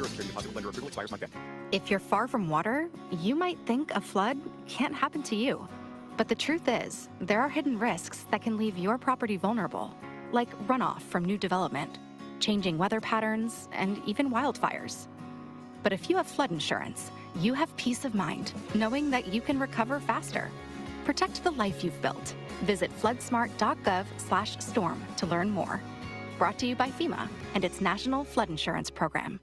Zero security deposit lender approval expires Monday. If you're far from water, you might think a flood can't happen to you. But the truth is, there are hidden risks that can leave your property vulnerable, like runoff from new development, changing weather patterns, and even wildfires. But if you have flood insurance, you have peace of mind, knowing that you can recover faster. Protect the life you've built. Visit floodsmart.gov/storm to learn more. Brought to you by FEMA and its National Flood Insurance Program.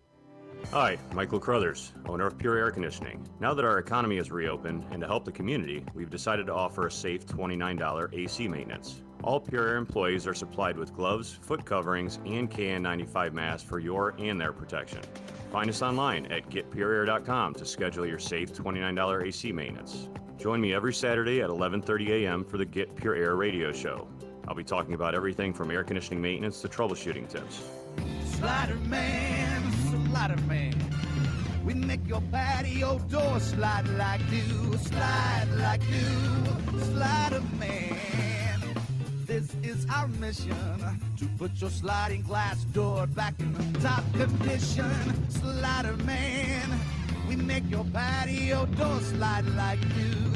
Hi, Michael Crothers, owner of Pure Air Conditioning. Now that our economy is reopened and to help the community, we've decided to offer a safe $29 AC maintenance. All Pure Air employees are supplied with gloves, foot coverings, and KN95 masks for your and their protection. Find us online at getpureair.com to schedule your safe $29 AC maintenance. Join me every Saturday at 11:30 a.m. for the Get Pure Air radio show. I'll be talking about everything from air conditioning maintenance to troubleshooting tips. Slider man, we make your patio door slide like new, Slider man. This is our mission, to put your sliding glass door back in the top condition. Slider man, we make your patio door slide like new,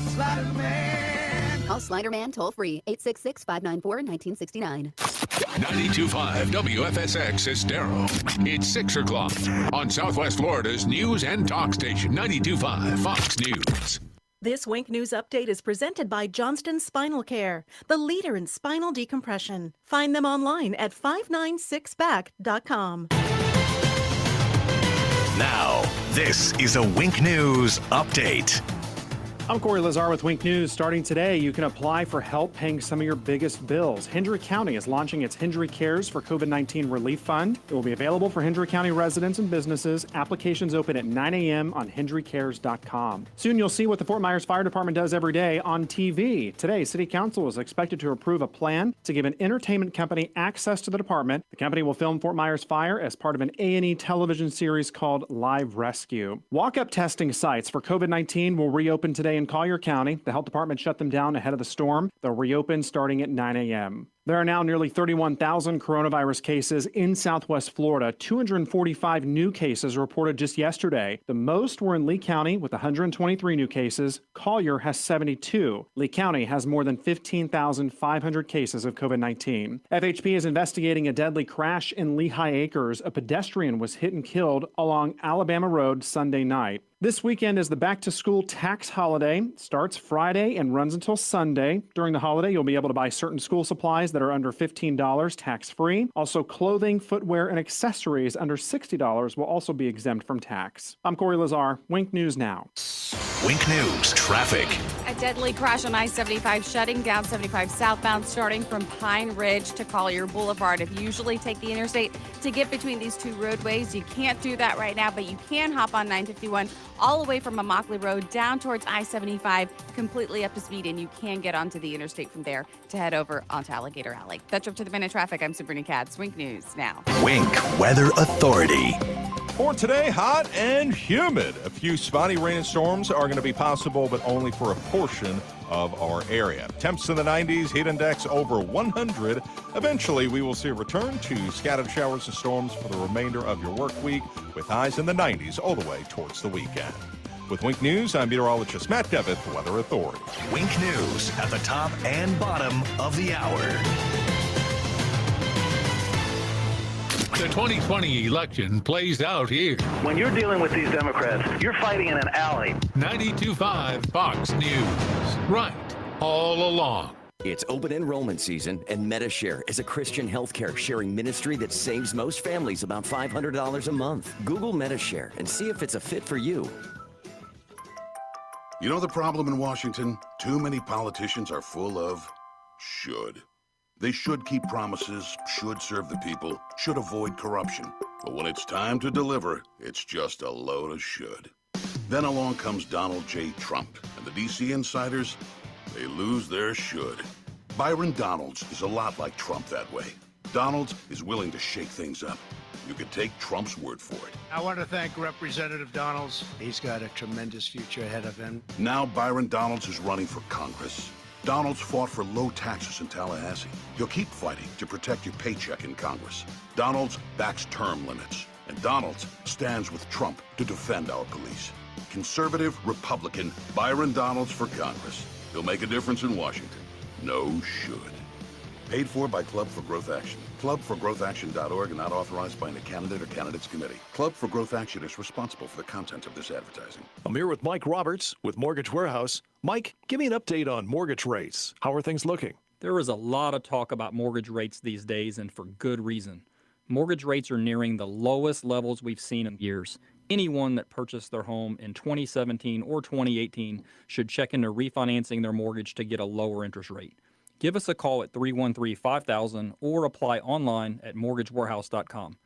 Slider man. Call Sliderman toll free, 866-594-1969. 92.5 WFSX Estero. It's 6 o'clock on Southwest Florida's news and talk station, 92.5 Fox News. This Wink News Update is presented by Johnston Spinal Care, the leader in spinal decompression. Find them online at 596back.com. Now, this is a Wink News Update. I'm Corey Lazar with Wink News. Starting today, you can apply for help paying some of your biggest bills. Hendry County is launching its Hendry Cares for COVID-19 Relief Fund. It will be available for Hendry County residents and businesses. Applications open at 9 a.m. on hendrycares.com. Soon you'll see what the Fort Myers Fire Department does every day on TV. Today, City Council is expected to approve a plan to give an entertainment company access to the department. The company will film Fort Myers Fire as part of an A&E television series called Live Rescue. Walk-up testing sites for COVID-19 will reopen today in Collier County. The health department shut them down ahead of the storm. They'll reopen starting at 9 a.m. There are now nearly 31,000 coronavirus cases in Southwest Florida. 245 new cases reported just yesterday. The most were in Lee County with 123 new cases. Collier has 72. Lee County has more than 15,500 cases of COVID-19. FHP is investigating a deadly crash in Lehigh Acres. A pedestrian was hit and killed along Alabama Road Sunday night. This weekend is the back-to-school tax holiday. It starts Friday and runs until Sunday. During the holiday, you'll be able to buy certain school supplies that are under $15 tax-free. Also, clothing, footwear, and accessories under $60 will also be exempt from tax. I'm Corey Lazar. Wink News Now. Wink News Traffic. A deadly crash on I-75 shutting down 75 southbound starting from Pine Ridge to Collier Boulevard. If you usually take the interstate to get between these two roadways, you can't do that right now, but you can hop on 951 all the way from Immokalee Road down towards I-75, completely up to speed, and you can get onto the interstate from there to head over onto Alligator Alley. That's up to the minute traffic. I'm Sabrina Katz. Wink News Now. Wink Weather Authority. For today, hot and humid. A few spotty rain and storms are going to be possible, but only for a portion of our area. Temps in the 90s, heat index over 100. Eventually, we will see a return to scattered showers and storms for the remainder of your work week, with highs in the 90s all the way towards the weekend. With Wink News, I'm meteorologist Matt Devitt, Weather Authority. Wink News at the top and bottom of the hour. The 2020 election plays out here. When you're dealing with these Democrats, you're fighting in an alley. 92.5 Fox News. Right all along. It's open enrollment season, and MediShare is a Christian healthcare sharing ministry that saves most families about $500 a month. Google MediShare and see if it's a fit for you. You know the problem in Washington? Too many politicians are full of should. They should keep promises, should serve the people, should avoid corruption. But when it's time to deliver, it's just a load of should. Then along comes Donald J. Trump, and the DC insiders, they lose their should. Byron Donalds is a lot like Trump that way. Donalds is willing to shake things up. You could take Trump's word for it. I want to thank Representative Donalds. He's got a tremendous future ahead of him. Now Byron Donalds is running for Congress. Donald's fought for low taxes in Tallahassee. He'll keep fighting to protect your paycheck in Congress. Donald's backs term limits. And Donald's stands with Trump to defend our police. Conservative Republican Byron Donalds for Congress. He'll make a difference in Washington. No should. Paid for by Club for Growth Action. Clubforgrowthaction.org and not authorized by any candidate or candidates committee. Club for Growth Action is responsible for the content of this advertising. I'm here with Mike Roberts with Mortgage Warehouse. Mike, give me an update on mortgage rates. How are things looking? There is a lot of talk about mortgage rates these days, and for good reason. Mortgage rates are nearing the lowest levels we've seen in years. Anyone that purchased their home in 2017 or 2018 should check into refinancing their mortgage to get a lower interest rate. Give us a call at 313-5000 or apply online at mortgagewarehouse.com.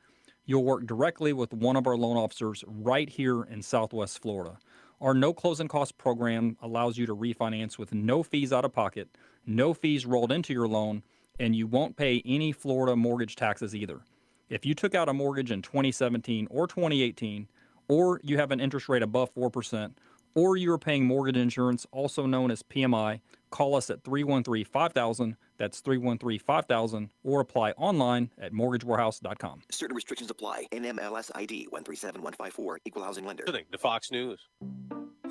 You'll work directly with one of our loan officers right here in Southwest Florida. Our no closing costs program allows you to refinance with no fees out of pocket, no fees rolled into your loan, and you won't pay any Florida mortgage taxes either. If you took out a mortgage in 2017 or 2018, or you have an interest rate above 4%, or you are paying mortgage insurance, also known as PMI, call us at 313-5000, that's 313-5000, or apply online at mortgagewarehouse.com. Certain restrictions apply. NMLS ID 137154, Equal Housing Lender. Listening to Fox News.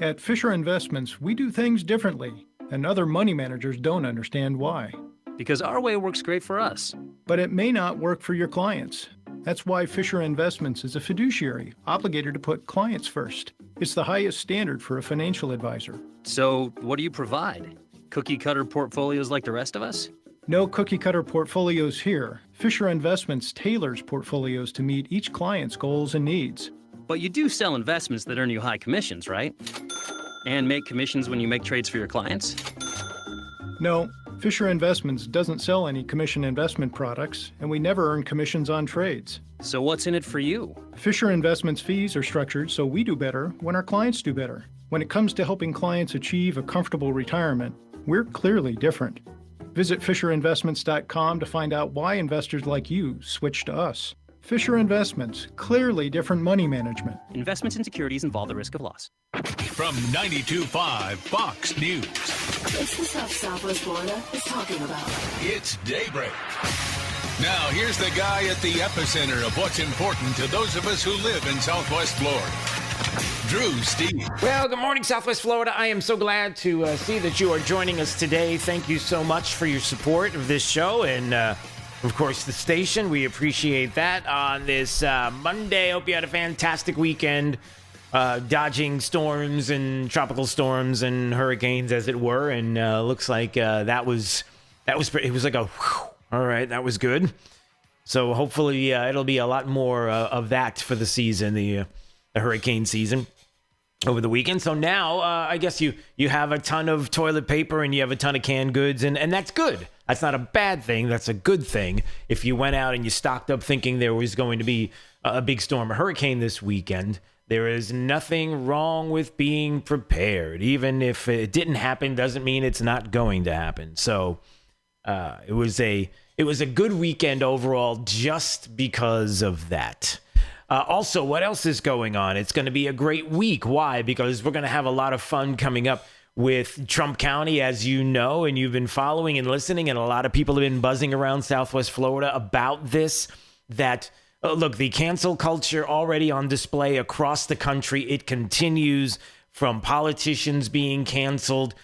At Fisher Investments, we do things differently, and other money managers don't understand why. Because our way works great for us. But it may not work for your clients. That's why Fisher Investments is a fiduciary, obligated to put clients first. It's the highest standard for a financial advisor. So, what do you provide? Cookie-cutter portfolios like the rest of us? No cookie-cutter portfolios here. Fisher Investments tailors portfolios to meet each client's goals and needs. But you do sell investments that earn you high commissions, right? And make commissions when you make trades for your clients? No, Fisher Investments doesn't sell any commission investment products, and we never earn commissions on trades. So what's in it for you? Fisher Investments fees are structured so we do better when our clients do better. When it comes to helping clients achieve a comfortable retirement, we're clearly different. Visit FisherInvestments.com to find out why investors like you switch to us. Fisher Investments, clearly different money management. Investments in securities involve the risk of loss. From 92.5 Fox News. It's the stuff Southwest Florida is talking about. It's Daybreak. Now, here's the guy at the epicenter of what's important to those of us who live in Southwest Florida. Drew Steve. Well, good morning, Southwest Florida. I am so glad to see that you are joining us today. Thank you so much for your support of this show and, of course, the station. We appreciate that on this Monday. Hope you had a fantastic weekend, dodging storms and tropical storms and hurricanes, as it were. And looks like it was like a whew, all right, that was good. So hopefully it'll be a lot more of that for the season, the hurricane season over the weekend. So now I guess you have a ton of toilet paper and you have a ton of canned goods, and that's good. That's not a bad thing. That's a good thing. If you went out and you stocked up thinking there was going to be a big storm or hurricane this weekend, there is nothing wrong with being prepared. Even if it didn't happen, doesn't mean it's not going to happen. So it was a good weekend overall just because of that. Also, what else is going on? It's going to be a great week. Why? Because we're going to have a lot of fun coming up with Trump County, as you know, and you've been following and listening, and a lot of people have been buzzing around Southwest Florida about this, that, look, the cancel culture already on display across the country. It continues from politicians being canceled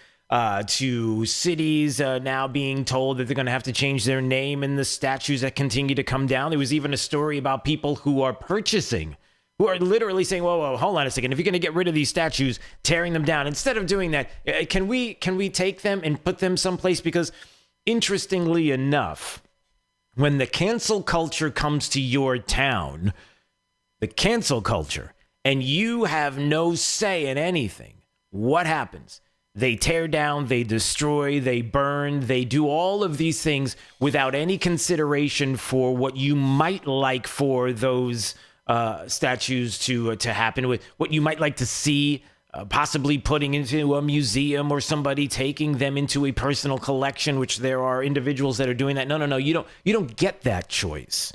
to cities now being told that they're going to have to change their name, and the statues that continue to come down. There was even a story about people who are purchasing, who are literally saying, whoa, hold on a second. If you're going to get rid of these statues, tearing them down, instead of doing that, can we take them and put them someplace? Because interestingly enough, when the cancel culture comes to your town, the cancel culture, and you have no say in anything, what happens? They tear down, they destroy, they burn, they do all of these things without any consideration for what you might like for those statues to happen, with what you might like to see, possibly putting into a museum or somebody taking them into a personal collection, which there are individuals that are doing that. No, you don't get that choice.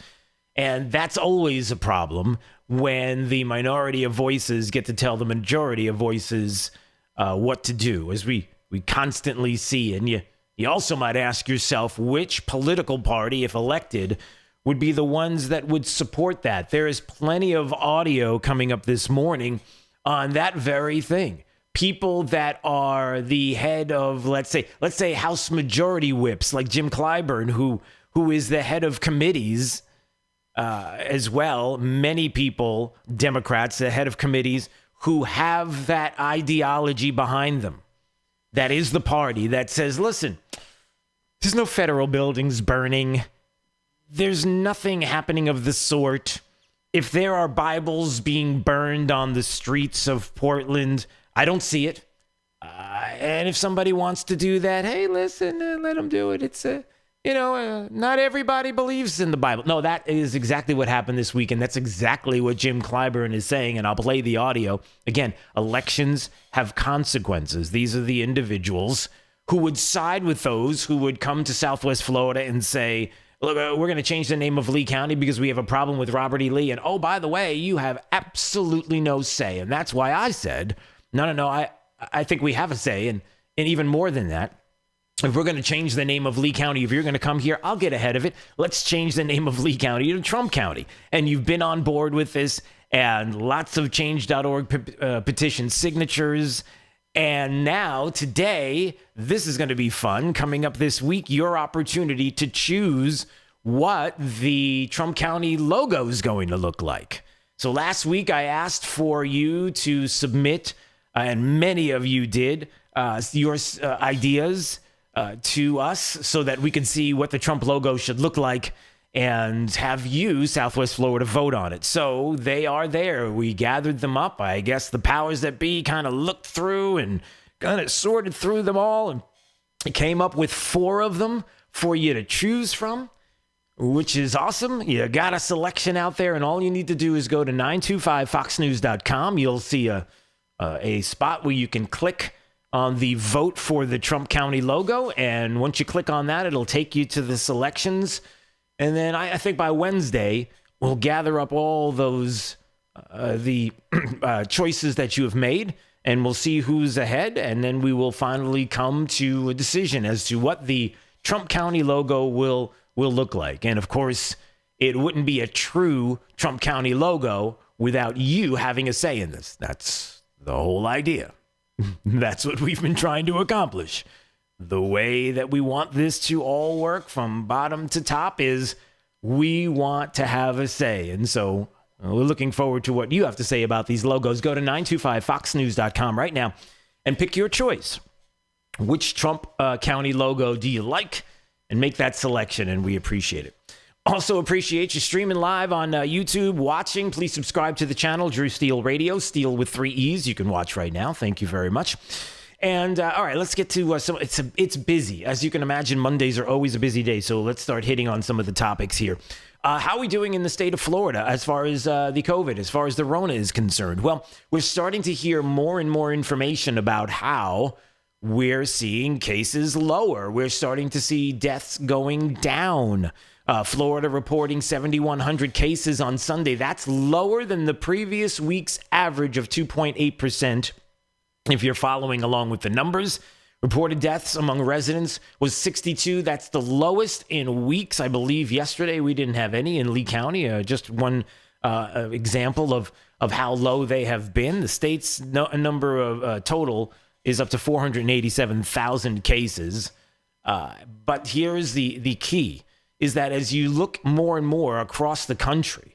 And that's always a problem when the minority of voices get to tell the majority of voices what to do, as we constantly see. And You also might ask yourself which political party, if elected, would be the ones that would support that. There is plenty of audio coming up this morning on that very thing. People that are the head of, let's say House Majority Whips, like Jim Clyburn, who is the head of committees as well. Many people, Democrats, the head of committees, who have that ideology behind them. That is the party that says, listen, there's no federal buildings burning. There's nothing happening of the sort. If there are Bibles being burned on the streets of Portland, I don't see it. And if somebody wants to do that, hey, listen, let them do it. It's not everybody believes in the Bible. No, that is exactly what happened this weekend. That's exactly what Jim Clyburn is saying, and I'll play the audio. Again, elections have consequences. These are the individuals who would side with those who would come to Southwest Florida and say, look, we're going to change the name of Lee County because we have a problem with Robert E. Lee. And, oh, by the way, you have absolutely no say. And that's why I said, no, I think we have a say. And even more than that, if we're going to change the name of Lee County, if you're going to come here, I'll get ahead of it. Let's change the name of Lee County to Trump County. And you've been on board with this, and lots of change.org petition signatures. And now, today, this is going to be fun. Coming up this week, your opportunity to choose what the Trump County logo is going to look like. So last week, I asked for you to submit, and many of you did, your ideas to us so that we could see what the Trump logo should look like and have you, Southwest Florida, vote on it. So they are there. We gathered them up. I guess the powers that be kind of looked through and kind of sorted through them all and came up with 4 of them for you to choose from, which is awesome. You got a selection out there, and all you need to do is go to 925foxnews.com. You'll see a spot where you can click on the vote for the Trump County logo, and once you click on that, it'll take you to the selections. And then I think by Wednesday, we'll gather up all those, the choices that you have made, and we'll see who's ahead. And then we will finally come to a decision as to what the Trump County logo will look like. And of course, it wouldn't be a true Trump County logo without you having a say in this. That's the whole idea. That's what we've been trying to accomplish. The way that we want this to all work from bottom to top is we want to have a say. And so we're looking forward to what you have to say about these logos. Go to 925foxnews.com right now and pick your choice. Which Trump County logo do you like? And make that selection, and we appreciate it. Also appreciate you streaming live on YouTube, watching. Please subscribe to the channel, Drew Steele Radio, Steele with 3 E's. You can watch right now. Thank you very much. And all right, let's get to some. It's busy. As you can imagine, Mondays are always a busy day. So let's start hitting on some of the topics here. How are we doing in the state of Florida as far as the COVID, as far as the Rona is concerned? Well, we're starting to hear more and more information about how we're seeing cases lower. We're starting to see deaths going down. Florida reporting 7,100 cases on Sunday. That's lower than the previous week's average of 2.8%. If you're following along with the numbers, reported deaths among residents was 62. That's the lowest in weeks. I believe yesterday we didn't have any in Lee County. Just one example of how low they have been. The state's number of total is up to 487,000 cases. But here's the key, is that as you look more and more across the country,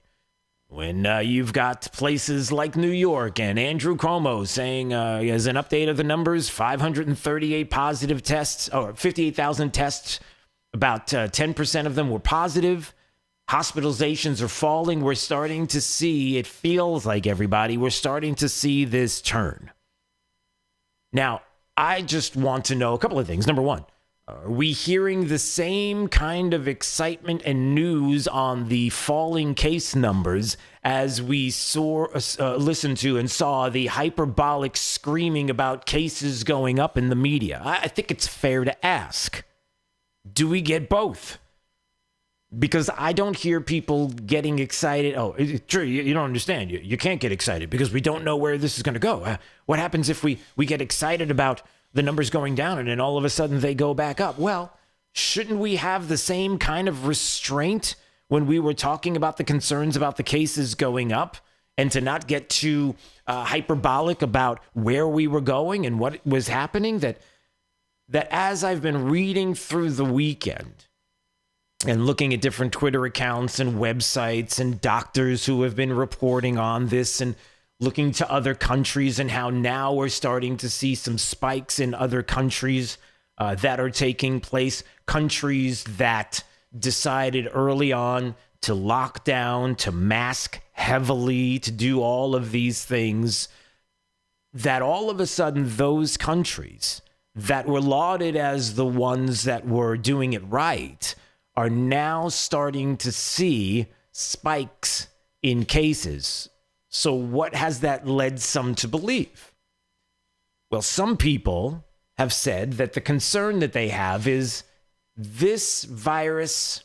when you've got places like New York and Andrew Cuomo saying, as an update of the numbers, 538 positive tests, or 58,000 tests, about 10% of them were positive. Hospitalizations are falling. We're starting to see, it feels like everybody, we're starting to see this turn. Now, I just want to know a couple of things. Number one, are we hearing the same kind of excitement and news on the falling case numbers as we listened to and saw the hyperbolic screaming about cases going up in the media? I think it's fair to ask, do we get both? Because I don't hear people getting excited. Oh, true, you don't understand. You can't get excited because we don't know where this is going to go. What happens if we get excited about the numbers going down and then all of a sudden they go back up. Well, shouldn't we have the same kind of restraint when we were talking about the concerns about the cases going up, and to not get too hyperbolic about where we were going and what was happening? That as I've been reading through the weekend and looking at different Twitter accounts and websites and doctors who have been reporting on this and looking to other countries and how now we're starting to see some spikes in other countries that are taking place, countries that decided early on to lock down, to mask heavily, to do all of these things, that all of a sudden those countries that were lauded as the ones that were doing it right are now starting to see spikes in cases. So what has that led some to believe? Well, some people have said that the concern that they have is this virus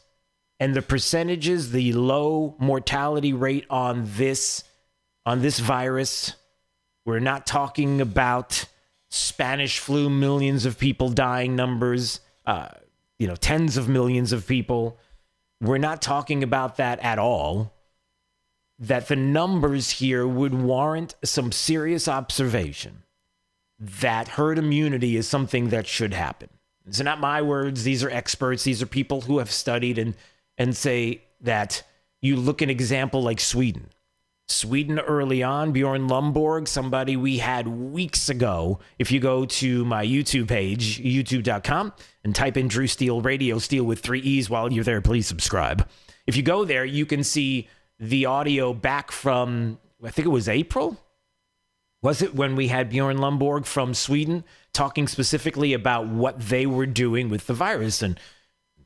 and the percentages, the low mortality rate on this virus. We're not talking about Spanish flu, millions of people dying numbers, tens of millions of people. We're not talking about that at all. That the numbers here would warrant some serious observation that herd immunity is something that should happen. These are not my words. These are experts. These are people who have studied and say that you look at an example like Sweden. Sweden early on, Bjorn Lomborg, somebody we had weeks ago. If you go to my YouTube page, youtube.com, and type in Drew Steele Radio, Steele with 3 E's while you're there, please subscribe. If you go there, you can see the audio back from, I think it was April. Was it when we had Bjorn Lomborg from Sweden talking specifically about what they were doing with the virus? And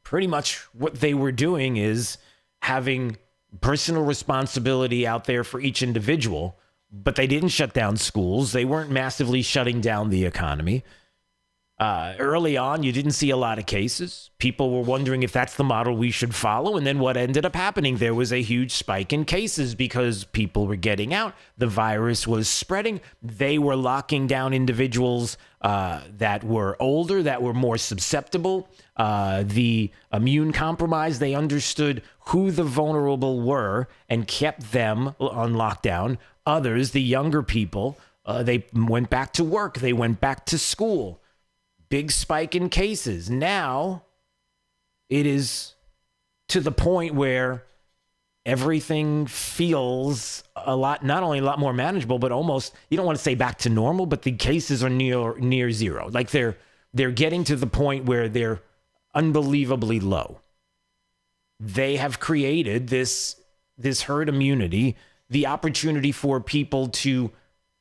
pretty much what they were doing is having personal responsibility out there for each individual, but they didn't shut down schools. They weren't massively shutting down the economy. Early on, you didn't see a lot of cases. People were wondering if that's the model we should follow. And then what ended up happening? There was a huge spike in cases because people were getting out. The virus was spreading. They were locking down individuals that were older, that were more susceptible, the immune compromised. They understood who the vulnerable were and kept them on lockdown. Others, the younger people, they went back to work. They went back to school. Big spike in cases. Now it is to the point where everything feels a lot, not only a lot more manageable, but almost, you don't want to say back to normal, but the cases are near zero. Like they're getting to the point where they're unbelievably low. They have created this herd immunity, the opportunity for people to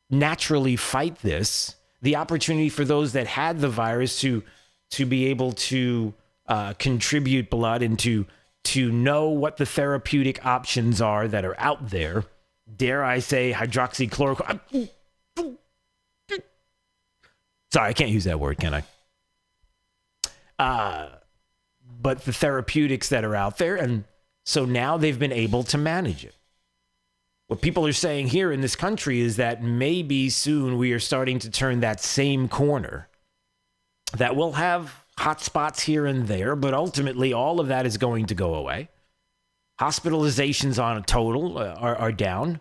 naturally fight this, the opportunity for those that had the virus to be able to contribute blood and to know what the therapeutic options are that are out there. Dare I say hydroxychloroquine? Sorry, I can't use that word, can I? But the therapeutics that are out there, and so now they've been able to manage it. What people are saying here in this country is that maybe soon we are starting to turn that same corner, that we'll have hot spots here and there, but ultimately all of that is going to go away. Hospitalizations on a total are down.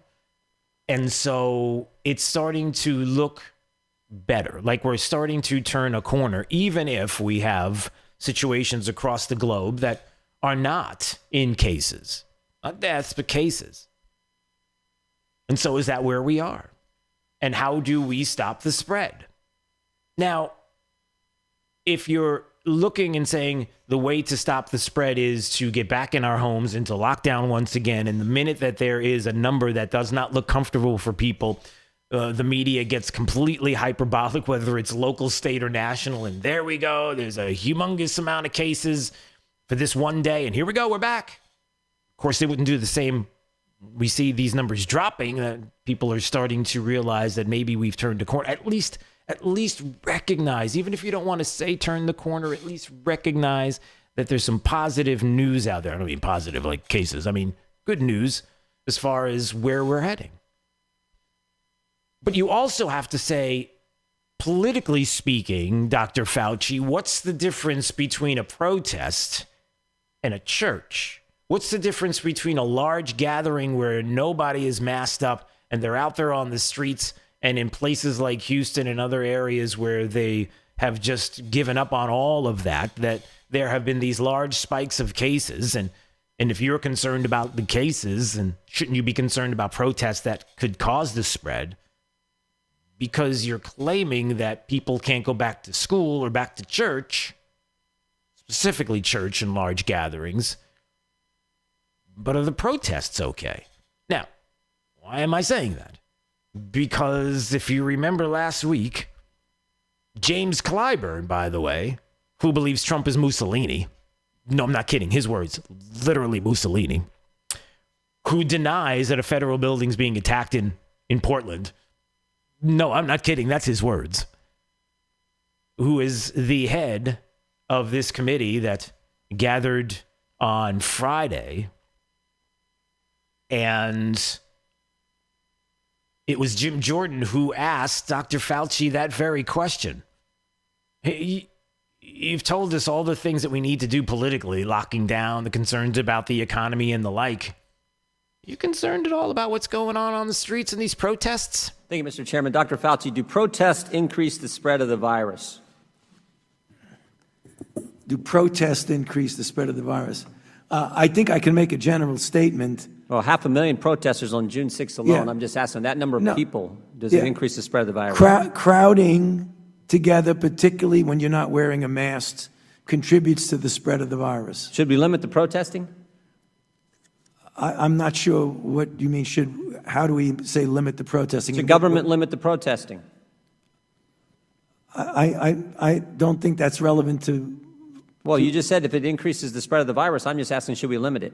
And so it's starting to look better, like we're starting to turn a corner, even if we have situations across the globe that are not in cases, not deaths, but cases. And so is that where we are? And how do we stop the spread? Now, if you're looking and saying the way to stop the spread is to get back in our homes and to lock down once again, and the minute that there is a number that does not look comfortable for people, the media gets completely hyperbolic, whether it's local, state, or national, and there we go. There's a humongous amount of cases for this one day, and here we go, we're back. Of course, they wouldn't do the same. We see these numbers dropping. People are starting to realize that maybe we've turned a corner. At least recognize, even if you don't want to say turn the corner, at least recognize that there's some positive news out there. I don't mean positive like cases. I mean good news as far as where we're heading. But you also have to say, politically speaking, Dr. Fauci, what's the difference between a protest and a church? What's the difference between a large gathering where nobody is masked up and they're out there on the streets, and in places like Houston and other areas where they have just given up on all of that, that there have been these large spikes of cases? And if you're concerned about the cases, and shouldn't you be concerned about protests that could cause the spread? Because you're claiming that people can't go back to school or back to church, specifically church and large gatherings. But are the protests okay? Now, why am I saying that? Because if you remember last week, James Clyburn, by the way, who believes Trump is Mussolini, no, I'm not kidding, his words, literally Mussolini, who denies that a federal building's being attacked in Portland. No, I'm not kidding. That's his words. Who is the head of this committee that gathered on Friday. And it was Jim Jordan who asked Dr. Fauci that very question. You've told us all the things that we need to do politically, locking down, the concerns about the economy and the like. You concerned at all about what's going on the streets and these protests? Thank you, Mr. Chairman. Dr. Fauci, do protests increase the spread of the virus? Do protests increase the spread of the virus? I think I can make a general statement. Well, 500,000 protesters on June 6th alone. Yeah. I'm just asking that number of people, does Yeah. it increase the spread of the virus? Crowding together, particularly when you're not wearing a mask, contributes to the spread of the virus. Should we limit the protesting? I'm not sure what you mean. How do we say limit the protesting? Should government limit the protesting? I don't think that's relevant to. Well, you just said if it increases the spread of the virus. I'm just asking, should we limit it?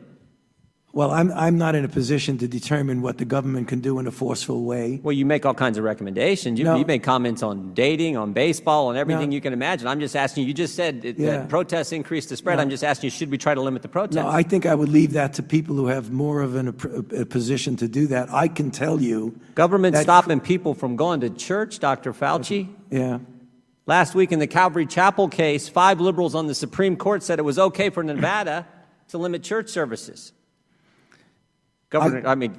Well, I'm not in a position to determine what the government can do in a forceful way. Well, you make all kinds of recommendations. You make comments on dating, on baseball, on everything you can imagine. I'm just asking you just said that protests increase the spread. I'm just asking you, should we try to limit the protests? No, I think I would leave that to people who have more of a position to do that. I can tell you. Government stopping people from going to church, Dr. Fauci? Yeah. Last week in the Calvary Chapel case, 5 liberals on the Supreme Court said it was okay for Nevada to limit church services.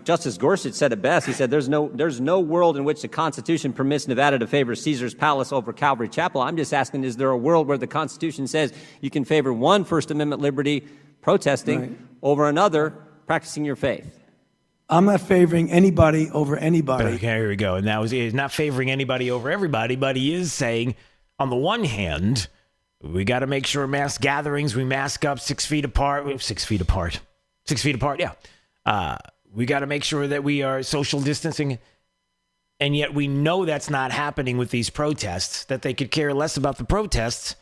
Justice Gorsuch said it best. He said there's no world in which the Constitution permits Nevada to favor Caesar's Palace over Calvary Chapel. I'm just asking, is there a world where the Constitution says you can favor one First Amendment liberty, protesting, over another, practicing your faith? I'm not favoring anybody over anybody. Okay, here we go. And that was, he's not favoring anybody over everybody, but he is saying, on the one hand, we got to make sure mass gatherings, we mask up 6 feet apart. 6 feet apart. 6 feet apart, yeah. We got to make sure that we are social distancing. And yet we know that's not happening with these protests, that they could care less about the protests.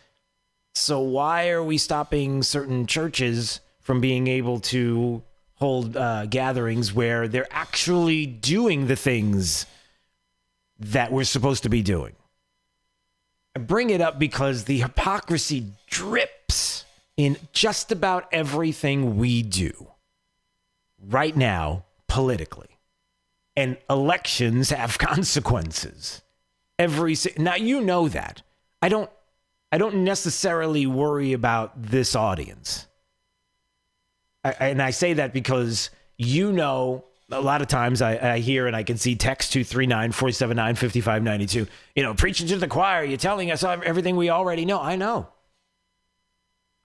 So why are we stopping certain churches from being able to hold gatherings where they're actually doing the things that we're supposed to be doing? I bring it up because the hypocrisy drips in just about everything we do right now politically. And elections have consequences. Now, you know that. I don't necessarily worry about this audience. And I say that because, you know, a lot of times I hear and I can see text 239-479-5592, preaching to the choir, you're telling us everything we already know. I know.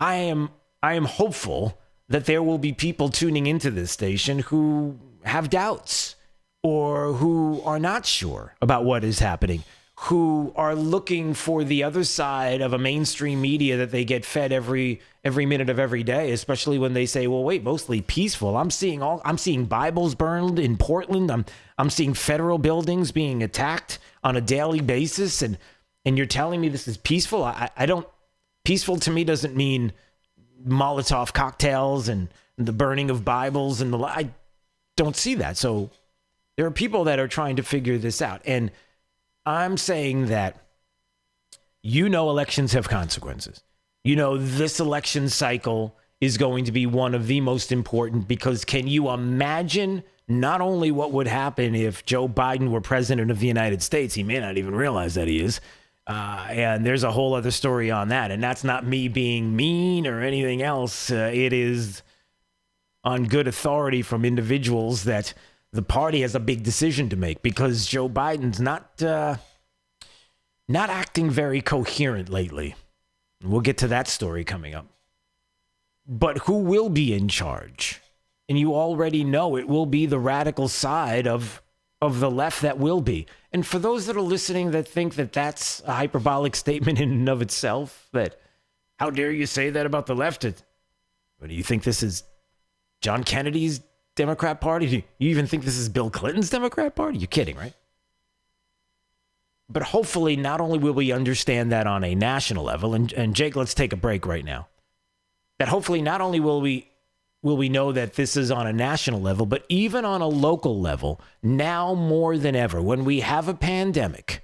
I am hopeful that there will be people tuning into this station who have doubts or who are not sure about what is happening, who are looking for the other side of a mainstream media that they get fed every minute of every day, especially when they say, well, wait, mostly peaceful. I'm seeing Bibles burned in Portland. I'm seeing federal buildings being attacked on a daily basis. And you're telling me this is peaceful? Peaceful to me doesn't mean Molotov cocktails and the burning of Bibles and I don't see that. So there are people that are trying to figure this out. And I'm saying that, elections have consequences. This election cycle is going to be one of the most important because can you imagine not only what would happen if Joe Biden were president of the United States? He may not even realize that he is. And there's a whole other story on that. And that's not me being mean or anything else. It is on good authority from individuals that the party has a big decision to make because Joe Biden's not acting very coherent lately. We'll get to that story coming up. But who will be in charge? And you already know it will be the radical side of the left that will be. And for those that are listening that think that that's a hyperbolic statement in and of itself, that how dare you say that about the left? What do you think this is John Kennedy's Democrat Party? Do you even think this is Bill Clinton's Democrat Party? You're kidding, right? But hopefully not only will we understand that on a national level, and Jake, let's take a break right now, that hopefully not only will we know that this is on a national level, but even on a local level, now more than ever, when we have a pandemic,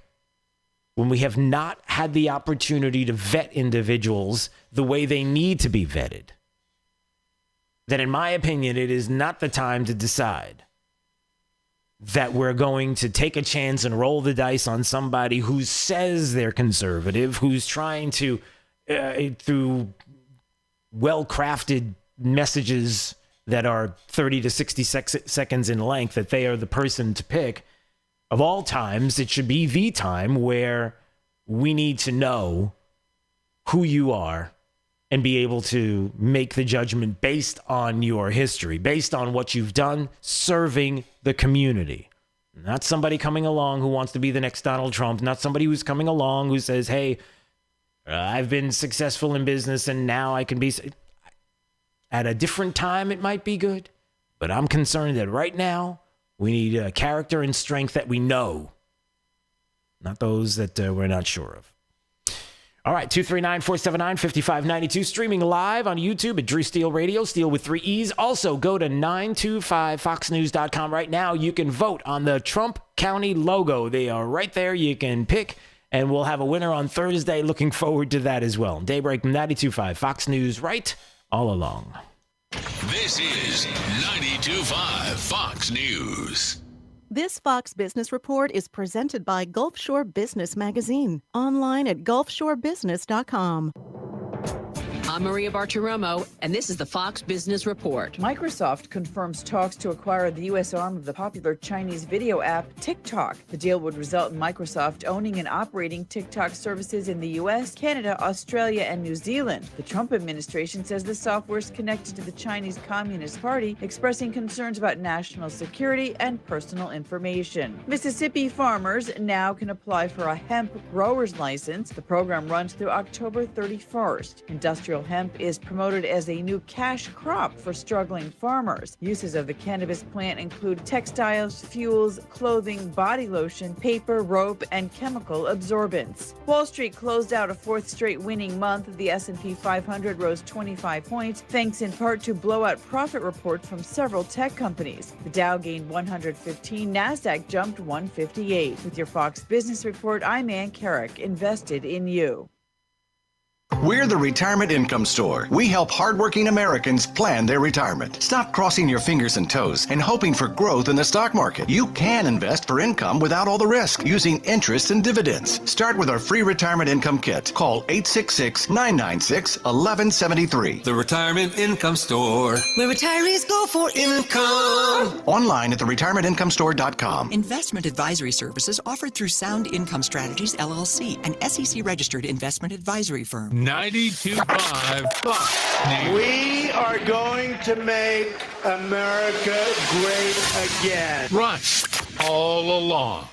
when we have not had the opportunity to vet individuals the way they need to be vetted, that in my opinion, it is not the time to decide that we're going to take a chance and roll the dice on somebody who says they're conservative, who's trying to, through well-crafted messages that are 30 to 60 seconds in length, that they are the person to pick. Of all times, it should be the time where we need to know who you are and be able to make the judgment based on your history, based on what you've done serving the community. Not somebody coming along who wants to be the next Donald Trump, not somebody who's coming along who says, hey, I've been successful in business and now I can be... At a different time, it might be good, but I'm concerned that right now we need character and strength that we know, not those that we're not sure of. All right, 239-479-5592, streaming live on YouTube at Drew Steele Radio, Steele with 3 E's. Also, go to 925foxnews.com right now. You can vote on the Trump County logo. They are right there. You can pick, and we'll have a winner on Thursday. Looking forward to that as well. Daybreak 92.5, Fox News, right all along. This is 92.5 Fox News. This Fox Business Report is presented by Gulf Shore Business Magazine, online at gulfshorebusiness.com. I'm Maria Bartiromo, and this is the Fox Business Report. Microsoft confirms talks to acquire the U.S. arm of the popular Chinese video app TikTok. The deal would result in Microsoft owning and operating TikTok services in the U.S., Canada, Australia, and New Zealand. The Trump administration says the software is connected to the Chinese Communist Party, expressing concerns about national security and personal information. Mississippi farmers now can apply for a hemp grower's license. The program runs through October 31st. Industrial hemp is promoted as a new cash crop for struggling farmers. Uses of the cannabis plant include textiles, fuels, clothing, body lotion, paper, rope, and chemical absorbents. Wall Street closed out a fourth straight winning month. The S&P 500 rose 25 points, thanks in part to blowout profit reports from several tech companies. The Dow gained 115, NASDAQ jumped 158. With your Fox Business Report, I'm Ann Carrick, invested in you. We're the Retirement Income Store. We help hardworking Americans plan their retirement. Stop crossing your fingers and toes and hoping for growth in the stock market. You can invest for income without all the risk using interest and dividends. Start with our free Retirement Income Kit. Call 866-996-1173. The Retirement Income Store, where retirees go for income. Online at theretirementinComeStore.com. Investment advisory services offered through Sound Income Strategies, LLC, an SEC-registered investment advisory firm. 92.5 Fox News. We are going to make America great again. Right, all along.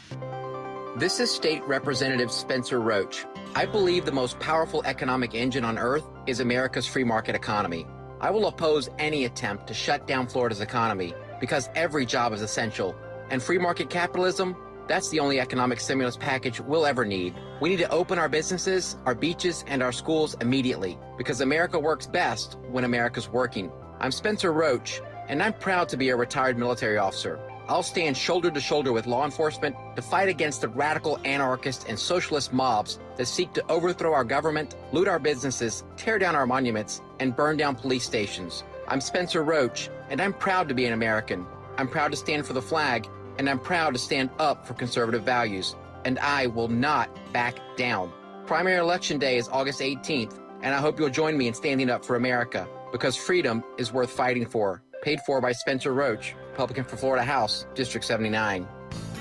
This is State Representative Spencer Roach. I believe the most powerful economic engine on earth is America's free market economy. I will oppose any attempt to shut down Florida's economy because every job is essential. And free market capitalism, that's the only economic stimulus package we'll ever need. We need to open our businesses, our beaches, and our schools immediately because America works best when America's working. I'm Spencer Roach, and I'm proud to be a retired military officer. I'll stand shoulder to shoulder with law enforcement to fight against the radical anarchist and socialist mobs that seek to overthrow our government, loot our businesses, tear down our monuments, and burn down police stations. I'm Spencer Roach, and I'm proud to be an American. I'm proud to stand for the flag, and I'm proud to stand up for conservative values. And I will not back down. Primary election day is August 18th, and I hope you'll join me in standing up for America, because freedom is worth fighting for. Paid for by Spencer Roach, Republican for Florida House, District 79.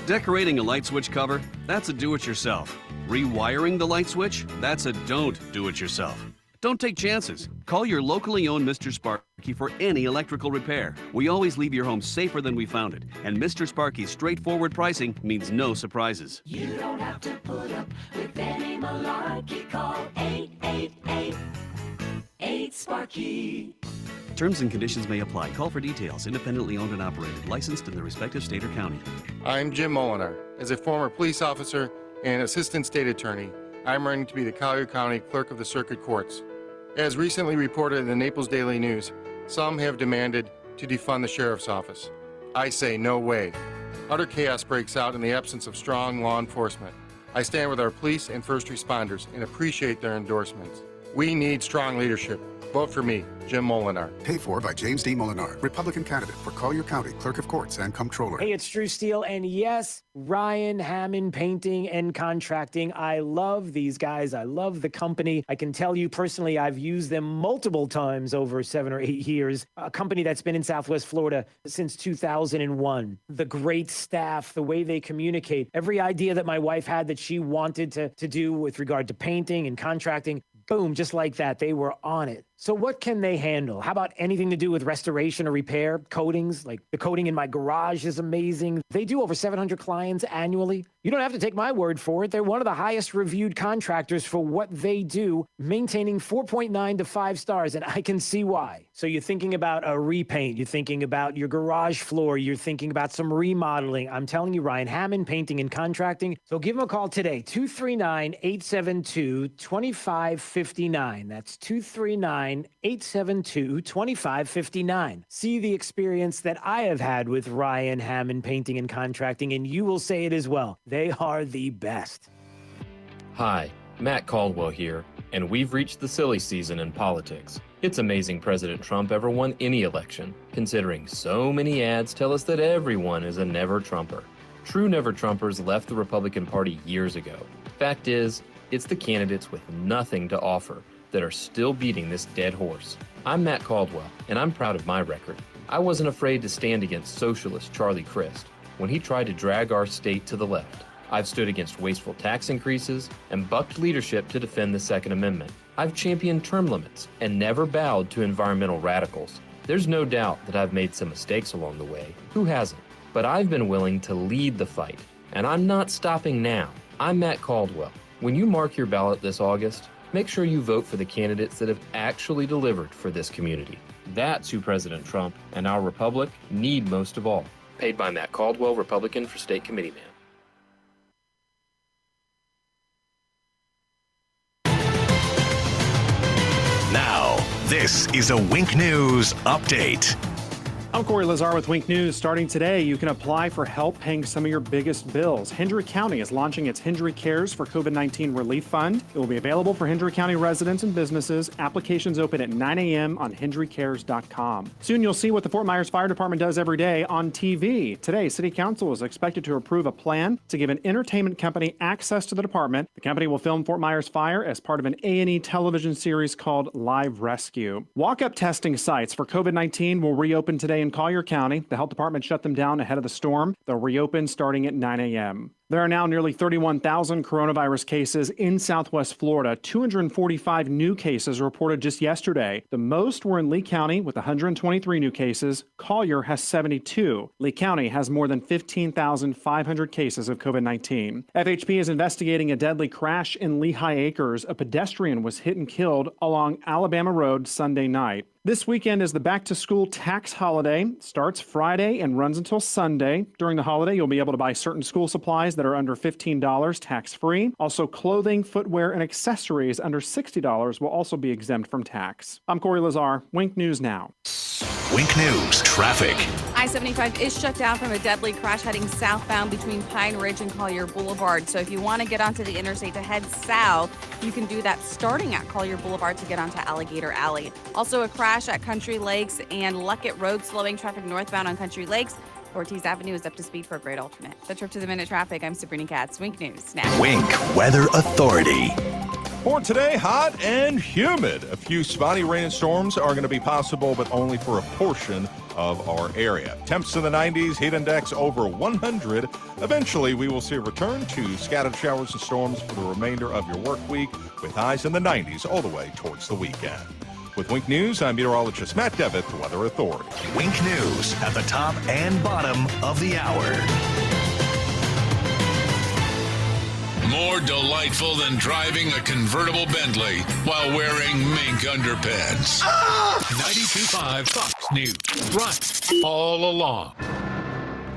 Decorating a light switch cover? That's a do-it-yourself. Rewiring the light switch? That's a don't do-it-yourself. Don't take chances. Call your locally owned Mr. Sparky for any electrical repair. We always leave your home safer than we found it, and Mr. Sparky's straightforward pricing means no surprises. You don't have to put up with any malarkey. Call 888-8-SPARKY. Terms and conditions may apply. Call for details. Independently owned and operated. Licensed in the respective state or county. I'm Jim Molinar. As a former police officer and assistant state attorney, I'm running to be the Collier County Clerk of the Circuit Courts. As recently reported in the Naples Daily News, some have demanded to defund the sheriff's office. I say no way. Utter chaos breaks out in the absence of strong law enforcement. I stand with our police and first responders and appreciate their endorsements. We need strong leadership. Vote for me, Jim Molinar. Paid for by James D. Molinar, Republican candidate for Collier County Clerk of Courts and Comptroller. Hey, it's Drew Steele, and yes, Ryan Hammond Painting and Contracting. I love these guys. I love the company. I can tell you personally, I've used them multiple times over 7 or 8 years. A company that's been in Southwest Florida since 2001. The great staff, the way they communicate, every idea that my wife had that she wanted to do with regard to painting and contracting, boom, just like that, they were on it. So what can they handle? How about anything to do with restoration or repair? Coatings, like the coating in my garage is amazing. They do over 700 clients annually. You don't have to take my word for it. They're one of the highest reviewed contractors for what they do, maintaining 4.9 to 5 stars, and I can see why. So you're thinking about a repaint, you're thinking about your garage floor, you're thinking about some remodeling. I'm telling you, Ryan Hammond Painting and Contracting. So give them a call today, 239-872-2559. That's 239-872-2559. See the experience that I have had with Ryan Hammond Painting and Contracting, and you will say it as well. They are the best. Hi, Matt Caldwell here, and we've reached the silly season in politics. It's amazing President Trump ever won any election, considering so many ads tell us that everyone is a never-Trumper. True never-Trumpers left the Republican Party years ago. Fact is, it's the candidates with nothing to offer that are still beating this dead horse. I'm Matt Caldwell, and I'm proud of my record. I wasn't afraid to stand against socialist Charlie Crist when he tried to drag our state to the left. I've stood against wasteful tax increases and bucked leadership to defend the Second Amendment. I've championed term limits and never bowed to environmental radicals. There's no doubt that I've made some mistakes along the way. Who hasn't? But I've been willing to lead the fight, and I'm not stopping now. I'm Matt Caldwell. When you mark your ballot this August, make sure you vote for the candidates that have actually delivered for this community. That's who President Trump and our republic need most of all. Paid by Matt Caldwell, Republican for State Committeeman. Now, this is a Wink News update. I'm Corey Lazar with Wink News. Starting today, you can apply for help paying some of your biggest bills. Hendry County is launching its Hendry Cares for COVID-19 Relief Fund. It will be available for Hendry County residents and businesses. Applications open at 9 a.m. on HendryCares.com. Soon you'll see what the Fort Myers Fire Department does every day on TV. Today, City Council is expected to approve a plan to give an entertainment company access to the department. The company will film Fort Myers Fire as part of an A&E television series called Live Rescue. Walk-up testing sites for COVID-19 will reopen today in Collier County. The health department shut them down ahead of the storm. They'll reopen starting at 9 a.m. There are now nearly 31,000 coronavirus cases in Southwest Florida. 245 new cases reported just yesterday. The most were in Lee County with 123 new cases. Collier has 72. Lee County has more than 15,500 cases of COVID-19. FHP is investigating a deadly crash in Lehigh Acres. A pedestrian was hit and killed along Alabama Road Sunday night. This weekend is the back-to-school tax holiday. It starts Friday and runs until Sunday. During the holiday, you'll be able to buy certain school supplies that are under $15 tax-free. Also, clothing, footwear, and accessories under $60 will also be exempt from tax. I'm Corey Lazar. Wink News Now. Wink News traffic. I-75 is shut down from a deadly crash heading southbound between Pine Ridge and Collier Boulevard. So if you want to get onto the interstate to head south, you can do that starting at Collier Boulevard to get onto Alligator Alley. Also a crash at Country Lakes and Luckett Road, slowing traffic northbound on Country Lakes. Ortiz Avenue is up to speed for a great alternate. The Trip to the Minute traffic. I'm Sabrina Katz. Wink News now. Wink Weather Authority. For today, hot and humid. A few spotty rain and storms are going to be possible, but only for a portion of our area. Temps in the 90s, heat index over 100. Eventually, we will see a return to scattered showers and storms for the remainder of your work week, with highs in the 90s all the way towards the weekend. With Wink News, I'm meteorologist Matt Devitt, the Weather Authority. Wink News at the top and bottom of the hour. More delightful than driving a convertible Bentley while wearing mink underpants. 92.5 Fox News. Right all along.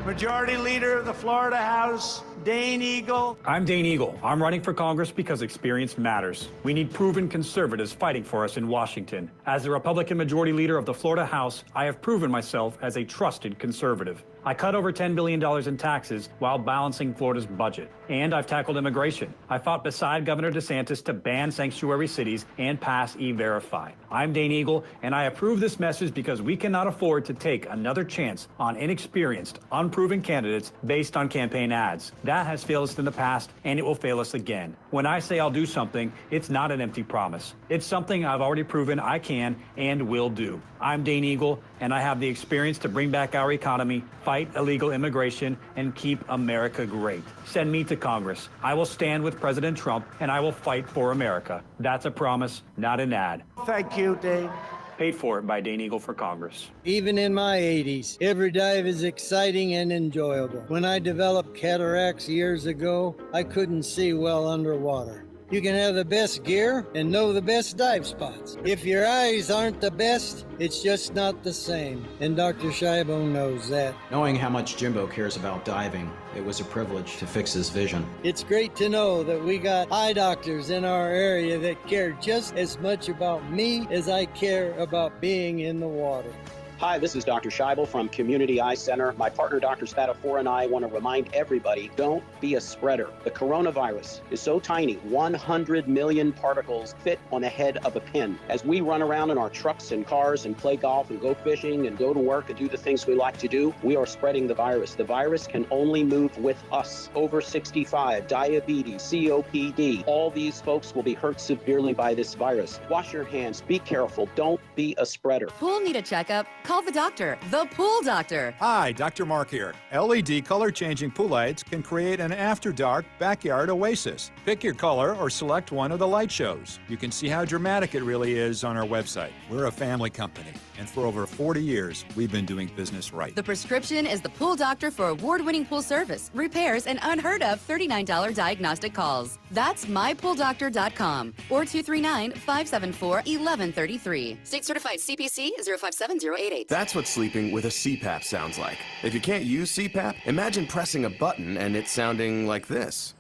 Majority Leader of the Florida House, Dane Eagle. I'm Dane Eagle. I'm running for Congress because experience matters. We need proven conservatives fighting for us in Washington. As the Republican Majority Leader of the Florida House, I have proven myself as a trusted conservative. I cut over $10 billion in taxes while balancing Florida's budget. And I've tackled immigration. I fought beside Governor DeSantis to ban sanctuary cities and pass E-Verify. I'm Dane Eagle, and I approve this message because we cannot afford to take another chance on inexperienced, unproven candidates based on campaign ads. That has failed us in the past, and it will fail us again. When I say I'll do something, it's not an empty promise. It's something I've already proven I can and will do. I'm Dane Eagle, and I have the experience to bring back our economy, fight illegal immigration, and keep America great. Send me to Congress. I will stand with President Trump, and I will fight for America. That's a promise, not an ad. Thank you, Dane. Paid for by Dane Eagle for Congress. Even in my 80s, every dive is exciting and enjoyable. When I developed cataracts years ago, I couldn't see well underwater. You can have the best gear and know the best dive spots. If your eyes aren't the best, it's just not the same. And Dr. Scheibo knows that. Knowing how much Jimbo cares about diving, it was a privilege to fix his vision. It's great to know that we got eye doctors in our area that care just as much about me as I care about being in the water. Hi, this is Dr. Scheibel from Community Eye Center. My partner, Dr. Spatafor, and I want to remind everybody, don't be a spreader. The coronavirus is so tiny, 100 million particles fit on the head of a pin. As we run around in our trucks and cars and play golf and go fishing and go to work and do the things we like to do, we are spreading the virus. The virus can only move with us. Over 65, diabetes, COPD, all these folks will be hurt severely by this virus. Wash your hands, be careful, don't be a spreader. Pool need a checkup? Call the doctor, the Pool Doctor. Hi, Dr. Mark here. LED color-changing pool lights can create an after-dark backyard oasis. Pick your color or select one of the light shows. You can see how dramatic it really is on our website. We're a family company, and for over 40 years, we've been doing business right. The prescription is the Pool Doctor for award-winning pool service, repairs, and unheard of $39 diagnostic calls. That's mypooldoctor.com or 239-574-1133. State certified CPC 057088. That's what sleeping with a CPAP sounds like. If you can't use CPAP, imagine pressing a button and it sounding like this.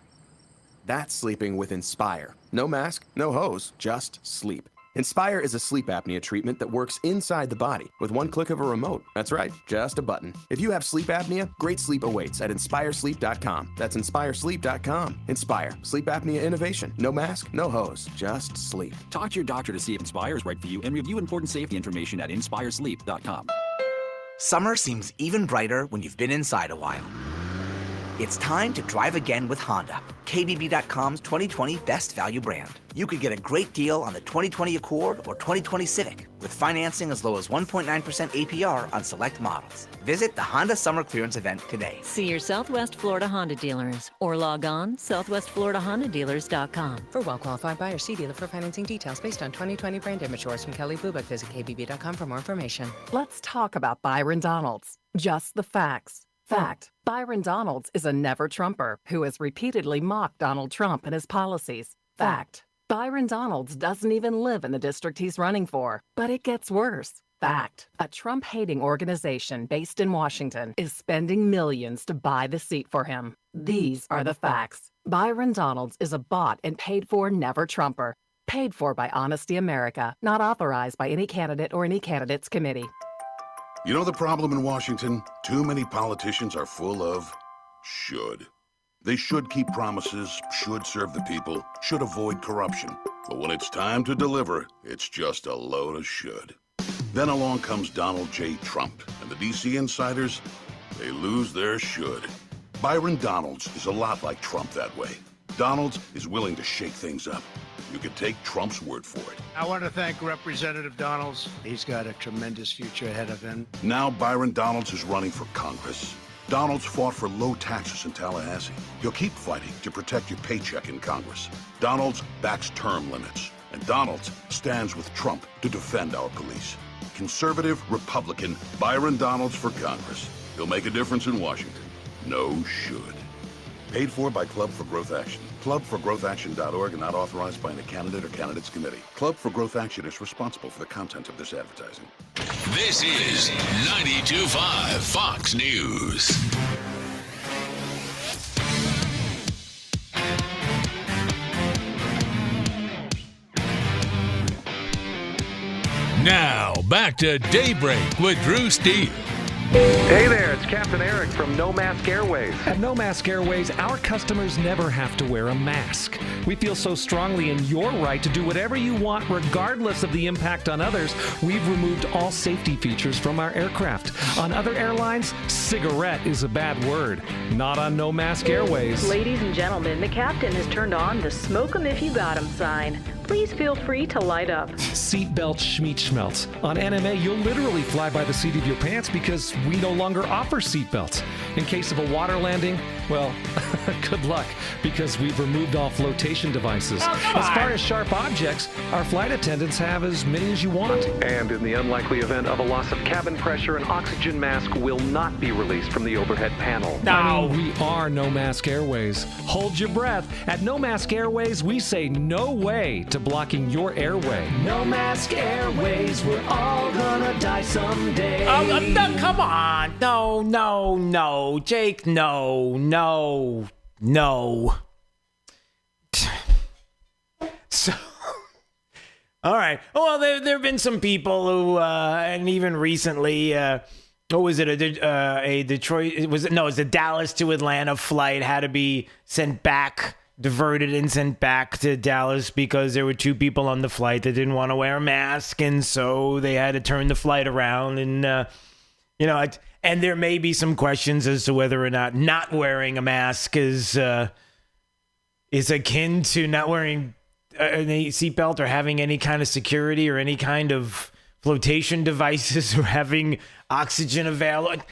That's sleeping with Inspire. No mask, no hose, just sleep. Inspire is a sleep apnea treatment that works inside the body with one click of a remote. That's right, just a button. If you have sleep apnea, great sleep awaits at inspiresleep.com. That's inspiresleep.com. Inspire, sleep apnea innovation. No mask, no hose, just sleep. Talk to your doctor to see if Inspire is right for you and review important safety information at inspiresleep.com. Summer seems even brighter when you've been inside a while. It's time to drive again with Honda, KBB.com's 2020 Best Value brand. You could get a great deal on the 2020 Accord or 2020 Civic with financing as low as 1.9% APR on select models. Visit the Honda Summer Clearance event today. See your Southwest Florida Honda dealers or log on southwestfloridahondadealers.com. For well-qualified buyers, see dealer for financing details based on 2020 brand image from Kelly Blue Book. Visit KBB.com for more information. Let's talk about Byron Donalds. Just the facts. Fact. Byron Donalds is a never-Trumper who has repeatedly mocked Donald Trump and his policies. Fact. Byron Donalds doesn't even live in the district he's running for, but it gets worse. Fact. A Trump-hating organization based in Washington is spending millions to buy the seat for him. These are the facts. Byron Donalds is a bought and paid-for never-Trumper. Paid for by Honesty America, not authorized by any candidate or any candidates committee. You know the problem in Washington? Too many politicians are full of should. They should keep promises, should serve the people, should avoid corruption. But when it's time to deliver, it's just a load of should. Then along comes Donald J. Trump, and the DC insiders, they lose their should. Byron Donalds is a lot like Trump that way. Donalds is willing to shake things up. You can take Trump's word for it. I want to thank Representative Donalds. He's got a tremendous future ahead of him. Now Byron Donalds is running for Congress. Donalds fought for low taxes in Tallahassee. He'll keep fighting to protect your paycheck in Congress. Donalds backs term limits. And Donalds stands with Trump to defend our police. Conservative, Republican, Byron Donalds for Congress. He'll make a difference in Washington. No should. Paid for by Club for Growth Action. Clubforgrowthaction.org and not authorized by any candidate or candidates committee. Club for Growth Action is responsible for the content of this advertising. This is 92.5 Fox News. Now, back to Daybreak with Drew Steele. Hey there, it's Captain Eric from No Mask Airways. At No Mask Airways, our customers never have to wear a mask. We feel so strongly in your right to do whatever you want, regardless of the impact on others. We've removed all safety features from our aircraft. On other airlines, cigarette is a bad word. Not on No Mask Airways. Ladies and gentlemen, the captain has turned on the smoke 'em if you got 'em sign. Please feel free to light up. Seatbelt schmeat-schmelts. On NMA, you'll literally fly by the seat of your pants because we no longer offer seatbelts. In case of a water landing, well, good luck, because we've removed all flotation devices. As far as sharp objects, our flight attendants have as many as you want. And in the unlikely event of a loss of cabin pressure, an oxygen mask will not be released from the overhead panel. I mean, we are No Mask Airways. Hold your breath. At No Mask Airways, we say no way to blocking your airway. No Mask Airways, we're all gonna die someday. Oh, no, come on. No, Jake, no. So, all right. Well, there have been some people who, and even recently, what was it? A Detroit? It was a Dallas to Atlanta flight had to be diverted and sent back to Dallas because there were two people on the flight that didn't want to wear a mask, and so they had to turn the flight around. And and there may be some questions as to whether or not wearing a mask is akin to not wearing a seatbelt or having any kind of security or any kind of flotation devices or having oxygen available.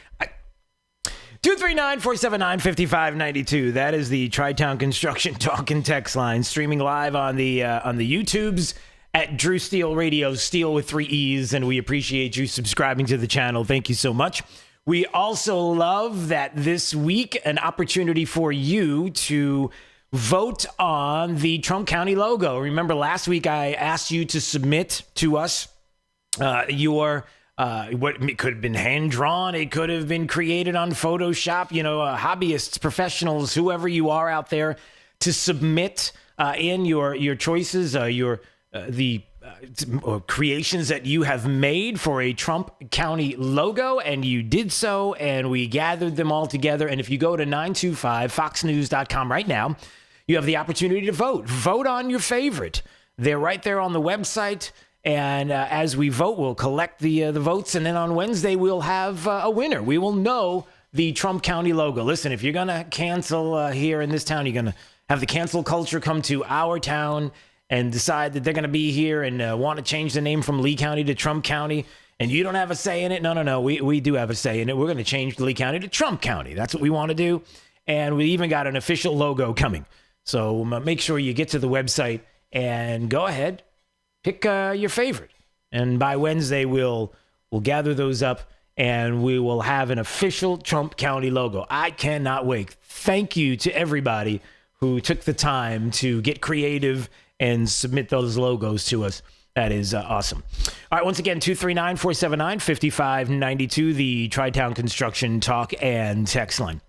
239-479-5592. That is the Tri-Town Construction Talk and Text line, streaming live on the YouTubes at Drew Steele Radio, Steele with 3 E's, and we appreciate you subscribing to the channel. Thank you so much. We also love that this week, an opportunity for you to vote on the Trump County logo. Remember last week I asked you to submit to us your what it could have been hand drawn, it could have been created on Photoshop, hobbyists, professionals, whoever you are out there, to submit in your choices, the creations that you have made for a Trump County logo, and you did so, and we gathered them all together. And if you go to 925foxnews.com right now, you have the opportunity to vote on your favorite. They're right there on the website. And as we vote, we'll collect the votes. And then on Wednesday, we'll have a winner. We will know the Trump County logo. Listen, if you're going to cancel here in this town, you're going to have the cancel culture come to our town and decide that they're going to be here and want to change the name from Lee County to Trump County. And you don't have a say in it. No. We do have a say in it. We're going to change Lee County to Trump County. That's what we want to do. And we even got an official logo coming. So make sure you get to the website and go ahead. Pick your favorite, and by Wednesday we'll gather those up, and we will have an official Trump County logo. I cannot wait. Thank you to everybody who took the time to get creative and submit those logos to us. That is awesome. All right, once again, 239-479-5592, the Tri-Town Construction Talk and Text line.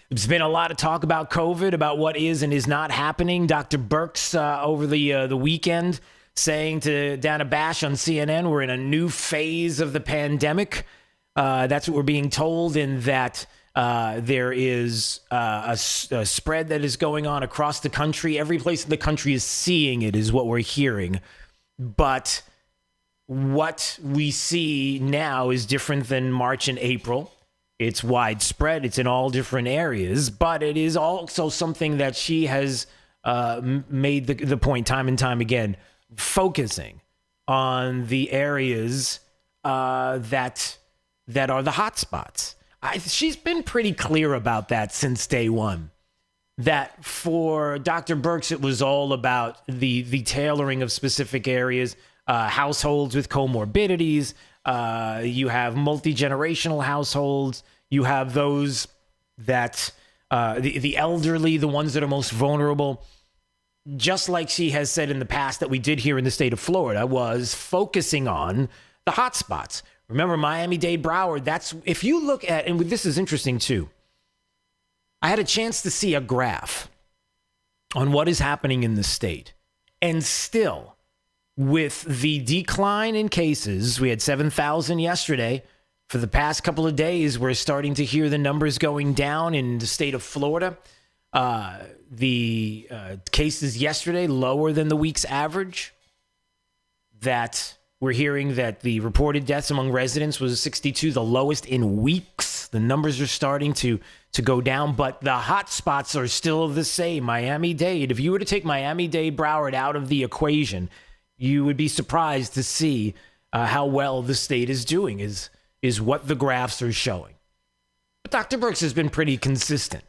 There's been a lot of talk about COVID, about what is and is not happening. Dr. Birx over the weekend saying to Dana Bash on CNN, we're in a new phase of the pandemic. That's what we're being told, in that there is a spread that is going on across the country. Every place in the country is seeing it, is what we're hearing. But what we see now is different than March and April. It's widespread. It's in all different areas. But it is also something that she has made the point time and time again, focusing on the areas that are the hot spots. She's been pretty clear about that since day one. That for Dr. Birx, it was all about the tailoring of specific areas, households with comorbidities. You have multi-generational households. You have those that the elderly, the ones that are most vulnerable. Just like she has said in the past that we did here in the state of Florida, was focusing on the hot spots. Remember Miami-Dade, Broward? That's, if you look at, and this is interesting too. I had a chance to see a graph on what is happening in the state. And still, with the decline in cases, we had 7,000 yesterday. For the past couple of days, we're starting to hear the numbers going down in the state of Florida. The cases yesterday lower than the week's average. That we're hearing that the reported deaths among residents was 62, the lowest in weeks. The numbers are starting to go down, but the hot spots are still the same. Miami-Dade, if you were to take Miami-Dade, Broward out of the equation, you would be surprised to see how well the state is doing, is what the graphs are showing. But Dr. Birx has been pretty consistent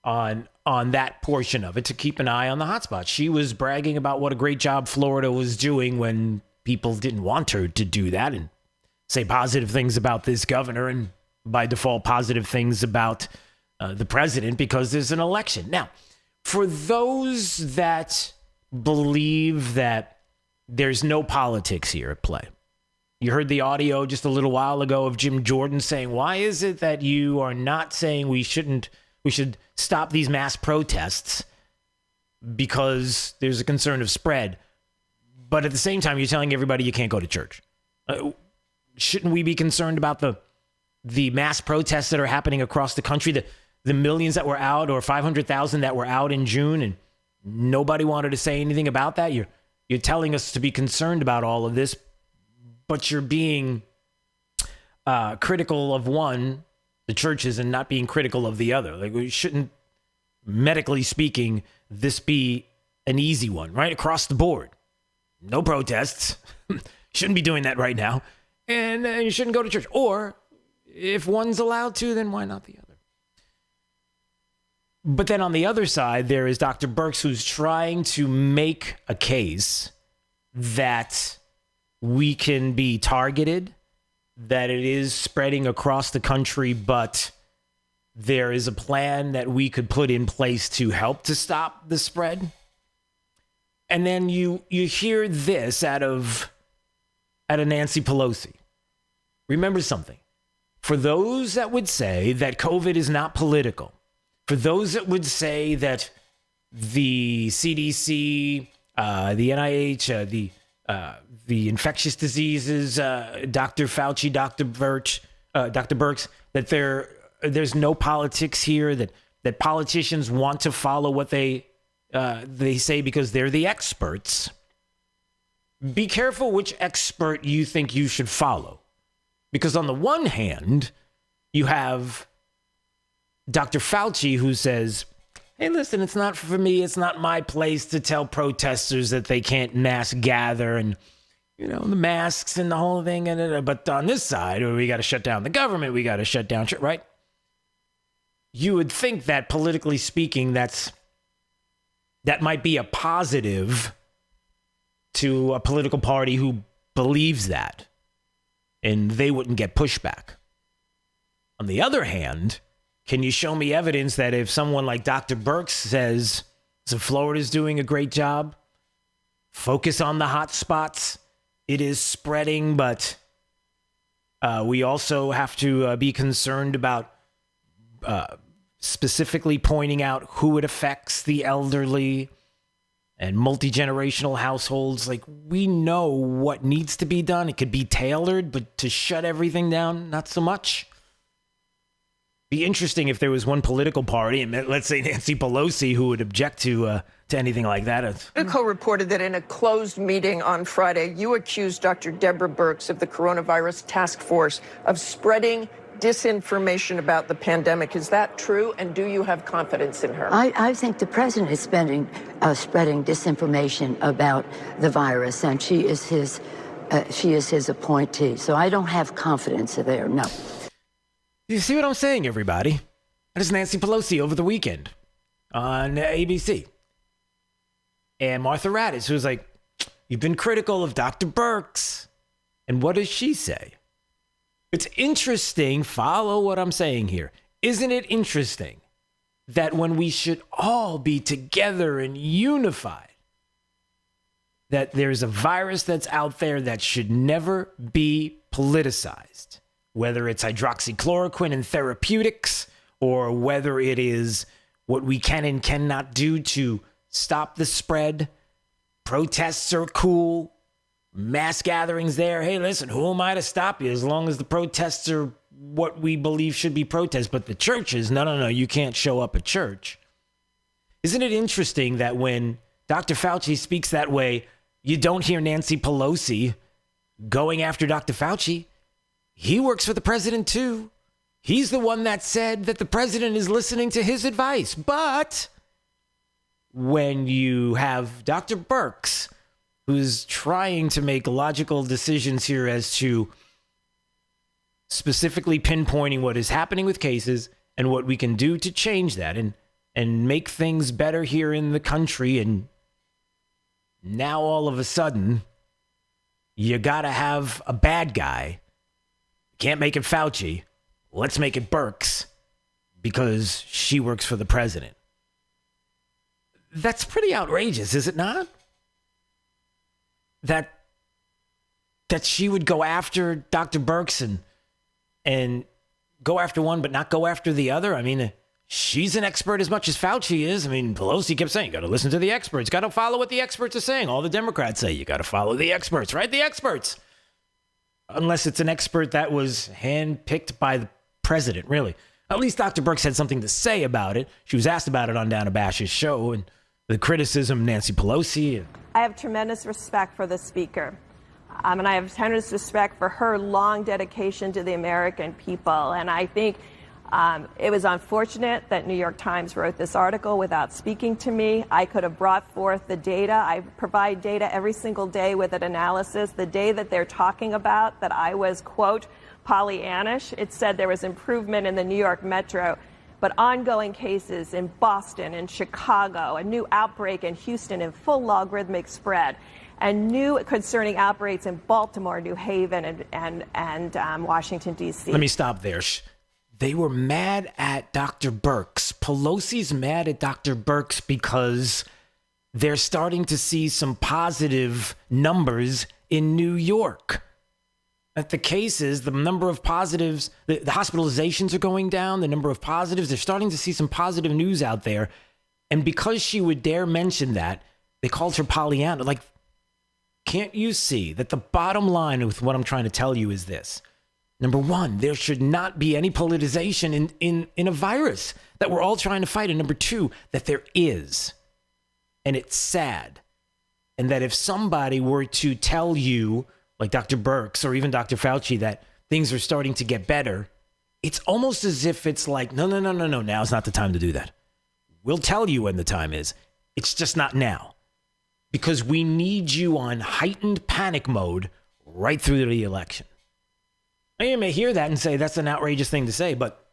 on that portion of it, to keep an eye on the hotspots. She was bragging about what a great job Florida was doing when people didn't want her to do that, and say positive things about this governor, and by default positive things about the president, because there's an election. Now, for those that believe that there's no politics here at play, you heard the audio just a little while ago of Jim Jordan saying, why is it that you are not saying we should stop these mass protests because there's a concern of spread, but at the same time you're telling everybody you can't go to church? Shouldn't we be concerned about the mass protests that are happening across the country, the millions that were out, or 500,000 that were out in June, and nobody wanted to say anything about that? You're telling us to be concerned about all of this, but you're being critical of one, the churches, and not being critical of the other. Like, we shouldn't, medically speaking, this be an easy one, right? Across the board. No protests. Shouldn't be doing that right now. And you shouldn't go to church. Or if one's allowed to, then why not the other? But then on the other side, there is Dr. Birx, who's trying to make a case that we can be targeted, that it is spreading across the country, but there is a plan that we could put in place to help to stop the spread. And then you hear this out of Nancy Pelosi. Remember something. For those that would say that COVID is not political, for those that would say that the CDC, the NIH, the infectious diseases, Dr. Fauci, Dr. Birx, that there's no politics here, that politicians want to follow what they say because they're the experts. Be careful which expert you think you should follow. Because on the one hand, you have Dr. Fauci, who says, hey, listen, it's not for me. It's not my place to tell protesters that they can't mass gather and, the masks and the whole thing. But on this side, we got to shut down the government. We got to shut down, right? You would think that politically speaking, that might be a positive to a political party who believes that, and they wouldn't get pushback. On the other hand, can you show me evidence that if someone like Dr. Birx says, so Florida's doing a great job, focus on the hot spots, it is spreading, but we also have to be concerned about specifically pointing out who it affects, the elderly and multi-generational households. Like, we know what needs to be done. It could be tailored, but to shut everything down, not so much. Be interesting if there was one political party, and let's say Nancy Pelosi, who would object to anything like that. Politico reported that in a closed meeting on Friday, you accused Dr. Deborah Birx of the coronavirus task force of spreading disinformation about the pandemic. Is that true? And do you have confidence in her? I think the president is spreading disinformation about the virus, and she is his appointee. So I don't have confidence there, no. You see what I'm saying, everybody? That is Nancy Pelosi over the weekend on ABC. And Martha Raddatz, who's like, you've been critical of Dr. Birx. And what does she say? It's interesting, follow what I'm saying here. Isn't it interesting that when we should all be together and unified, that there's a virus that's out there that should never be politicized, whether it's hydroxychloroquine and therapeutics, or whether it is what we can and cannot do to stop the spread. Protests are cool. Mass gatherings there. Hey, listen, who am I to stop you as long as the protests are what we believe should be protests? But the churches, no, you can't show up at church. Isn't it interesting that when Dr. Fauci speaks that way, you don't hear Nancy Pelosi going after Dr. Fauci? He works for the president too. He's the one that said that the president is listening to his advice. But when you have Dr. Birx, who's trying to make logical decisions here as to specifically pinpointing what is happening with cases and what we can do to change that and make things better here in the country. And now all of a sudden, you got to have a bad guy. Can't make it Fauci. Let's make it Birx because she works for the president. That's pretty outrageous, is it not? That she would go after Dr. Birx and go after one but not go after the other. I mean, she's an expert as much as Fauci is. I mean, Pelosi kept saying, you got to listen to the experts. Got to follow what the experts are saying. All the Democrats say, you got to follow the experts, right? The experts. Unless it's an expert that was handpicked by the president, really. At least Dr. Birx had something to say about it. She was asked about it on Dana Bash's show, and the criticism, Nancy Pelosi. I have tremendous respect for the speaker. And I have tremendous respect for her long dedication to the American people. And I think it was unfortunate that New York Times wrote this article without speaking to me. I could have brought forth the data. I provide data every single day with an analysis. The day that they're talking about that I was, quote, Pollyannish, it said there was improvement in the New York Metro, but ongoing cases in Boston and Chicago, a new outbreak in Houston in full logarithmic spread, and new concerning outbreaks in Baltimore, New Haven, and Washington, D.C. Let me stop there. They were mad at Dr. Birx. Pelosi's mad at Dr. Birx because they're starting to see some positive numbers in New York. At the cases, the number of positives, the hospitalizations are going down, the number of positives, they're starting to see some positive news out there. And because she would dare mention that, they called her Pollyanna. Like, can't you see that the bottom line with what I'm trying to tell you is this? Number one, there should not be any politicization in a virus that we're all trying to fight. And number two, that there is. And it's sad. And that if somebody were to tell you, like Dr. Birx or even Dr. Fauci, that things are starting to get better, it's almost as if it's like, no, now's not the time to do that. We'll tell you when the time is. It's just not now. Because we need you on heightened panic mode right through the election. Now, you may hear that and say, that's an outrageous thing to say, but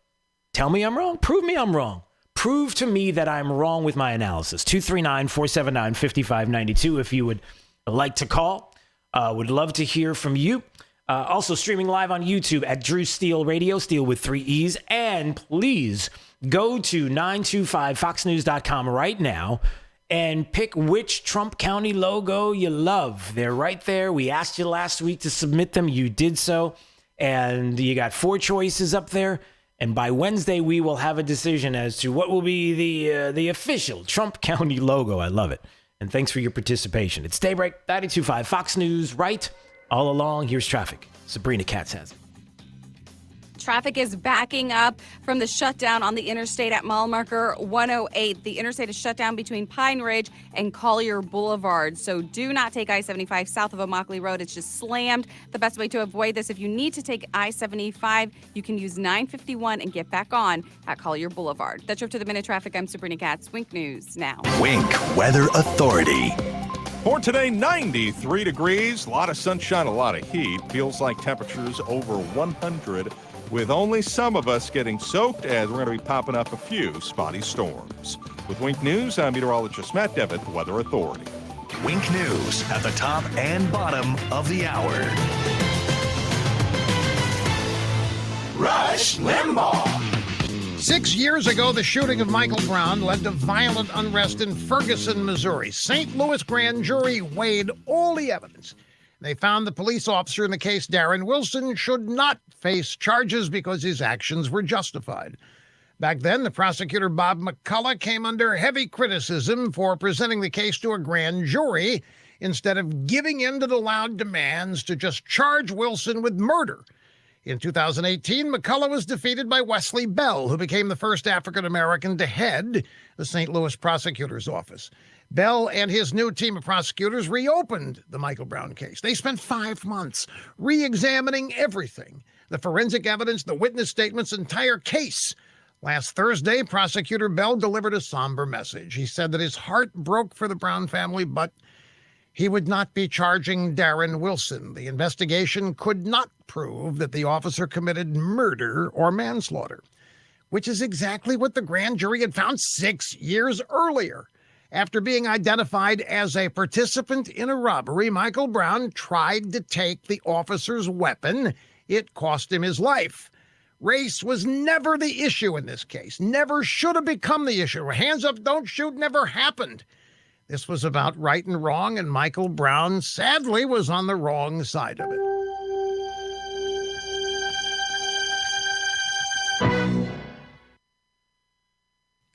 tell me I'm wrong. Prove me I'm wrong. Prove to me that I'm wrong with my analysis. 239-479-5592 if you would like to call. Would love to hear from you. Also streaming live on YouTube at Drew Steele Radio, Steele with 3 E's. And please go to 925foxnews.com right now and pick which Trump County logo you love. They're right there. We asked you last week to submit them. You did so. And you got 4 choices up there. And by Wednesday, we will have a decision as to what will be the official Trump County logo. I love it. And thanks for your participation. It's Daybreak, 92.5 Fox News, right? All along, here's traffic. Sabrina Katz has it. Traffic is backing up from the shutdown on the interstate at mile marker 108. The interstate is shut down between Pine Ridge and Collier Boulevard. So do not take I-75 south of Immokalee Road. It's just slammed. The best way to avoid this, if you need to take I-75, you can use 951 and get back on at Collier Boulevard. That's your Up to the Minute Traffic. I'm Sabrina Katz. Wink News now. Wink Weather Authority. For today, 93 degrees, a lot of sunshine, a lot of heat. Feels like temperatures over 100, with only some of us getting soaked as we're going to be popping up a few spotty storms. With Wink News, I'm meteorologist Matt Devitt, Weather Authority. Wink News at the top and bottom of the hour. Rush Limbaugh. 6 years ago, the shooting of Michael Brown led to violent unrest in Ferguson, Missouri. St. Louis grand jury weighed all the evidence. They found the police officer in the case, Darren Wilson, should not face charges because his actions were justified. Back then, the prosecutor, Bob McCullough, came under heavy criticism for presenting the case to a grand jury instead of giving in to the loud demands to just charge Wilson with murder. In 2018, McCullough was defeated by Wesley Bell, who became the first African-American to head the St. Louis prosecutor's office. Bell and his new team of prosecutors reopened the Michael Brown case. They spent 5 months re-examining everything, the forensic evidence, the witness statements, entire case. Last Thursday, Prosecutor Bell delivered a somber message. He said that his heart broke for the Brown family, but he would not be charging Darren Wilson. The investigation could not prove that the officer committed murder or manslaughter, which is exactly what the grand jury had found 6 years earlier. After being identified as a participant in a robbery, Michael Brown tried to take the officer's weapon. It cost him his life. Race was never the issue in this case, never should have become the issue. Hands up, don't shoot never happened. This was about right and wrong, and Michael Brown, sadly, was on the wrong side of it.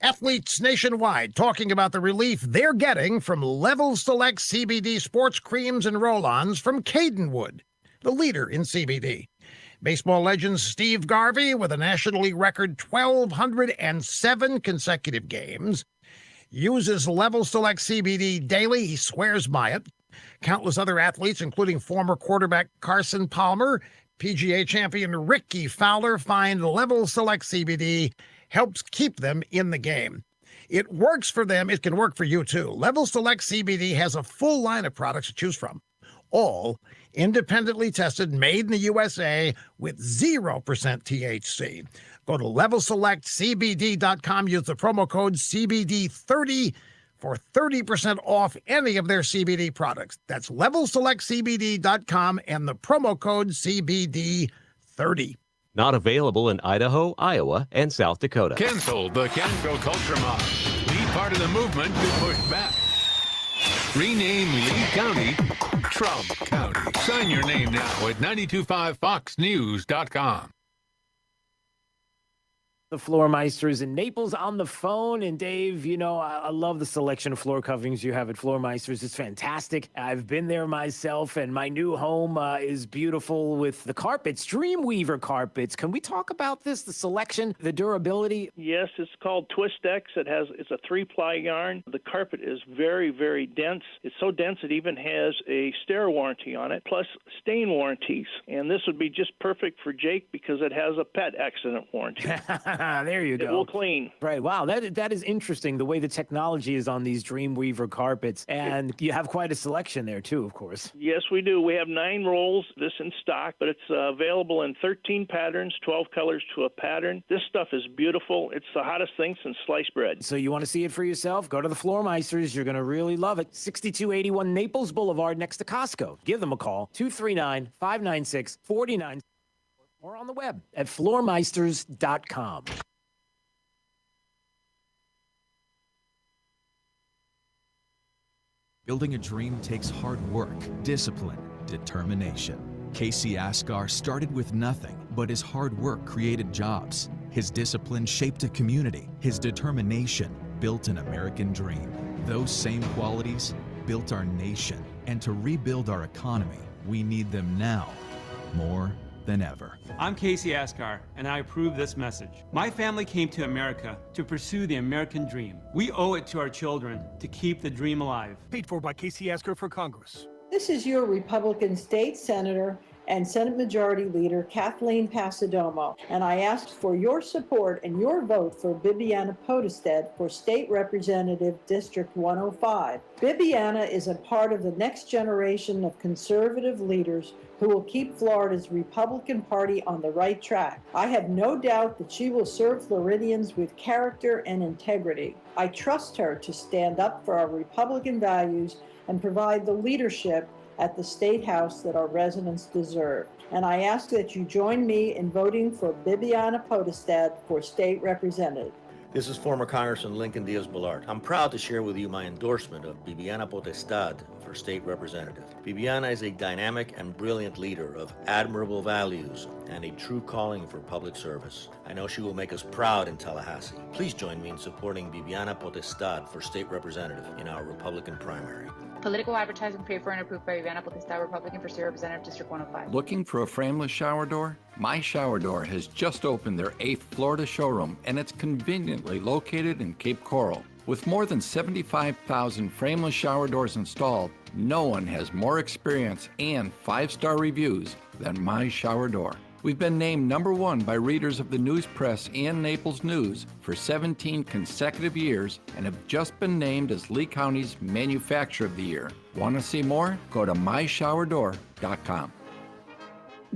Athletes nationwide talking about the relief they're getting from Level Select CBD sports creams and roll-ons from Cadenwood, the leader in CBD. Baseball legend Steve Garvey, with a National League record 1,207 consecutive games, uses Level Select CBD daily. He swears by it. Countless other athletes, including former quarterback Carson Palmer, PGA champion Ricky Fowler, find Level Select CBD helps keep them in the game. It works for them. It can work for you, too. Level Select CBD has a full line of products to choose from, all independently tested, made in the USA with 0% THC. Go to levelselectcbd.com. Use the promo code CBD30 for 30% off any of their CBD products. That's levelselectcbd.com and the promo code CBD30. Not available in Idaho, Iowa, and South Dakota. Cancel the cancel culture mob. Be part of the movement to push back. Rename Lee County Trump County. Sign your name now at 925foxnews.com. The floor meisters in Naples on the phone. And Dave, you know, I love the selection of floor coverings you have at Floor Meisters. It's fantastic. I've been there myself, and my new home is beautiful with the carpets, Dreamweaver carpets. Can we talk about this, the selection, the durability? Yes, it's called Twistex. It's a 3-ply yarn. The carpet is very, very dense. It's so dense it even has a stair warranty on it, plus stain warranties. And this would be just perfect for Jake because it has a pet accident warranty. There you go. It will clean. Right. Wow. That is interesting, the way the technology is on these Dreamweaver carpets. And you have quite a selection there, too, of course. Yes, we do. We have 9 rolls, this in stock, but it's available in 13 patterns, 12 colors to a pattern. This stuff is beautiful. It's the hottest thing since sliced bread. So you want to see it for yourself? Go to the Floor Meisters. You're going to really love it. 6281 Naples Boulevard next to Costco. Give them a call, 239-596-49. Or on the web at floormeisters.com. Building a dream takes hard work, discipline, determination. Casey Asghar started with nothing, but his hard work created jobs. His discipline shaped a community. His determination built an American dream. Those same qualities built our nation. And to rebuild our economy, we need them now more than ever. I'm Casey Askar, and I approve this message. My family came to America to pursue the American dream. We owe it to our children to keep the dream alive. Paid for by Casey Askar for Congress. This is your Republican State Senator and Senate Majority Leader Kathleen Passidomo, and I asked for your support and your vote for Bibiana Podestad for State Representative District 105. Bibiana is a part of the next generation of conservative leaders who will keep Florida's Republican Party on the right track. I have no doubt that she will serve Floridians with character and integrity. I trust her to stand up for our Republican values and provide the leadership at the State House that our residents deserve. And I ask that you join me in voting for Bibiana Podestad for State Representative. This is former Congressman Lincoln Diaz-Balart. I'm proud to share with you my endorsement of Bibiana Podestad for State Representative. Bibiana is a dynamic and brilliant leader of admirable values and a true calling for public service. I know she will make us proud in Tallahassee. Please join me in supporting Bibiana Podestad for State Representative in our Republican primary. Political advertising paid for and approved by Bibiana Podestad, Republican for State Representative, District 105. Looking for a frameless shower door? My Shower Door has just opened their 8th Florida showroom, and it's conveniently located in Cape Coral. With more than 75,000 frameless shower doors installed, no one has more experience and 5-star reviews than My Shower Door. We've been named #1 by readers of the News Press and Naples News for 17 consecutive years and have just been named as Lee County's Manufacturer of the Year. Want to see more? Go to myshowerdoor.com.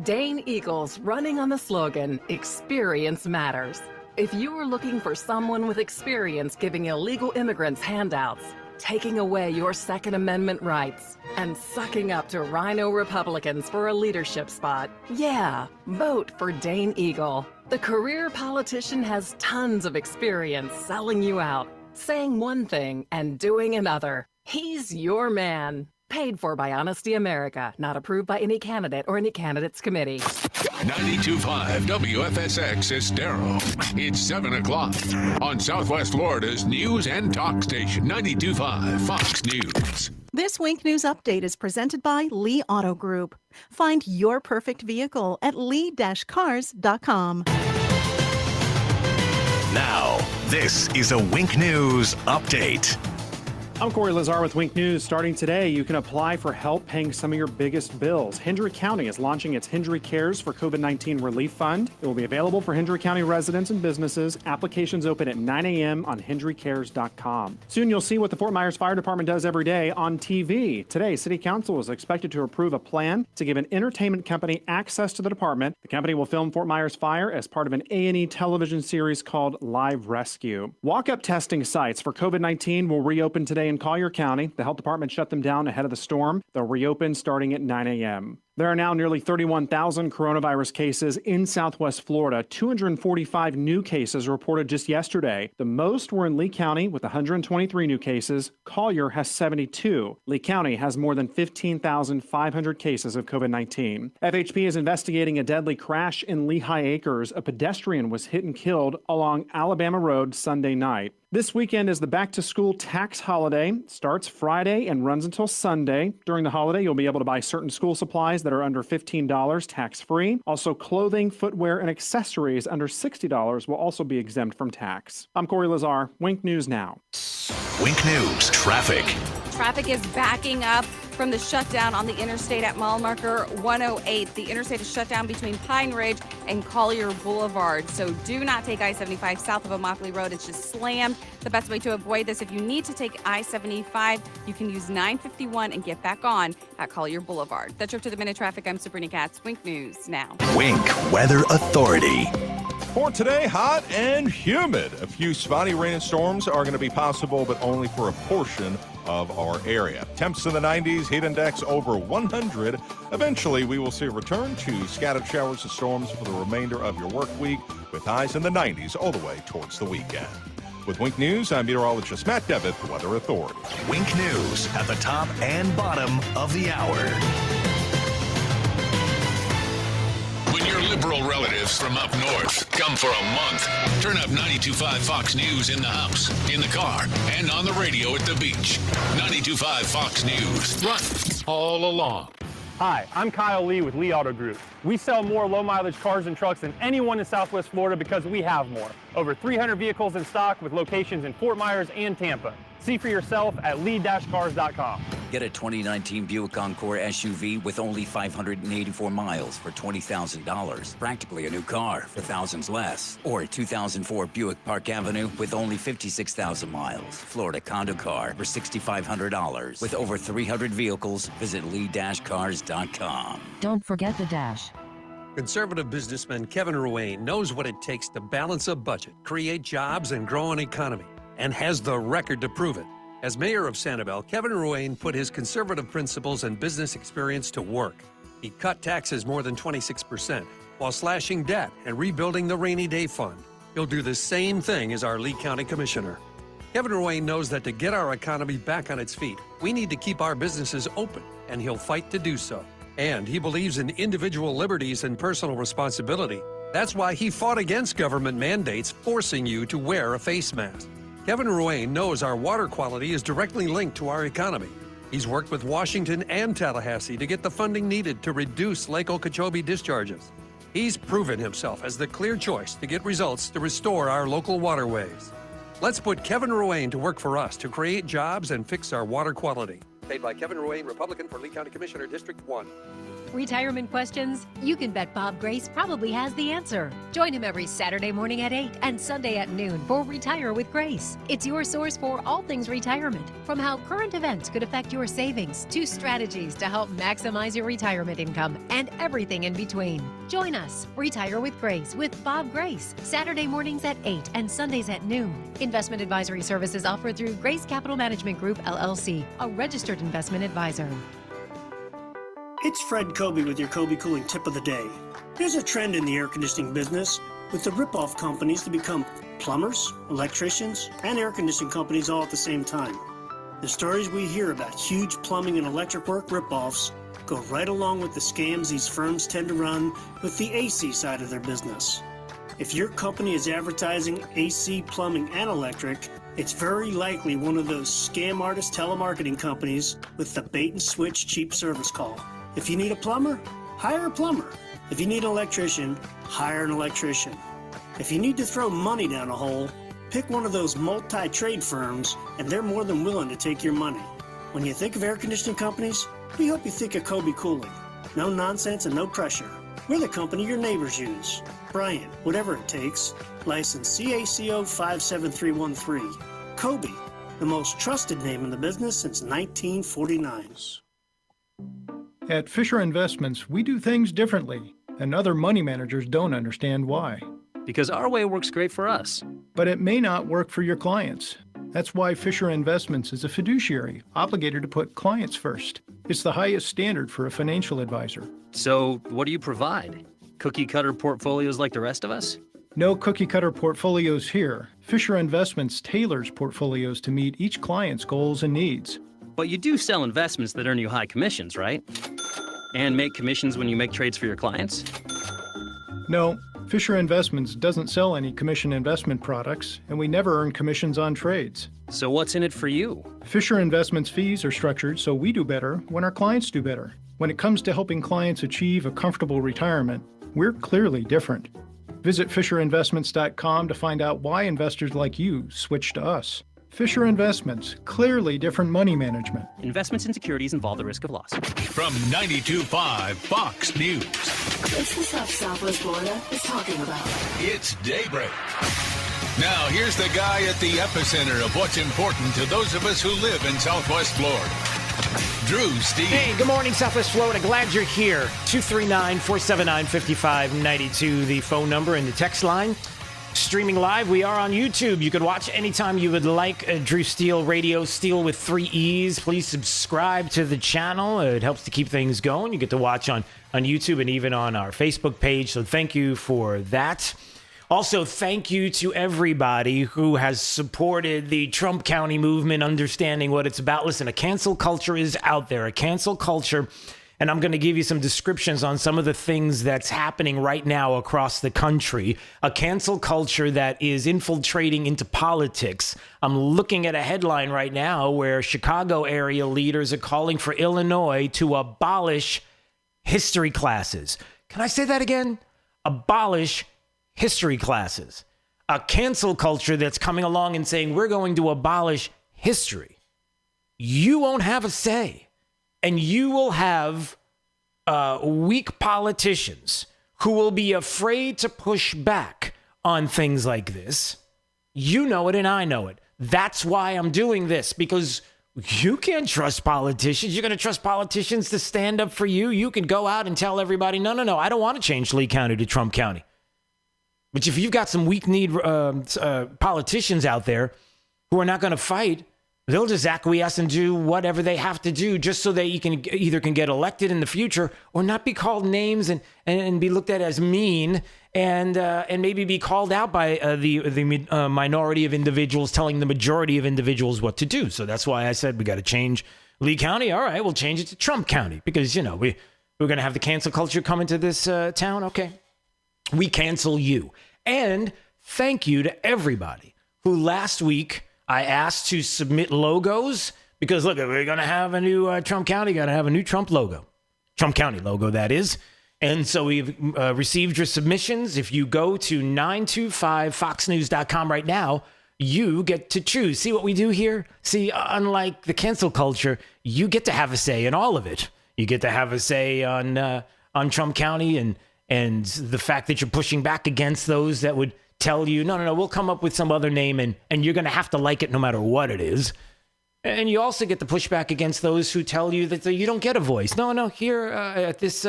Dane Eagles running on the slogan, Experience Matters. If you are looking for someone with experience giving illegal immigrants handouts, taking away your Second Amendment rights, and sucking up to rhino Republicans for a leadership spot, yeah, vote for Dane Eagle. The career politician has tons of experience selling you out, saying one thing and doing another. He's your man. Paid for by Honesty America, not approved by any candidate or any candidates committee. 92.5 WFSX Estero. It's 7 o'clock on Southwest Florida's news and talk station, 92.5 Fox News. This Wink News Update is presented by Lee Auto Group. Find your perfect vehicle at lee-cars.com. Now, this is a Wink News Update. I'm Corey Lazar with Wink News. Starting today, you can apply for help paying some of your biggest bills. Hendry County is launching its Hendry Cares for COVID-19 Relief Fund. It will be available for Hendry County residents and businesses. Applications open at 9 a.m. on hendrycares.com. Soon you'll see what the Fort Myers Fire Department does every day on TV. Today, City Council is expected to approve a plan to give an entertainment company access to the department. The company will film Fort Myers Fire as part of an A&E television series called Live Rescue. Walk-up testing sites for COVID-19 will reopen today in Collier County. The health department shut them down ahead of the storm. They'll reopen starting at 9 a.m. There are now nearly 31,000 coronavirus cases in Southwest Florida. 245 new cases reported just yesterday. The most were in Lee County with 123 new cases. Collier has 72. Lee County has more than 15,500 cases of COVID-19. FHP is investigating a deadly crash in Lehigh Acres. A pedestrian was hit and killed along Alabama Road Sunday night. This weekend is the back-to-school tax holiday. It starts Friday and runs until Sunday. During the holiday, you'll be able to buy certain school supplies that are under $15 tax-free. Also, clothing, footwear, and accessories under $60 will also be exempt from tax. I'm Corey Lazar. Wink News Now. Wink News Traffic. Traffic is backing up from the shutdown on the interstate at mile marker 108. The interstate is shut down between Pine Ridge and Collier Boulevard. So do not take I-75 south of Immokalee Road. It's just slammed. The best way to avoid this, if you need to take I-75, you can use 951 and get back on at Collier Boulevard. That's your up to the minute traffic. I'm Sabrina Katz. Wink News Now. Wink Weather Authority. For today, hot and humid. A few spotty rain and storms are going to be possible, but only for a portion of our area. Temps in the 90s, heat index over 100. Eventually, we will see a return to scattered showers and storms for the remainder of your work week, with highs in the 90s all the way towards the weekend. With Wink News, I'm meteorologist Matt Devitt, Weather Authority. Wink News at the top and bottom of the hour. When your liberal relatives from up north come for a month, turn up 92.5 Fox News in the house, in the car, and on the radio at the beach. 92.5 Fox News. Run all along. Hi, I'm Kyle Lee with Lee Auto Group. We sell more low-mileage cars and trucks than anyone in Southwest Florida because we have more. Over 300 vehicles in stock with locations in Fort Myers and Tampa. See for yourself at lee-cars.com. Get a 2019 Buick Encore SUV with only 584 miles for $20,000. Practically a new car for thousands less. Or a 2004 Buick Park Avenue with only 56,000 miles. Florida condo car for $6,500. With over 300 vehicles, visit lee-cars.com. Don't forget the dash. Conservative businessman Kevin Ruane knows what it takes to balance a budget, create jobs, and grow an economy, and has the record to prove it. As mayor of Sanibel, Kevin Ruane put his conservative principles and business experience to work. He cut taxes more than 26% while slashing debt and rebuilding the rainy day fund. He'll do the same thing as our Lee County Commissioner. Kevin Ruane knows that to get our economy back on its feet, we need to keep our businesses open, and he'll fight to do so. And he believes in individual liberties and personal responsibility. That's why he fought against government mandates forcing you to wear a face mask. Kevin Ruane knows our water quality is directly linked to our economy. He's worked with Washington and Tallahassee to get the funding needed to reduce Lake Okeechobee discharges. He's proven himself as the clear choice to get results to restore our local waterways. Let's put Kevin Ruane to work for us to create jobs and fix our water quality. Paid by Kevin Ruane, Republican for Lee County Commissioner, District 1. Retirement questions? You can bet Bob Grace probably has the answer. Join him every Saturday morning at 8 and Sunday at noon for Retire with Grace. It's your source for all things retirement, from how current events could affect your savings to strategies to help maximize your retirement income and everything in between. Join us, Retire with Grace with Bob Grace, Saturday mornings at 8 and Sundays at noon. Investment advisory services offered through Grace Capital Management Group, LLC, a registered investment advisor. It's Fred Kobe with your Kobe Cooling Tip of the Day. There's a trend in the air conditioning business with the rip-off companies to become plumbers, electricians, and air conditioning companies all at the same time. The stories we hear about huge plumbing and electric work rip-offs go right along with the scams these firms tend to run with the AC side of their business. If your company is advertising AC, plumbing, and electric, it's very likely one of those scam artist telemarketing companies with the bait-and-switch cheap service call. If you need a plumber, hire a plumber. If you need an electrician, hire an electrician. If you need to throw money down a hole, pick one of those multi-trade firms, and they're more than willing to take your money. When you think of air conditioning companies, we hope you think of Kobe Cooling. No nonsense and no pressure. We're the company your neighbors use. Bryant, whatever it takes. License CACO 57313. Kobe, the most trusted name in the business since 1949. At Fisher Investments, we do things differently, and other money managers don't understand why. Because our way works great for us. But it may not work for your clients. That's why Fisher Investments is a fiduciary, obligated to put clients first. It's the highest standard for a financial advisor. So, what do you provide? Cookie-cutter portfolios like the rest of us? No cookie-cutter portfolios here. Fisher Investments tailors portfolios to meet each client's goals and needs. But you do sell investments that earn you high commissions, right? And make commissions when you make trades for your clients? No, Fisher Investments doesn't sell any commission investment products, and we never earn commissions on trades. So what's in it for you? Fisher Investments fees are structured so we do better when our clients do better. When it comes to helping clients achieve a comfortable retirement, we're clearly different. Visit FisherInvestments.com to find out why investors like you switch to us. Fisher Investments, clearly different money management. Investments in securities involve the risk of loss. From 92.5 Fox News. It's the stuff Southwest Florida is talking about. It's Daybreak. Now, here's the guy at the epicenter of what's important to those of us who live in Southwest Florida. Drew Steve. Hey, good morning, Southwest Florida. Glad you're here. 239-479-5592, the phone number and the text line. Streaming live, we are on YouTube. You can watch anytime you would like. Drew Steele Radio, Steele with 3 E's. Please subscribe to the channel. It helps to keep things going. You get to watch on YouTube and even on our Facebook page. So thank you for that. Also, thank you to everybody who has supported the Trump County movement, understanding what it's about. Listen, a cancel culture is out there, a cancel culture. And I'm going to give you some descriptions on some of the things that's happening right now across the country. A cancel culture that is infiltrating into politics. I'm looking at a headline right now where Chicago area leaders are calling for Illinois to abolish history classes. Can I say that again? Abolish history classes. A cancel culture that's coming along and saying we're going to abolish history. You won't have a say. And you will have weak politicians who will be afraid to push back on things like this. You know it and I know it. That's why I'm doing this, because you can't trust politicians. You're going to trust politicians to stand up for you? You can go out and tell everybody, no, I don't want to change Lee County to Trump County. But if you've got some weak-kneed politicians out there who are not going to fight, they'll just acquiesce and do whatever they have to do just so they can either get elected in the future or not be called names and be looked at as mean and maybe be called out by the minority of individuals telling the majority of individuals what to do. So that's why I said we got to change Lee County. All right, we'll change it to Trump County because, we're going to have the cancel culture come into this town. Okay, we cancel you. And thank you to everybody who last week I asked to submit logos because, look, we're going to have a new Trump County, got to have a new Trump logo. Trump County logo, that is. And so we've received your submissions. If you go to 925foxnews.com right now, you get to choose. See what we do here? See, unlike the cancel culture, you get to have a say in all of it. You get to have a say on Trump County and the fact that you're pushing back against those that would tell you, no, we'll come up with some other name and you're going to have to like it no matter what it is. And you also get the pushback against those who tell you that you don't get a voice. No, here at this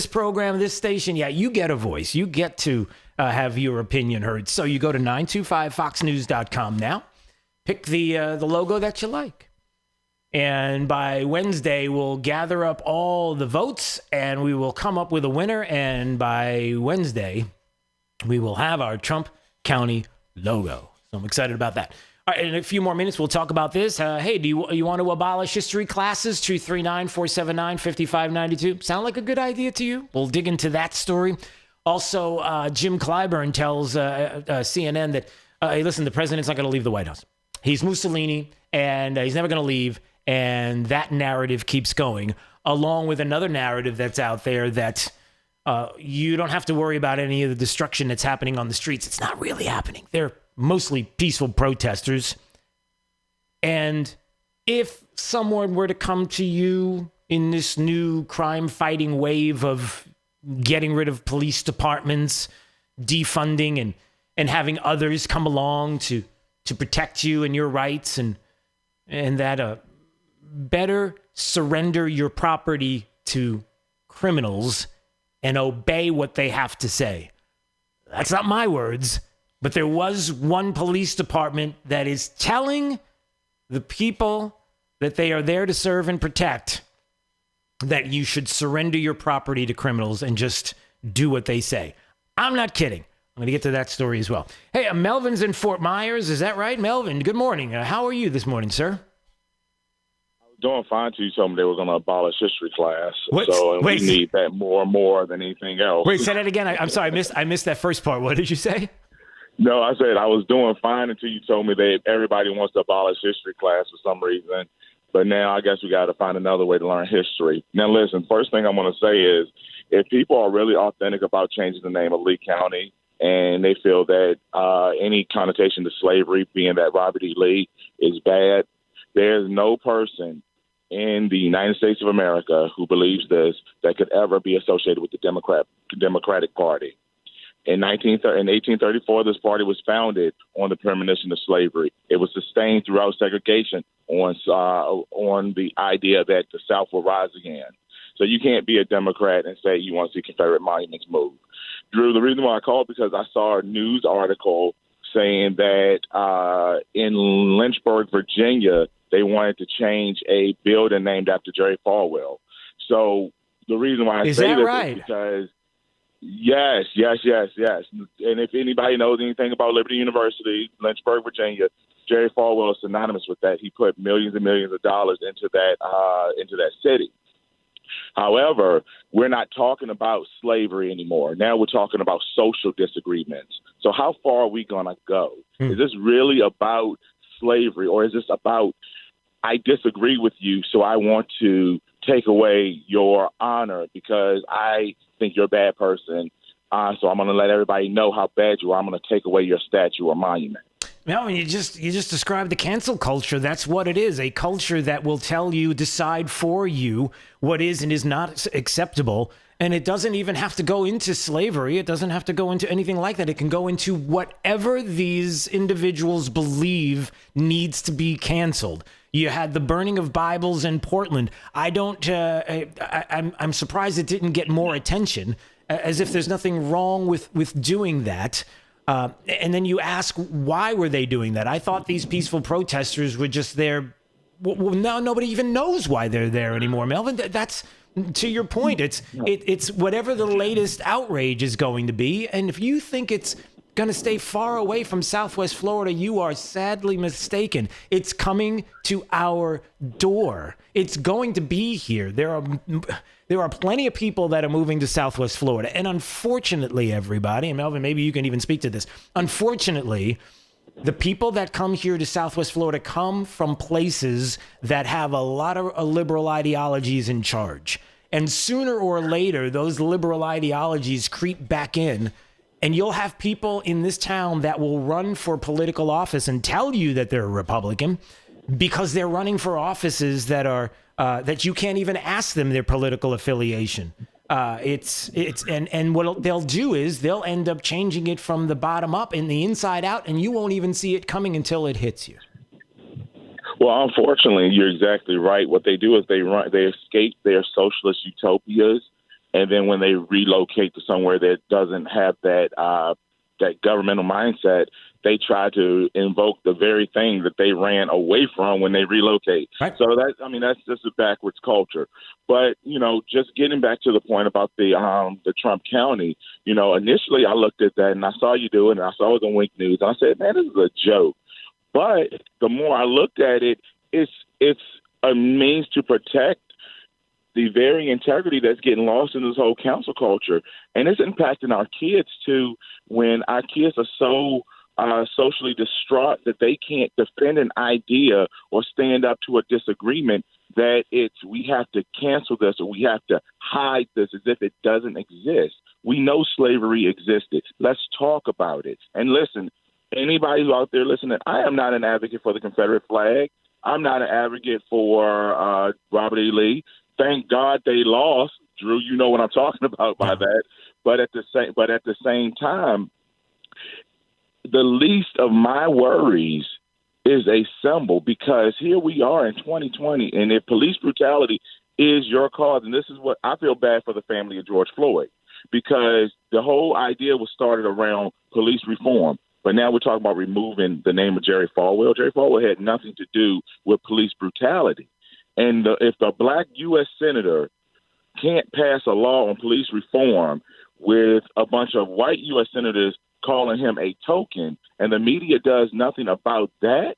program, this station, you get a voice. You get to have your opinion heard. So you go to 925foxnews.com now, pick the logo that you like. And by Wednesday, we'll gather up all the votes and we will come up with a winner. And by Wednesday, we will have our Trump County logo. So I'm excited about that. All right, in a few more minutes, we'll talk about this. Hey, do you want to abolish history classes? 239-479-5592. Sound like a good idea to you? We'll dig into that story. Also, Jim Clyburn tells CNN that, hey, listen, the president's not going to leave the White House. He's Mussolini, and he's never going to leave. And that narrative keeps going, along with another narrative that's out there that you don't have to worry about any of the destruction that's happening on the streets. It's not really happening. They're mostly peaceful protesters. And if someone were to come to you in this new crime-fighting wave of getting rid of police departments, defunding, and having others come along to protect you and your rights, and that better surrender your property to criminals and obey what they have to say. That's not my words, but there was one police department that is telling the people that they are there to serve and protect that you should surrender your property to criminals and just do what they say. I'm not kidding. I'm going to get to that story as well. Hey, Melvin's in Fort Myers. Is that right? Melvin, good morning. How are you this morning, sir? Doing fine till you told me they were going to abolish history class. What? So Wait. We need that more and more than anything else. Wait, say that again. I'm sorry. I missed that first part. What did you say? No, I said I was doing fine until you told me that everybody wants to abolish history class for some reason. But now I guess we got to find another way to learn history. Now, listen, first thing I want to say is if people are really authentic about changing the name of Lee County and they feel that any connotation to slavery, being that Robert E. Lee, is bad, there's no person in the United States of America who believes this that could ever be associated with the Democratic Party. In 1834, this party was founded on the premonition of slavery. It was sustained throughout segregation on the idea that the South will rise again. So you can't be a Democrat and say you want to see Confederate monuments moved. Drew, the reason why I called because I saw a news article saying that in Lynchburg, Virginia, they wanted to change a building named after Jerry Falwell. So the reason why I say this is because yes. And if anybody knows anything about Liberty University, Lynchburg, Virginia, Jerry Falwell is synonymous with that. He put millions and millions of dollars into that city. However, we're not talking about slavery anymore. Now we're talking about social disagreements. So how far are we going to go? Is this really about slavery, or is this about I disagree with you, so I want to take away your honor because I think you're a bad person. So I'm going to let everybody know how bad you are. I'm going to take away your statue or monument. No, you just described the cancel culture. That's what it is, a culture that will tell you, decide for you what is and is not acceptable. And it doesn't even have to go into slavery. It doesn't have to go into anything like that. It can go into whatever these individuals believe needs to be canceled. You had the burning of Bibles in Portland. I'm surprised it didn't get more attention, as if there's nothing wrong with doing that. And then you ask, why were they doing that? I thought these peaceful protesters were just there. Well, now nobody even knows why they're there anymore, Melvin. That's, to your point, it's whatever the latest outrage is going to be. And if you think it's going to stay far away from Southwest Florida, you are sadly mistaken. It's coming to our door. It's going to be here. There are plenty of people that are moving to Southwest Florida. And unfortunately, everybody, and Melvin, maybe you can even speak to this. Unfortunately, the people that come here to Southwest Florida come from places that have a lot of liberal ideologies in charge. And sooner or later, those liberal ideologies creep back in. And you'll have people in this town that will run for political office and tell you that they're a Republican because they're running for offices that are that you can't even ask them their political affiliation. And what they'll do is they'll end up changing it from the bottom up and the inside out, and you won't even see it coming until it hits you. Well, unfortunately, you're exactly right. What they do is they escape their socialist utopias. And then when they relocate to somewhere that doesn't have that governmental mindset, they try to invoke the very thing that they ran away from when they relocate. Right. So that's just a backwards culture. But, just getting back to the point about the Trump County, initially I looked at that and I saw you do it and I saw it on Wink News. And I said, man, this is a joke. But the more I looked at it, it's a means to protect the very integrity that's getting lost in this whole council culture. And it's impacting our kids, too, when our kids are so socially distraught that they can't defend an idea or stand up to a disagreement, that we have to cancel this or we have to hide this as if it doesn't exist. We know slavery existed. Let's talk about it. And listen, anybody who's out there listening, I am not an advocate for the Confederate flag. I'm not an advocate for Robert E. Lee. Thank God they lost. Drew, you know what I'm talking about by that. But at the same time, the least of my worries is a symbol, because here we are in 2020, and if police brutality is your cause, and this is what I feel bad for the family of George Floyd, because the whole idea was started around police reform. But now we're talking about removing the name of Jerry Falwell. Jerry Falwell had nothing to do with police brutality. And if the black U.S. senator can't pass a law on police reform with a bunch of white U.S. senators calling him a token, and the media does nothing about that,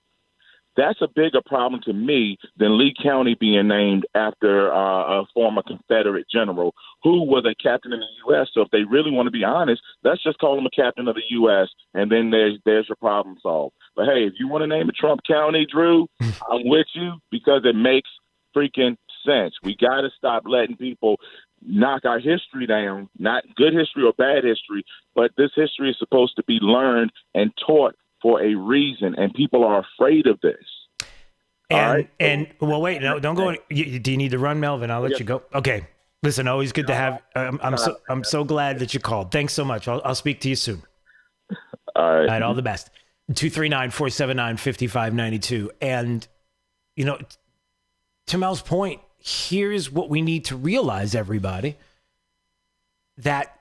that's a bigger problem to me than Lee County being named after a former Confederate general who was a captain in the U.S. So if they really want to be honest, let's just call him a captain of the U.S., and then there's your problem solved. But, hey, if you want to name it Trump County, Drew, I'm with you, because it makes freaking sense. We got to stop letting people knock our history down, not good history or bad history, but this history is supposed to be learned and taught for a reason, and people are afraid of this. Well, wait, no, don't go. Do you need to run, Melvin? I'll let you go. Okay. Listen, always good to have. I'm so glad that you called. Thanks so much. I'll speak to you soon. All right. All the best. 239-479-5592. And to Mel's point, here's what we need to realize, everybody, that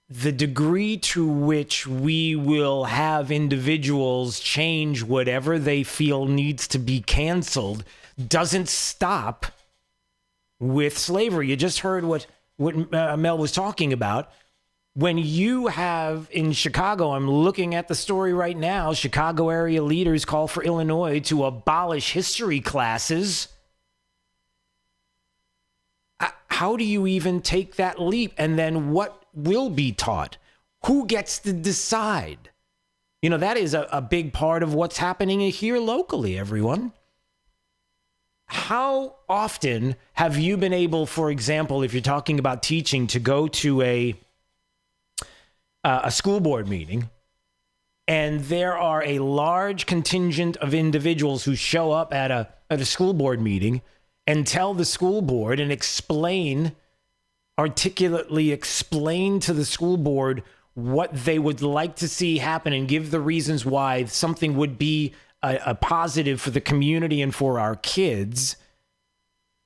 the degree to which we will have individuals change whatever they feel needs to be canceled doesn't stop with slavery. You just heard what Mel was talking about. When you have in Chicago, I'm looking at the story right now, Chicago area leaders call for Illinois to abolish history classes. How do you even take that leap? And then what will be taught? Who gets to decide? That is a big part of what's happening here locally, everyone. how often have you been able, for example, if you're talking about teaching, to go to a school board meeting, and there are a large contingent of individuals who show up at a school board meeting and tell the school board and articulately explain to the school board what they would like to see happen and give the reasons why something would be a positive for the community and for our kids,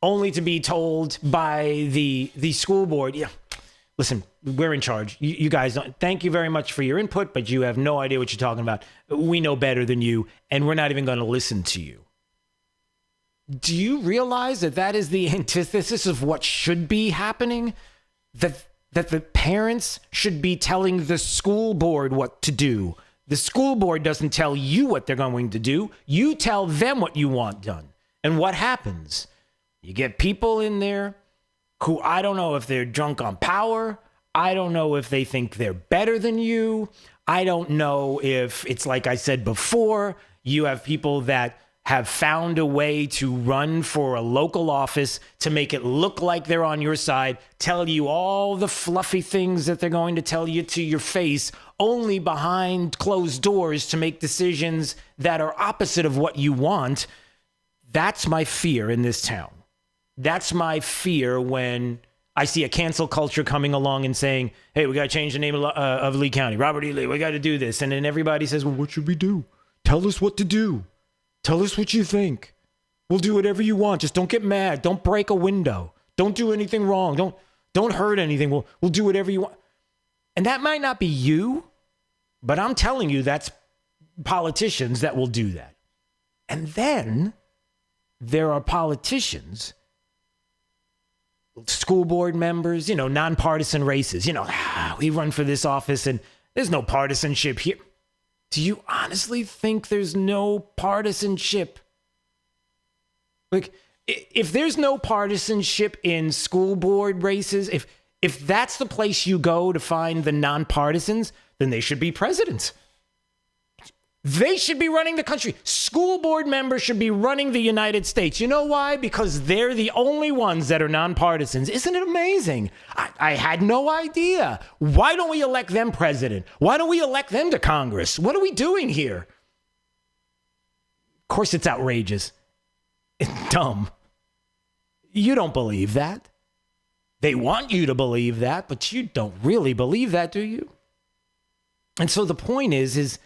only to be told by the school board, yeah, listen, we're in charge. You guys, thank you very much for your input, but you have no idea what you're talking about. We know better than you, and we're not even going to listen to you. Do you realize that is the antithesis of what should be happening? That the parents should be telling the school board what to do. The school board doesn't tell you what they're going to do. You tell them what you want done. And what happens? You get people in there who, I don't know if they're drunk on power. I don't know if they think they're better than you. I don't know if it's like I said before, you have people that have found a way to run for a local office to make it look like they're on your side, tell you all the fluffy things that they're going to tell you to your face, only behind closed doors to make decisions that are opposite of what you want. That's my fear in this town. That's my fear when I see a cancel culture coming along and saying, hey, we got to change the name of Lee County. Robert E. Lee, we got to do this. And then everybody says, well, what should we do? Tell us what to do. Tell us what you think. We'll do whatever you want. Just don't get mad. Don't break a window. Don't do anything wrong. Don't hurt anything. We'll do whatever you want. And that might not be you, but I'm telling you, that's politicians that will do that. And then there are politicians, school board members, nonpartisan races. We run for this office and there's no partisanship here. Do you honestly think there's no partisanship? Like, if there's no partisanship in school board races, if that's the place you go to find the nonpartisans, then they should be presidents. They should be running the country. School board members should be running the United States. You know why? Because they're the only ones that are nonpartisans. Isn't it amazing? I had no idea. Why don't we elect them president? Why don't we elect them to Congress? What are we doing here? Of course, it's outrageous. It's dumb. You don't believe that. They want you to believe that, but you don't really believe that, do you? And so the point is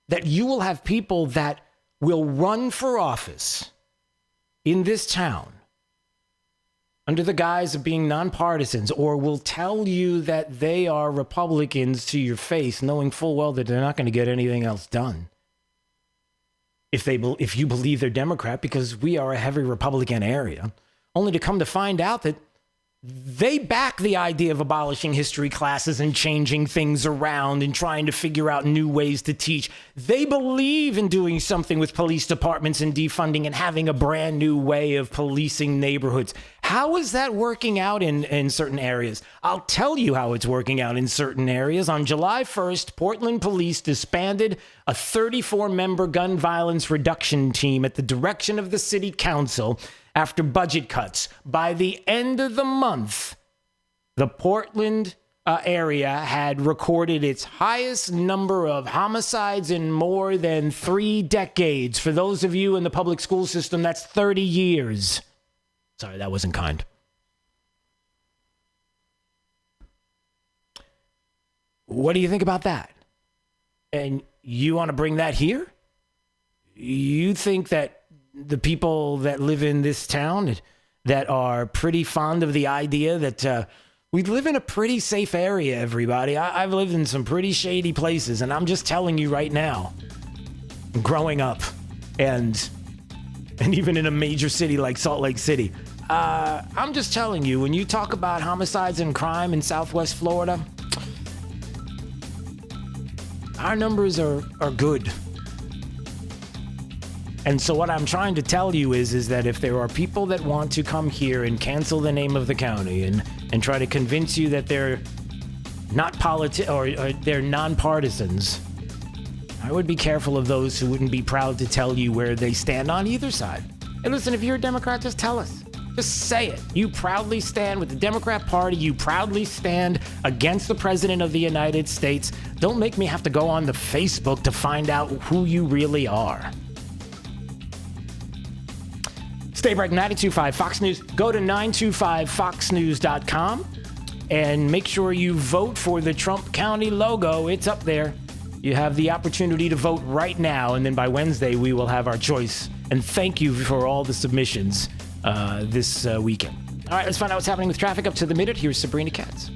that you will have people that will run for office in this town under the guise of being nonpartisans, or will tell you that they are Republicans to your face, knowing full well that they're not going to get anything else done. If you believe they're Democrat, because we are a heavy Republican area, only to come to find out that they back the idea of abolishing history classes and changing things around and trying to figure out new ways to teach. They believe in doing something with police departments and defunding and having a brand new way of policing neighborhoods. How is that working out in certain areas? I'll tell you how it's working out in certain areas. On July 1st, Portland police disbanded a 34-member gun violence reduction team at the direction of the city council after budget cuts. By the end of the month, the Portland area had recorded its highest number of homicides in more than 3 decades. For those of you in the public school system, that's 30 years. Sorry, that wasn't kind. What do you think about that? And you want to bring that here? You think that the people that live in this town that are pretty fond of the idea that we live in a pretty safe area, everybody. I've lived in some pretty shady places, and I'm just telling you right now, growing up and even in a major city like Salt Lake City, I'm just telling you, when you talk about homicides and crime in Southwest Florida, our numbers are good. And so what I'm trying to tell you is that if there are people that want to come here and cancel the name of the county and try to convince you that they're not they're nonpartisans, I would be careful of those who wouldn't be proud to tell you where they stand on either side. And listen, if you're a Democrat, just tell us. Just say it. You proudly stand with the Democrat Party. You proudly stand against the President of the United States. Don't make me have to go on the Facebook to find out who you really are. Stay right, 92.5 Fox News. Go to 925foxnews.com and make sure you vote for the Trump County logo. It's up there. You have the opportunity to vote right now, and then by Wednesday, we will have our choice. And thank you for all the submissions this weekend. All right, let's find out what's happening with traffic up to the minute. Here's Sabrina Katz.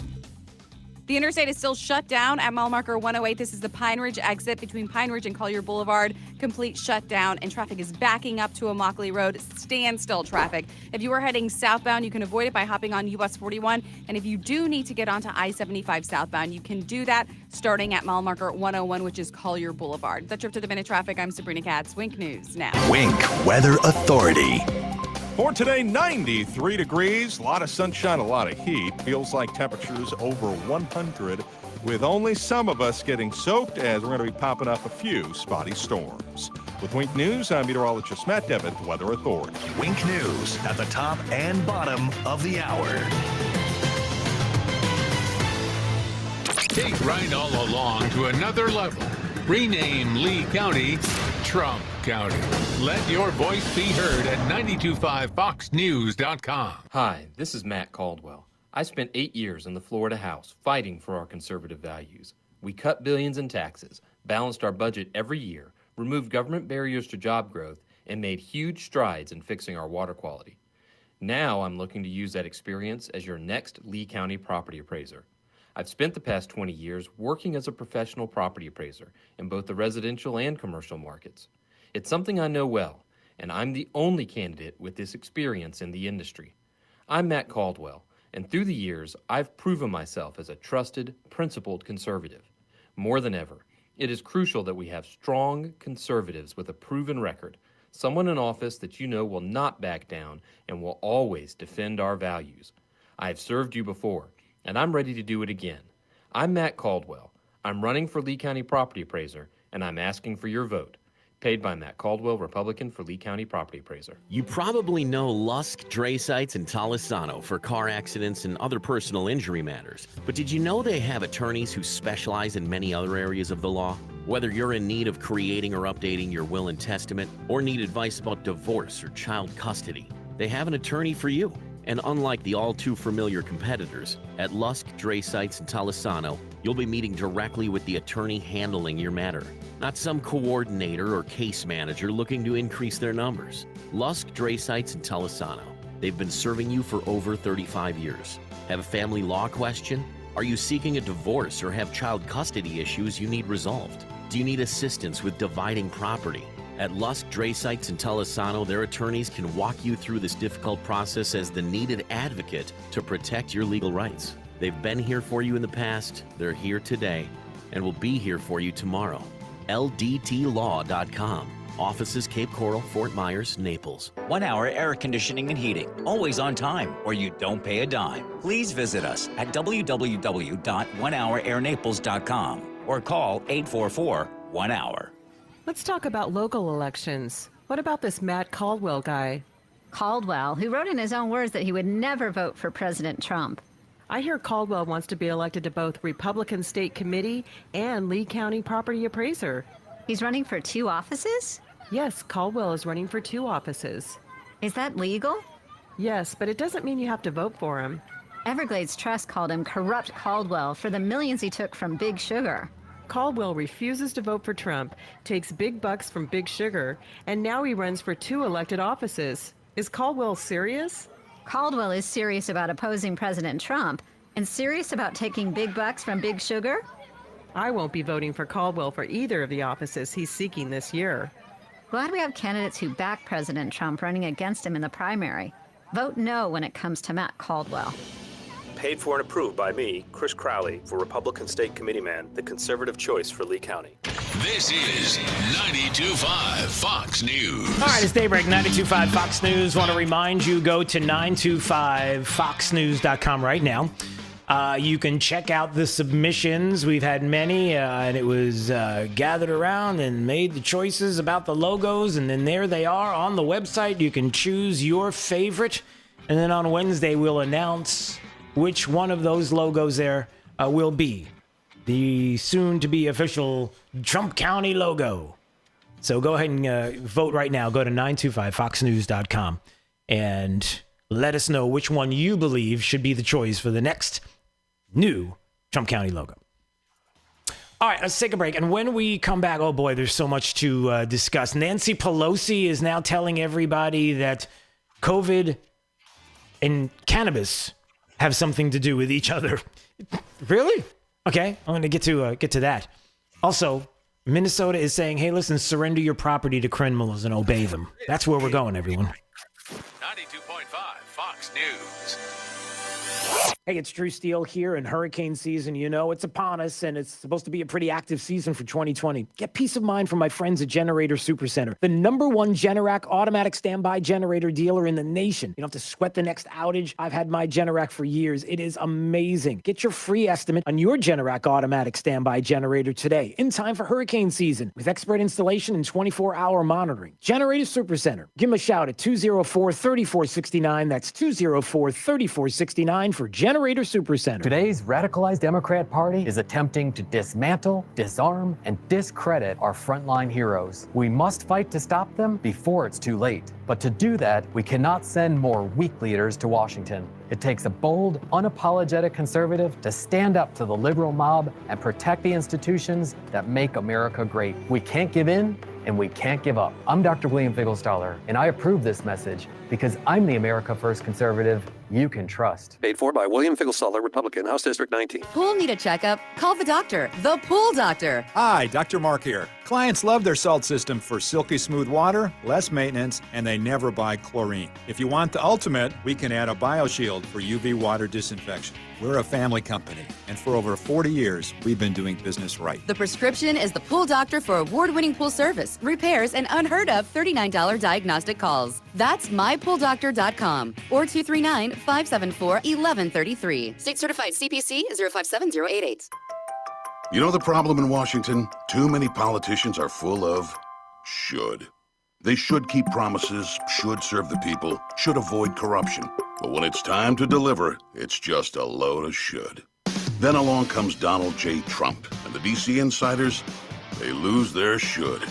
The interstate is still shut down at mile marker 108. This is the Pine Ridge exit between Pine Ridge and Collier Boulevard. Complete shutdown, and traffic is backing up to Immokalee Road. Standstill traffic. If you are heading southbound, you can avoid it by hopping on US 41. And if you do need to get onto I-75 southbound, you can do that starting at mile marker 101, which is Collier Boulevard. That's your up to the minute traffic. I'm Sabrina Katz. Wink News now. Wink Weather Authority. For today, 93 degrees, a lot of sunshine, a lot of heat. Feels like temperatures over 100, with only some of us getting soaked as we're going to be popping up a few spotty storms. With Wink News, I'm meteorologist Matt Devitt, Weather Authority. Wink News at the top and bottom of the hour. Take right all along to another level. Rename Lee County Trump County. Let your voice be heard at 925foxnews.com. Hi, this is Matt Caldwell. I spent 8 years in the Florida House fighting for our conservative values. We cut billions in taxes, balanced our budget every year, removed government barriers to job growth, and made huge strides in fixing our water quality. Now I'm looking to use that experience as your next Lee County property appraiser. I've spent the past 20 years working as a professional property appraiser in both the residential and commercial markets. It's something I know well, and I'm the only candidate with this experience in the industry. I'm Matt Caldwell, and through the years, I've proven myself as a trusted, principled conservative. More than ever, it is crucial that we have strong conservatives with a proven record, someone in office that you know will not back down and will always defend our values. I have served you before, and I'm ready to do it again. I'm Matt Caldwell. I'm running for Lee County Property Appraiser, and I'm asking for your vote. Paid by Matt Caldwell, Republican for Lee County Property Appraiser. You probably know Lusk Dray Sites in Talisano for car accidents and other personal injury matters. But did you know they have attorneys who specialize in many other areas of the law? Whether you're in need of creating or updating your will and testament, or need advice about divorce or child custody, they have an attorney for you. And unlike the all-too-familiar competitors, at Lusk Dray Sites in Talisano, you'll be meeting directly with the attorney handling your matter, not some coordinator or case manager looking to increase their numbers. Lusk Dray Sites in Talisano. They've been serving you for over 35 years. Have a family law question? Are you seeking a divorce or have child custody issues you need resolved? Do you need assistance with dividing property? At Lusk Dray Sites in Talisano, their attorneys can walk you through this difficult process as the needed advocate to protect your legal rights. They've been here for you in the past, they're here today, and will be here for you tomorrow. LDTlaw.com. Offices Cape Coral, Fort Myers, Naples. 1 hour air conditioning and heating, always on time, or you don't pay a dime. Please visit us at www.onehourairnaples.com or call 844-1HOUR. Let's talk about local elections. What about this Matt Caldwell guy? Caldwell, who wrote in his own words that he would never vote for President Trump. I hear Caldwell wants to be elected to both Republican State Committee and Lee County Property Appraiser. He's running for 2 offices? Yes, Caldwell is running for 2 offices. Is that legal? Yes, but it doesn't mean you have to vote for him. Everglades Trust called him Corrupt Caldwell for the millions he took from Big Sugar. Caldwell refuses to vote for Trump, takes big bucks from Big Sugar, and now he runs for 2 elected offices. Is Caldwell serious? Caldwell is serious about opposing President Trump and serious about taking big bucks from Big Sugar? I won't be voting for Caldwell for either of the offices he's seeking this year. Glad we have candidates who back President Trump running against him in the primary. Vote no when it comes to Matt Caldwell. Paid for and approved by me, Chris Crowley, for Republican State Committeeman, the conservative choice for Lee County. This is 92.5 Fox News. All right, it's Daybreak, 92.5 Fox News. Want to remind you, go to 925foxnews.com right now. You can check out the submissions. We've had many, and it was gathered around and made the choices about the logos, and then there they are on the website. You can choose your favorite, and then on Wednesday we'll announce which one of those logos there will be the soon-to-be official Trump County logo. So go ahead and vote right now. Go to 925foxnews.com and let us know which one you believe should be the choice for the next new Trump County logo. All right, let's take a break. And when we come back, oh boy, there's so much to discuss. Nancy Pelosi is now telling everybody that COVID and cannabis have something to do with each other. Really? Okay, I'm going to get to that. Also, Minnesota is saying, hey, listen, surrender your property to criminals and obey them. That's where we're going, everyone. 92.5 Fox News. Hey, it's Drew Steele here, and hurricane season, you know, it's upon us, and it's supposed to be a pretty active season for 2020. Get peace of mind from my friends at Generator Supercenter, the #1 Generac automatic standby generator dealer in the nation. You don't have to sweat the next outage. I've had my Generac for years. It is amazing. Get your free estimate on your Generac automatic standby generator today, in time for hurricane season, with expert installation and 24-hour monitoring. Generator Supercenter. Give them a shout at 204-3469. That's 204-3469 for Generator Supercenter. Today's radicalized Democrat Party is attempting to dismantle, disarm, and discredit our frontline heroes. We must fight to stop them before it's too late. But to do that, we cannot send more weak leaders to Washington. It takes a bold, unapologetic conservative to stand up to the liberal mob and protect the institutions that make America great. We can't give in, and we can't give up. I'm Dr. William Figelstalder, and I approve this message because I'm the America First conservative you can trust. Paid for by William Figelstalder, Republican, House District 19. Pool need a checkup? Call the doctor, the Pool Doctor. Hi, Dr. Mark here. Clients love their salt system for silky smooth water, less maintenance, and they never buy chlorine. If you want the ultimate, we can add a BioShield for UV water disinfection. We're a family company, and for over 40 years, we've been doing business right. The prescription is the Pool Doctor for award-winning pool service, repairs, and unheard of $39 diagnostic calls. That's mypooldoctor.com or 239-574-1133. State certified CPC 057088. You know the problem in Washington? Too many politicians are full of should. They should keep promises, should serve the people, should avoid corruption. But when it's time to deliver, it's just a load of should. Then along comes Donald J. Trump, and the DC insiders, they lose their should.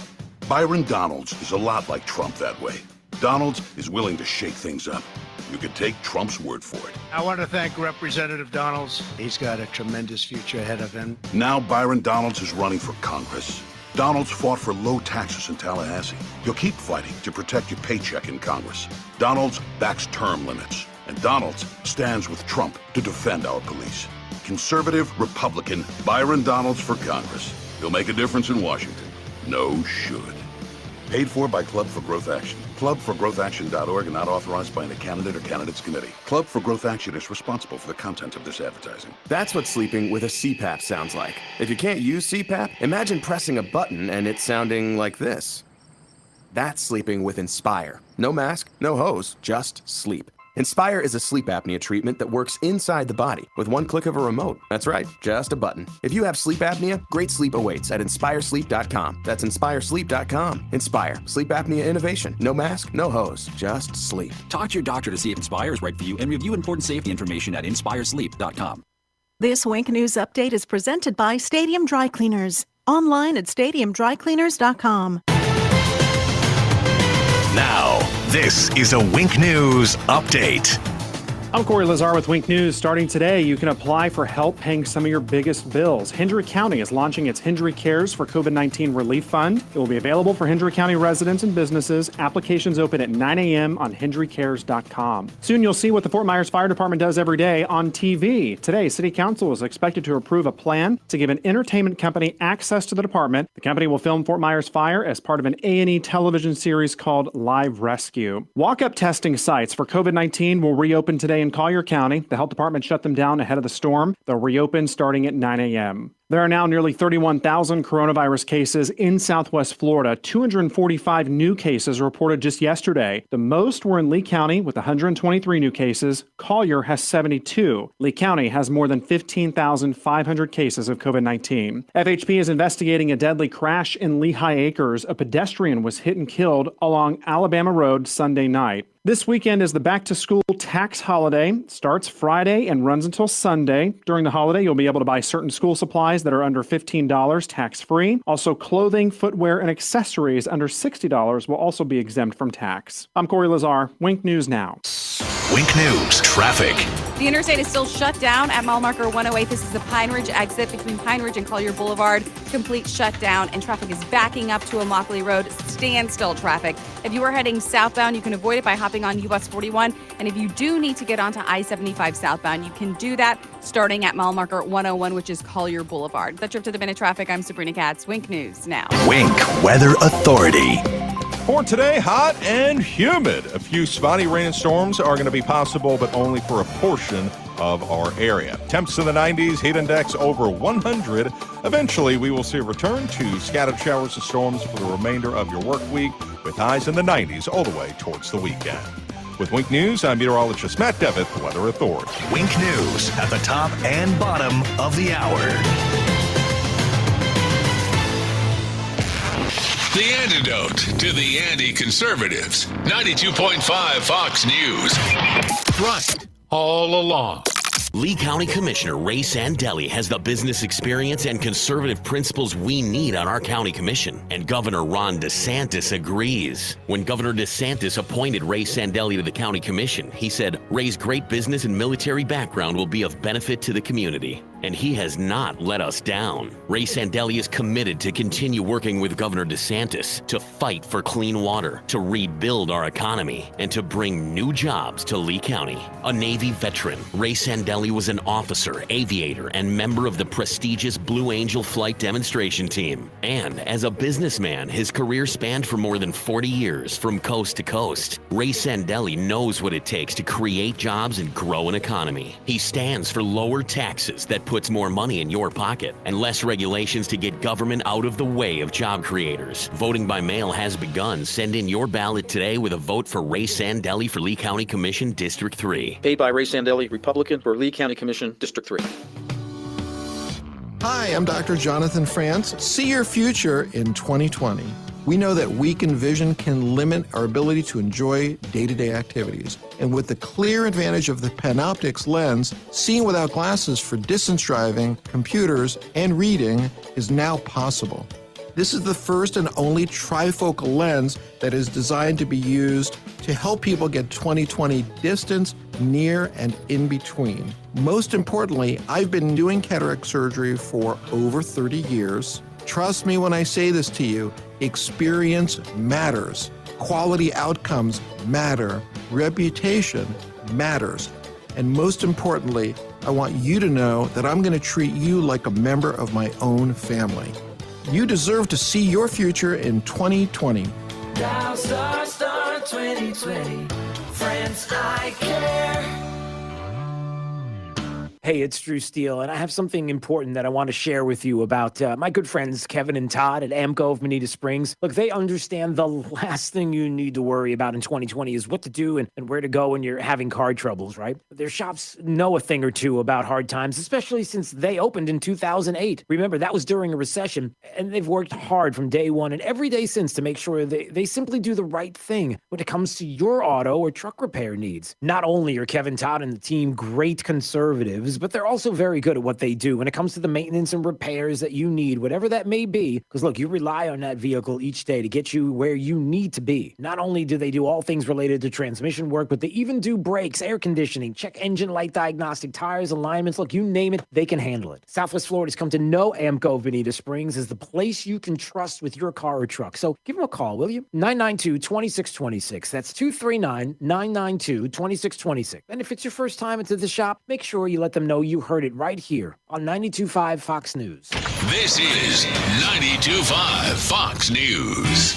Byron Donalds is a lot like Trump that way. Donalds is willing to shake things up. You could take Trump's word for it. I want to thank Representative Donalds. He's got a tremendous future ahead of him. Now Byron Donalds is running for Congress. Donalds fought for low taxes in Tallahassee. You'll keep fighting to protect your paycheck in Congress. Donalds backs term limits. And Donalds stands with Trump to defend our police. Conservative Republican Byron Donalds for Congress. He'll make a difference in Washington. No should. Paid for by Club for Growth Action. Clubforgrowthaction.org and not authorized by any candidate or candidates committee. Club for Growth Action is responsible for the content of this advertising. That's what sleeping with a CPAP sounds like. If you can't use CPAP, imagine pressing a button and it sounding like this. That's sleeping with Inspire. No mask, no hose, just sleep. Inspire is a sleep apnea treatment that works inside the body with one click of a remote. That's right, just a button. If you have sleep apnea, great sleep awaits at InspireSleep.com. That's InspireSleep.com. Inspire. Sleep apnea innovation. No mask, no hose, just sleep. Talk to your doctor to see if Inspire is right for you and review important safety information at InspireSleep.com. This Wink News update is presented by Stadium Dry Cleaners. Online at StadiumDryCleaners.com. Now, this is a Wink News update. I'm Corey Lazar with Wink News. Starting today, you can apply for help paying some of your biggest bills. Hendry County is launching its Hendry Cares for COVID-19 Relief Fund. It will be available for Hendry County residents and businesses. Applications open at 9 a.m. on HendryCares.com. Soon you'll see what the Fort Myers Fire Department does every day on TV. Today, City Council is expected to approve a plan to give an entertainment company access to the department. The company will film Fort Myers Fire as part of an A&E television series called Live Rescue. Walk-up testing sites for COVID-19 will reopen today in Collier County. The health department shut them down ahead of the storm. They'll reopen starting at 9 a.m. There are now nearly 31,000 coronavirus cases in Southwest Florida. 245 new cases reported just yesterday. The most were in Lee County with 123 new cases. Collier has 72. Lee County has more than 15,500 cases of COVID-19. FHP is investigating a deadly crash in Lehigh Acres. A pedestrian was hit and killed along Alabama Road Sunday night. This weekend is the back-to-school tax holiday. Starts Friday and runs until Sunday. During the holiday, you'll be able to buy certain school supplies that are under $15 tax-free. Also, clothing, footwear, and accessories under $60 will also be exempt from tax. I'm Corey Lazar, Wink News Now. Wink News traffic. The interstate is still shut down at mile marker 108. This is the Pine Ridge exit between Pine Ridge and Collier Boulevard. Complete shutdown, and traffic is backing up to Immokalee Road. Standstill traffic. If you are heading southbound, you can avoid it by hopping on US 41. And if you do need to get onto I-75 southbound, you can do that starting at mile marker 101, which is Collier Boulevard. That's your up to the minute traffic. I'm Sabrina Katz. Wink News Now. Wink Weather Authority. For today, hot and humid. A few spotty rain and storms are going to be possible, but only for a portion of our area. Temps in the 90s, heat index over 100. Eventually, we will see a return to scattered showers and storms for the remainder of your work week, with highs in the 90s all the way towards the weekend. With Wink News, I'm meteorologist Matt Devitt, Weather Authority. Wink News at the top and bottom of the hour. The antidote to the anti-conservatives. 92.5 Fox News. Right all along. Lee County Commissioner Ray Sandelli has the business experience and conservative principles we need on our county commission. And Governor Ron DeSantis agrees. When Governor DeSantis appointed Ray Sandelli to the county commission, he said Ray's great business and military background will be of benefit to the community. And he has not let us down. Ray Sandelli is committed to continue working with Governor DeSantis to fight for clean water, to rebuild our economy, and to bring new jobs to Lee County. A Navy veteran, Ray Sandelli was an officer, aviator, and member of the prestigious Blue Angel flight demonstration team. And as a businessman, his career spanned for more than 40 years from coast to coast. Ray Sandelli knows what it takes to create jobs and grow an economy. He stands for lower taxes that puts more money in your pocket and less regulations to get government out of the way of job creators. Voting by mail has begun. Send in your ballot today with a vote for Ray Sandelli for Lee County Commission District 3. Paid by Ray Sandelli, Republican, for Lee County Commission District 3. Hi, I'm Dr. Jonathan France. See your future in 2020. We know that weakened vision can limit our ability to enjoy day-to-day activities. And with the clear advantage of the Panoptix lens, seeing without glasses for distance driving, computers, and reading is now possible. This is the first and only trifocal lens that is designed to be used to help people get 20/20 distance, near, and in between. Most importantly, I've been doing cataract surgery for over 30 years. Trust me when I say this to you, experience matters. Quality outcomes matter. Reputation matters. And most importantly, I want you to know that I'm going to treat you like a member of my own family. You deserve to see your future in 2020. Dial star 2020. Friends, I care. Hey, it's Drew Steele, and I have something important that I want to share with you about my good friends Kevin and Todd at AMCO of Bonita Springs. Look, they understand the last thing you need to worry about in 2020 is what to do and where to go when you're having car troubles, right? Their shops know a thing or two about hard times, especially since they opened in 2008. Remember, that was during a recession, and they've worked hard from day one and every day since to make sure they simply do the right thing when it comes to your auto or truck repair needs. Not only are Kevin, Todd, and the team great conservatives, but they're also very good at what they do when it comes to the maintenance and repairs that you need, whatever that may be. Because look, you rely on that vehicle each day to get you where you need to be. Not only do they do all things related to transmission work, but they even do brakes, air conditioning, check engine light diagnostic, tires, alignments. Look, you name it, they can handle it. Southwest Florida's come to know AMCO of Bonita Springs as the place you can trust with your car or truck. So give them a call, will you? 992-2626. That's 239-992-2626. And if it's your first time into the shop, make sure you let them know you heard it right here on 92.5 Fox News. This is 92.5 Fox News.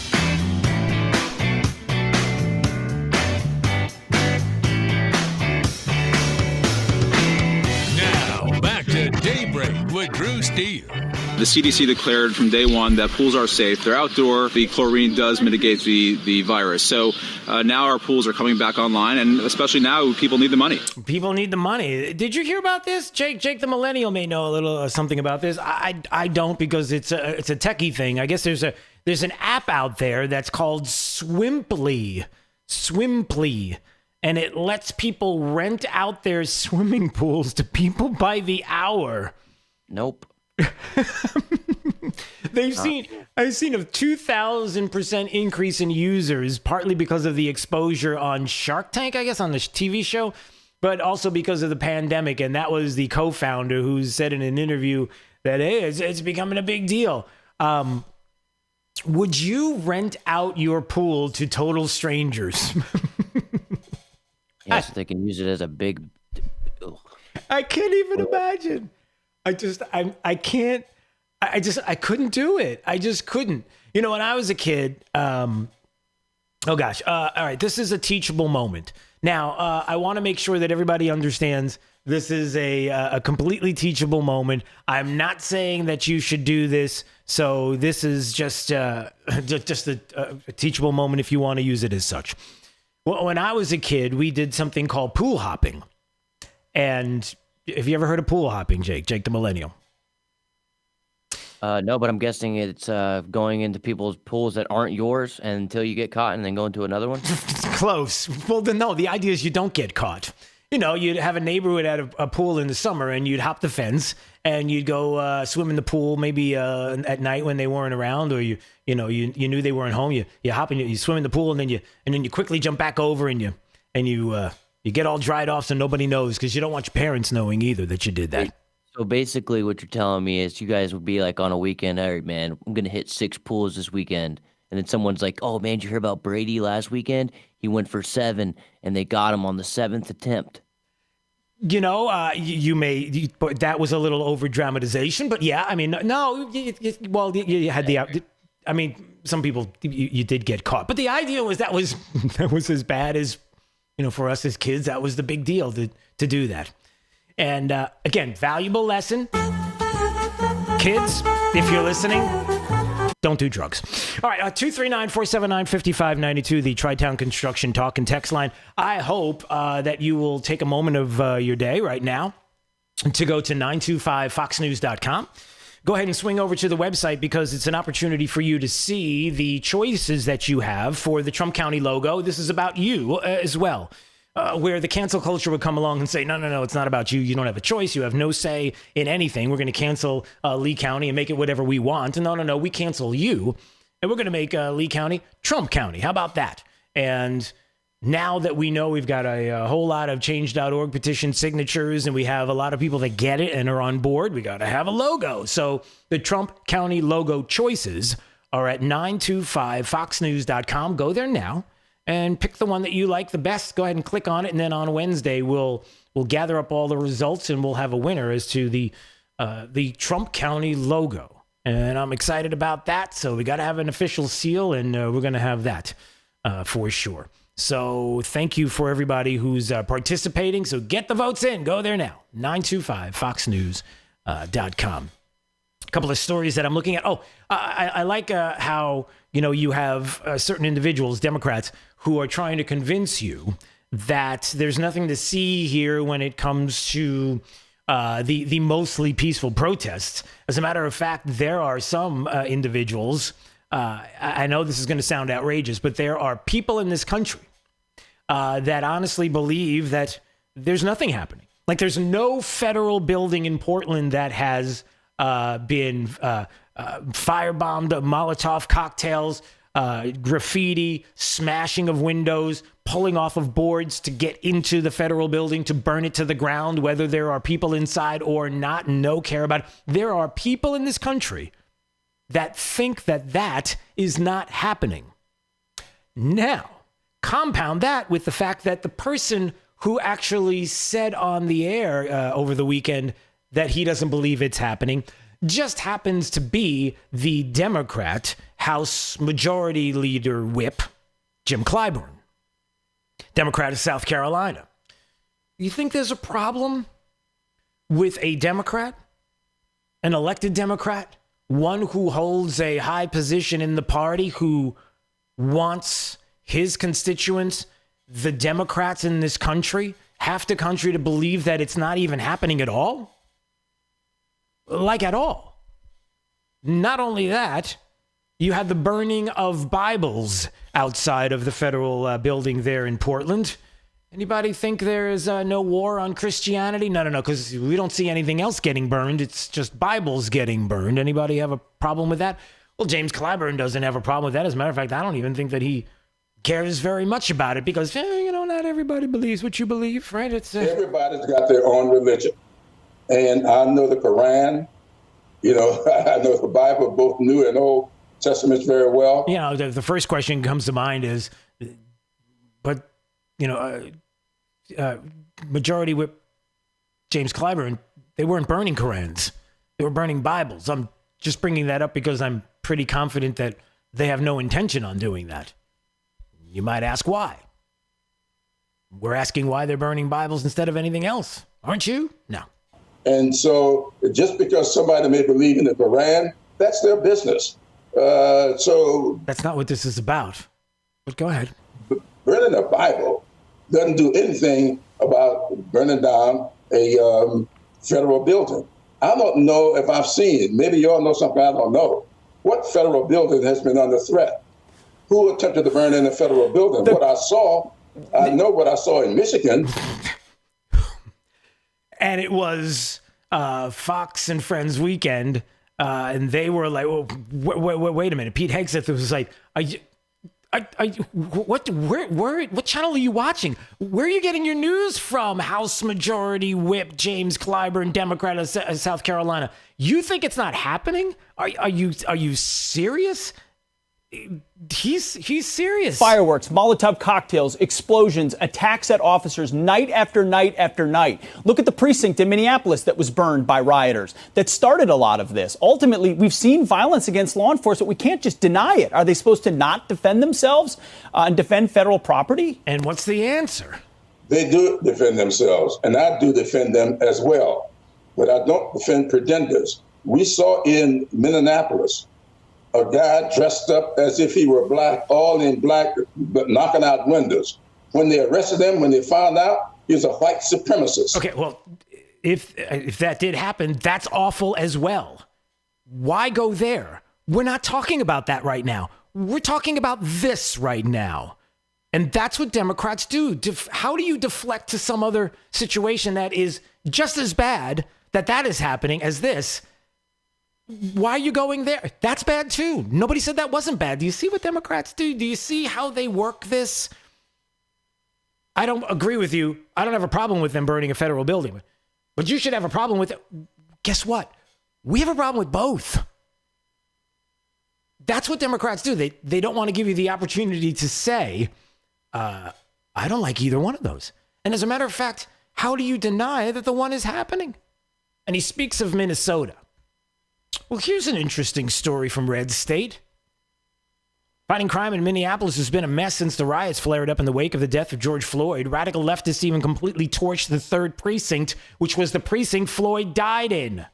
Now, back to Daybreak with Drew Steele. to you. The CDC declared from day one that pools are safe. They're outdoor. The chlorine does mitigate the virus. So now our pools are coming back online, and especially now, people need the money. People need the money. Did you hear about this? Jake the millennial may know a little something about this. I don't, because it's a techie thing. I guess there's an app out there that's called Swimply, and it lets people rent out their swimming pools to people by the hour. Nope. I've seen a 2,000% increase in users, partly because of the exposure on Shark Tank, I guess, on the TV show, but also because of the pandemic. And that was the co-founder who said in an interview that, hey, it's becoming a big deal. Would you rent out your pool to total strangers? Yes, they can use it as a big... Ugh. I can't even imagine. I couldn't do it. I just couldn't. You know, when I was a kid, all right, this is a teachable moment. Now, I want to make sure that everybody understands this is a completely teachable moment. I'm not saying that you should do this. So this is just a teachable moment if you want to use it as such. Well, when I was a kid, we did something called pool hopping. And have you ever heard of pool hopping, Jake the millennial? No, but I'm guessing it's going into people's pools that aren't yours until you get caught and then go into another one? Close. Well, then, no, the idea is you don't get caught. You know, you'd have a neighbor who had a pool in the summer, and you'd hop the fence and you'd go swim in the pool maybe at night when they weren't around, or you knew they weren't home. You hop and you swim in the pool, and then you quickly jump back over and you get all dried off so nobody knows, because you don't want your parents knowing either that you did that. So basically what you're telling me is you guys would be like on a weekend, all right, man, I'm going to hit 6 pools this weekend. And then someone's like, oh, man, did you hear about Brady last weekend? He went for 7, and they got him on the 7th attempt. You know, but that was a little over dramatization. But yeah, I mean, no, you had the, I mean, some people, you did get caught. But the idea was that was as bad as, for us as kids, that was the big deal to do that. And again, valuable lesson. Kids, if you're listening, don't do drugs. All right, 239-479-5592, the Tri-Town Construction Talk and Text line. I hope that you will take a moment of your day right now to go to 925foxnews.com. Go ahead and swing over to the website, because it's an opportunity for you to see the choices that you have for the Trump County logo. This is about you as well. Where the cancel culture would come along and say, no, it's not about you. You don't have a choice. You have no say in anything. We're going to cancel Lee County and make it whatever we want. No, we cancel you. And we're going to make Lee County Trump County. How about that? And now that we know we've got a whole lot of change.org petition signatures, and we have a lot of people that get it and are on board, we got to have a logo. So the Trump County logo choices are at 925foxnews.com. Go there now and pick the one that you like the best. Go ahead and click on it. And then on Wednesday, we'll gather up all the results, and we'll have a winner as to the Trump County logo. And I'm excited about that. So we got to have an official seal, and we're going to have that for sure. So thank you for everybody who's participating. So get the votes in. Go there now. 925foxnews.com. A couple of stories that I'm looking at. I like how, you have certain individuals, Democrats, who are trying to convince you that there's nothing to see here when it comes to the mostly peaceful protests. As a matter of fact, there are some individuals, I know this is going to sound outrageous, but there are people in this country that honestly believe that there's nothing happening. Like, there's no federal building in Portland that has been firebombed, Molotov cocktails, graffiti, smashing of windows, pulling off of boards to get into the federal building, to burn it to the ground, whether there are people inside or not, no care about it. There are people in this country that think that that is not happening. Now, compound that with the fact that the person who actually said on the air over the weekend that he doesn't believe it's happening just happens to be the Democrat House Majority Leader Whip, Jim Clyburn, Democrat of South Carolina. You think there's a problem with a Democrat an elected Democrat, one who holds a high position in the party, who wants his constituents, the Democrats in this country, half the country, to believe that it's not even happening at all? Like at all. Not only that, you had the burning of Bibles outside of the federal building there in Portland. Anybody think there is no war on Christianity? No, because we don't see anything else getting burned. It's just Bibles getting burned. Anybody have a problem with that? Well, James Clyburn doesn't have a problem with that. As a matter of fact, I don't even think that he cares very much about it because, not everybody believes what you believe, right? Everybody's got their own religion. And I know the Quran, I know the Bible, both New and Old Testaments very well. The first question comes to mind is, but, Majority Whip James Clyburn, they weren't burning Korans. They were burning Bibles. I'm just bringing that up because I'm pretty confident that they have no intention on doing that. You might ask why. We're asking why they're burning Bibles instead of anything else. Aren't you? No. And so just because somebody may believe in the Quran, that's their business. So that's not what this is about. But go ahead. Burning a Bible doesn't do anything about burning down a federal building. I don't know if I've seen, maybe you all know something I don't know. What federal building has been under threat? Who attempted to burn in a federal building? I know what I saw in Michigan. And it was Fox and Friends weekend, and they were like, "Well, wait a minute." Pete Hegseth was like, what channel are you watching? Where are you getting your news from, House Majority Whip James Clyburn, Democrat of South Carolina? You think it's not happening? Are you serious? He's serious. Fireworks, Molotov cocktails, explosions, attacks at officers night after night after night. Look at the precinct in Minneapolis that was burned by rioters that started a lot of this. Ultimately, we've seen violence against law enforcement. We can't just deny it. Are they supposed to not defend themselves and defend federal property? And what's the answer? They do defend themselves, and I do defend them as well. But I don't defend pretenders. We saw in Minneapolis a guy dressed up as if he were black, all in black, but knocking out windows. When they arrested him, when they found out, he was a white supremacist. Okay, well, if that did happen, that's awful as well. Why go there? We're not talking about that right now. We're talking about this right now. And that's what Democrats do. How do you deflect to some other situation that is just as bad that is happening as this? Why are you going there? That's bad too. Nobody said that wasn't bad. Do you see what Democrats do? Do you see how they work this? I don't agree with you. I don't have a problem with them burning a federal building. But you should have a problem with it. Guess what? We have a problem with both. That's what Democrats do. They don't want to give you the opportunity to say, I don't like either one of those. And as a matter of fact, how do you deny that the one is happening? And he speaks of Minnesota. Well, here's an interesting story from Red State. Fighting crime in Minneapolis has been a mess since the riots flared up in the wake of the death of George Floyd. Radical leftists even completely torched the 3rd precinct, which was the precinct Floyd died in.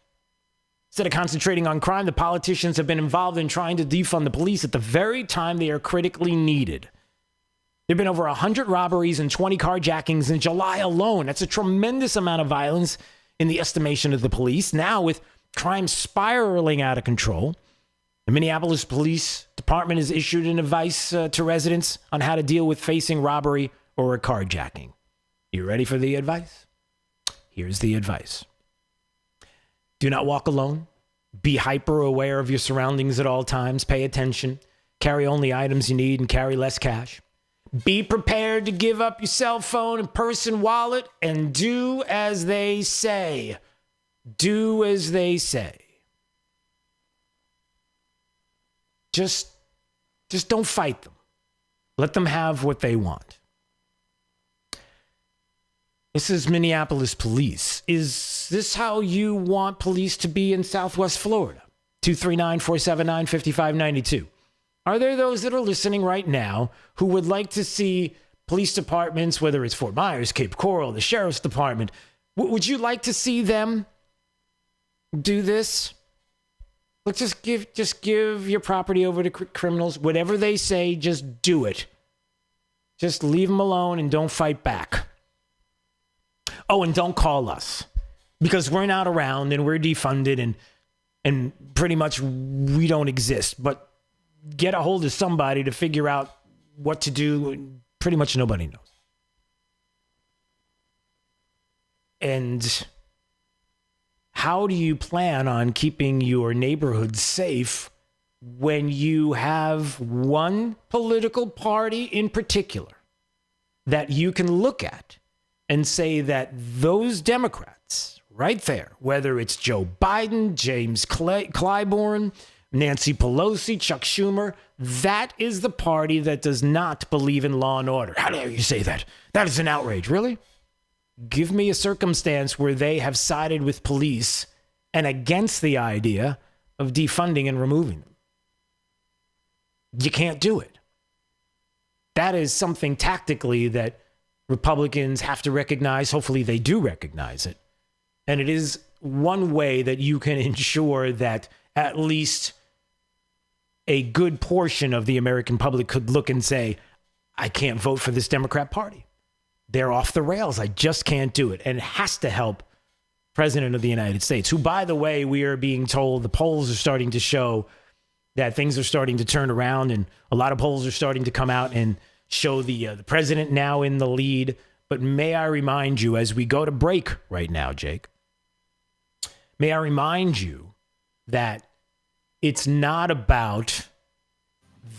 Instead of concentrating on crime, the politicians have been involved in trying to defund the police at the very time they are critically needed. There have been over 100 robberies and 20 carjackings in July alone. That's a tremendous amount of violence in the estimation of the police. Now, with crime spiraling out of control, the Minneapolis Police Department has issued an advice to residents on how to deal with facing robbery or a carjacking. You ready for the advice? Here's the advice. Do not walk alone. Be hyper aware of your surroundings at all times. Pay attention. Carry only items you need and carry less cash. Be prepared to give up your cell phone and purse and wallet, and do as they say. Do as they say. Just don't fight them. Let them have what they want. This is Minneapolis police. Is this how you want police to be in Southwest Florida? 239-479-5592. Are there those that are listening right now who would like to see police departments, whether it's Fort Myers, Cape Coral, the Sheriff's Department, would you like to see them do this. Let's just give your property over to criminals. Whatever they say, just do it. Just leave them alone and don't fight back. Oh, and don't call us because we're not around and we're defunded and pretty much we don't exist. But get a hold of somebody to figure out what to do. Pretty much nobody knows. And how do you plan on keeping your neighborhood safe when you have one political party in particular that you can look at and say that those Democrats right there, whether it's Joe Biden, James Clyburn, Nancy Pelosi, Chuck Schumer, that is the party that does not believe in law and order. How dare you say that? That is an outrage. Really? Give me a circumstance where they have sided with police and against the idea of defunding and removing them. You can't do it. That is something tactically that Republicans have to recognize. Hopefully they do recognize it. And it is one way that you can ensure that at least a good portion of the American public could look and say, I can't vote for this Democrat Party. They're off the rails. I just can't do it. And it has to help President of the United States, who, by the way, we are being told the polls are starting to show that things are starting to turn around, and a lot of polls are starting to come out and show the president now in the lead. But may I remind you, as we go to break right now, Jake, may I remind you that it's not about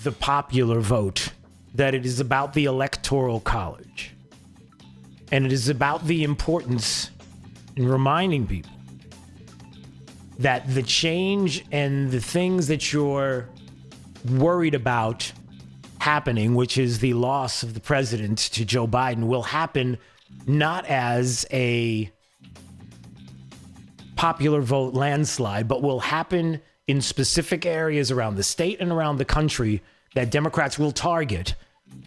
the popular vote, that it is about the Electoral College. And it is about the importance in reminding people that the change and the things that you're worried about happening, which is the loss of the president to Joe Biden, will happen not as a popular vote landslide, but will happen in specific areas around the state and around the country that Democrats will target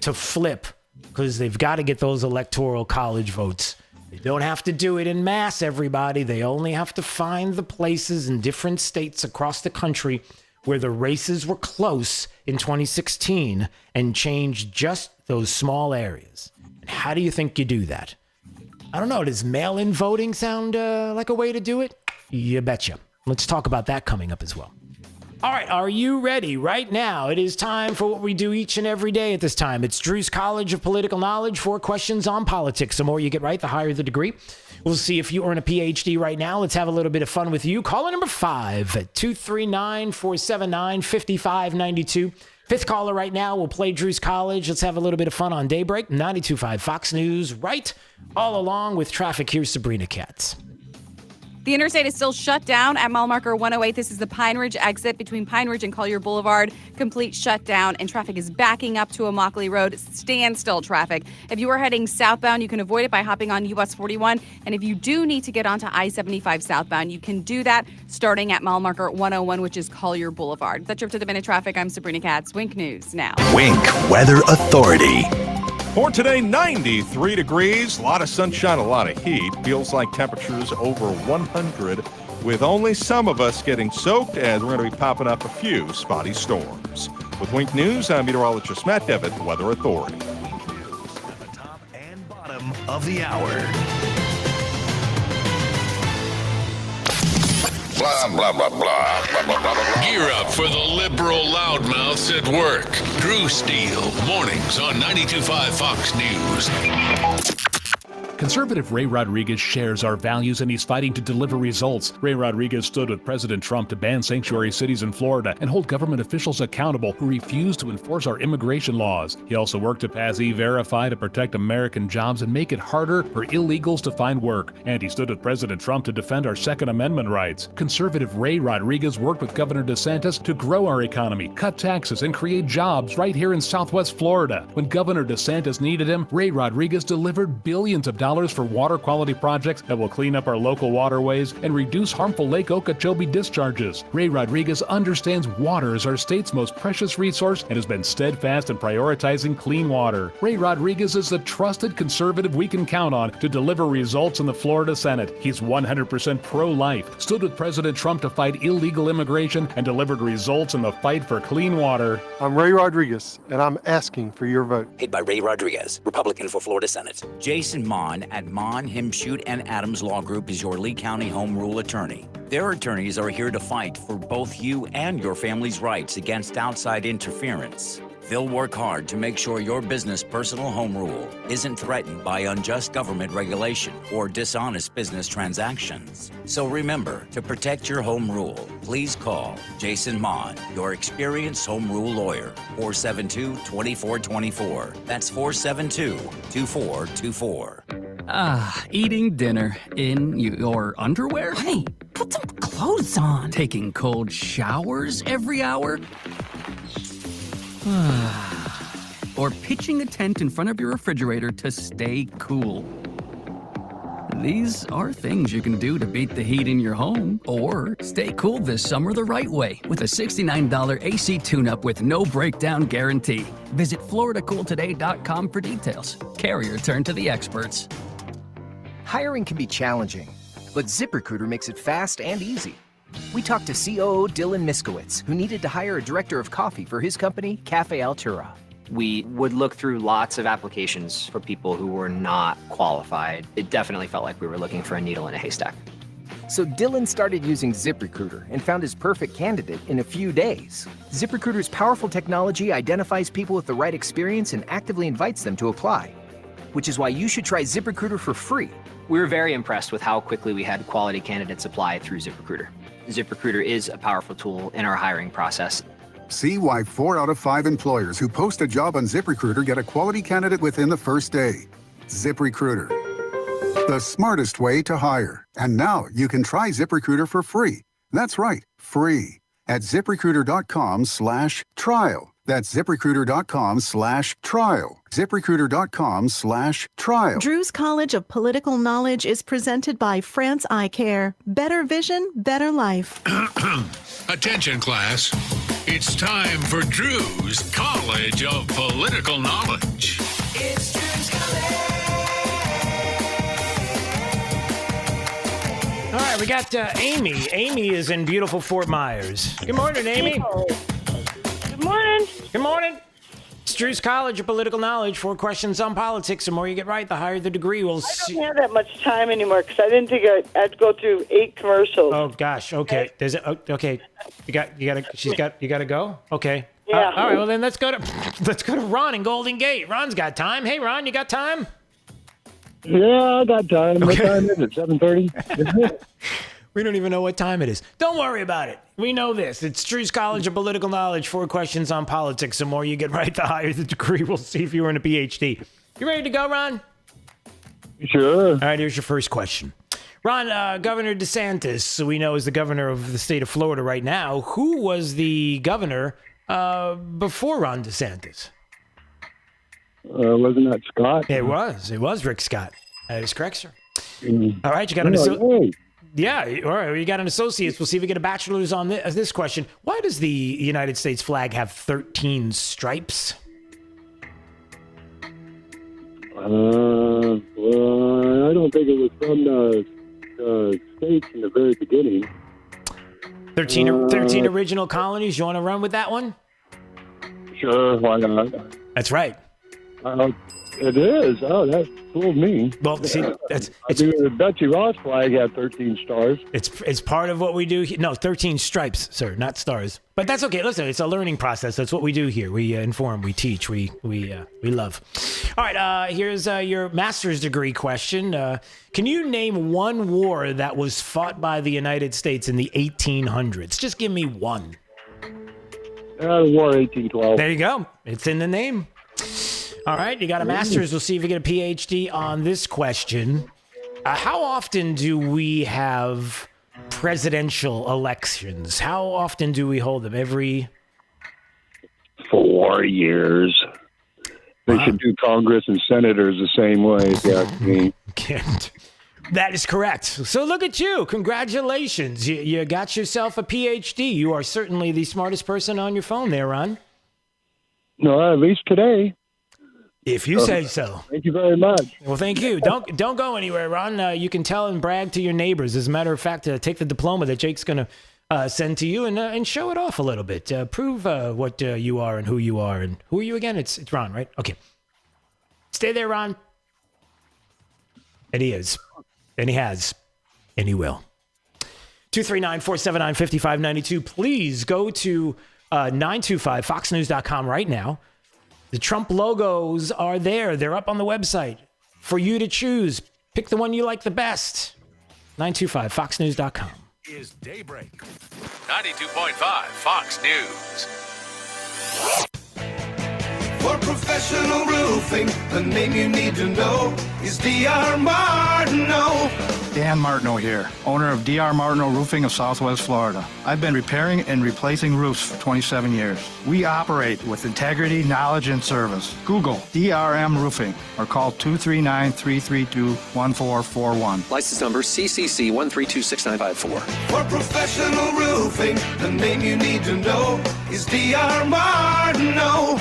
to flip, because they've got to get those Electoral College votes. They don't have to do it in mass, everybody. They only have to find the places in different states across the country where the races were close in 2016 and change just those small areas. And how do you think you do that? I don't know. Does mail-in voting sound like a way to do it? You betcha. Let's talk about that coming up as well. All right, are you ready? Right now, it is time for what we do each and every day at this time. It's Drew's College of Political Knowledge, 4 questions on politics. The more you get right, the higher the degree. We'll see if you earn a PhD right now. Let's have a little bit of fun with you. Caller number 5 at 239-479-5592. Fifth caller right now. We'll play Drew's College. Let's have a little bit of fun on Daybreak. 92.5 Fox News, right all along with traffic. Here's Sabrina Katz. The interstate is still shut down at mile marker 108. This is the Pine Ridge exit between Pine Ridge and Collier Boulevard. Complete shutdown, and traffic is backing up to Immokalee Road. Standstill traffic. If you are heading southbound, you can avoid it by hopping on US 41. And if you do need to get onto I-75 southbound, you can do that starting at mile marker 101, which is Collier Boulevard. That's your up to the minute traffic. I'm Sabrina Katz. Wink News now. Wink Weather Authority. For today, 93 degrees, a lot of sunshine, a lot of heat. Feels like temperatures over 100, with only some of us getting soaked as we're going to be popping up a few spotty storms. With Wink News, I'm meteorologist Matt Devitt, Weather Authority. Wink News at the top and bottom of the hour. Blah, blah, blah, blah, blah, blah, blah, blah. Gear up for the liberal loudmouths at work. Drew Steele, mornings on 92.5 Fox News. Conservative Ray Rodriguez shares our values, and he's fighting to deliver results. Ray Rodriguez stood with President Trump to ban sanctuary cities in Florida and hold government officials accountable who refuse to enforce our immigration laws. He also worked to pass E-Verify to protect American jobs and make it harder for illegals to find work. And he stood with President Trump to defend our Second Amendment rights. Conservative Ray Rodriguez worked with Governor DeSantis to grow our economy, cut taxes, and create jobs right here in Southwest Florida. When Governor DeSantis needed him, Ray Rodriguez delivered billions of dollars $1,000 for water quality projects that will clean up our local waterways and reduce harmful Lake Okeechobee discharges. Ray Rodriguez understands water is our state's most precious resource and has been steadfast in prioritizing clean water. Ray Rodriguez is the trusted conservative we can count on to deliver results in the Florida Senate. He's 100% pro-life, stood with President Trump to fight illegal immigration, and delivered results in the fight for clean water. I'm Ray Rodriguez, and I'm asking for your vote. Paid by Ray Rodriguez, Republican for Florida Senate. Jason Mon at Mon, Himshute, and Adams Law Group is your Lee County Home Rule attorney. Their attorneys are here to fight for both you and your family's rights against outside interference. They'll work hard to make sure your business personal home rule isn't threatened by unjust government regulation or dishonest business transactions. So remember, to protect your home rule, please call Jason Mon, your experienced home rule lawyer, 472-2424. That's 472-2424. Eating dinner in your underwear? Hey, put some clothes on. Taking cold showers every hour? Or pitching a tent in front of your refrigerator to stay cool. These are things you can do to beat the heat in your home or stay cool this summer the right way with a $69 AC tune-up with no breakdown guarantee. Visit FloridaCoolToday.com for details. Carrier turn to the experts. Hiring can be challenging, but ZipRecruiter makes it fast and easy. We talked to COO Dylan Miskowitz, who needed to hire a director of coffee for his company, Cafe Altura. We would look through lots of applications for people who were not qualified. It definitely felt like we were looking for a needle in a haystack. So Dylan started using ZipRecruiter and found his perfect candidate in a few days. ZipRecruiter's powerful technology identifies people with the right experience and actively invites them to apply, which is why you should try ZipRecruiter for free. We were very impressed with how quickly we had quality candidates apply through ZipRecruiter. ZipRecruiter is a powerful tool in our hiring process. See why 4 out of 5 employers who post a job on ZipRecruiter get a quality candidate within the first day. ZipRecruiter, the smartest way to hire. And now you can try ZipRecruiter for free. That's right, free. At ZipRecruiter.com/trial. That's ZipRecruiter.com/trial. ZipRecruiter.com/trial. Drew's College of Political Knowledge is presented by France Eye Care. Better vision, better life. Attention, class. It's time for Drew's College of Political Knowledge. It's Drew's College. All right, we got Amy. Amy is in beautiful Fort Myers. Good morning, Amy. Good morning. Good morning. It's Drew's College of Political Knowledge. 4 questions on politics. The more you get right, the higher the degree. We'll see. I don't have that much time anymore because I didn't think I had to go through 8 commercials. Oh gosh. Okay. There's okay. You gotta go. Okay. Yeah. All right. Well, then let's go to Ron in Golden Gate. Ron's got time. Hey, Ron, you got time? Yeah, I got time. What time is it? 7:30. We don't even know what time it is. Don't worry about it. We know this. It's Drew's College of Political Knowledge. 4 questions on politics. The more you get right, the higher the degree. We'll see if you earn a PhD. You ready to go, Ron? Sure. All right, here's your first question. Ron, Governor DeSantis, we know is the governor of the state of Florida right now. Who was the governor before Ron DeSantis? Wasn't that Scott? It was Rick Scott. That is correct, sir. Mm. All right, you got an Yeah, all right. You got an associate's. We'll see if we get a bachelor's on this question. Why does the United States flag have 13 stripes? Well, I don't think it was from the States in the very beginning. 13 original colonies. You want to run with that one? Sure, why not? That's right. It is. Oh, that fooled me. Well, see, the Betsy Ross flag had 13 stars. It's part of what we do. No, 13 stripes, sir, not stars. But that's okay. Listen, it's a learning process. That's what we do here. We inform, we teach, we love. All right, here's your master's degree question. Can you name one war that was fought by the United States in the 1800s? Just give me one. War 1812. There you go. It's in the name. All right, you got a master's. We'll see if you get a PhD on this question. How often do we have presidential elections? How often do we hold them? Every 4 years. They should do Congress and senators the same way, if you ask me. And that is correct. So look at you. Congratulations. You got yourself a PhD. You are certainly the smartest person on your phone there, Ron. No, at least today. If you say so. Thank you very much. Well, thank you. Don't go anywhere, Ron. You can tell and brag to your neighbors. As a matter of fact, take the diploma that Jake's going to send to you and show it off a little bit. Prove what you are and who you are. And who are you again? It's Ron, right? Okay. Stay there, Ron. And he is. And he has. And he will. 239-479-5592. Please go to 925foxnews.com right now. The Trump logos are there. They're up on the website for you to choose. Pick the one you like the best. 925foxnews.com. Is Daybreak. 92.5 Fox News. For professional roofing, the name you need to know is D.R. Martineau. Dan Martineau here, owner of D.R. Martineau Roofing of Southwest Florida. I've been repairing and replacing roofs for 27 years. We operate with integrity, knowledge, and service. Google DRM Roofing or call 239-332-1441. License number CCC 1326954. For professional roofing, the name you need to know is D.R. Martineau.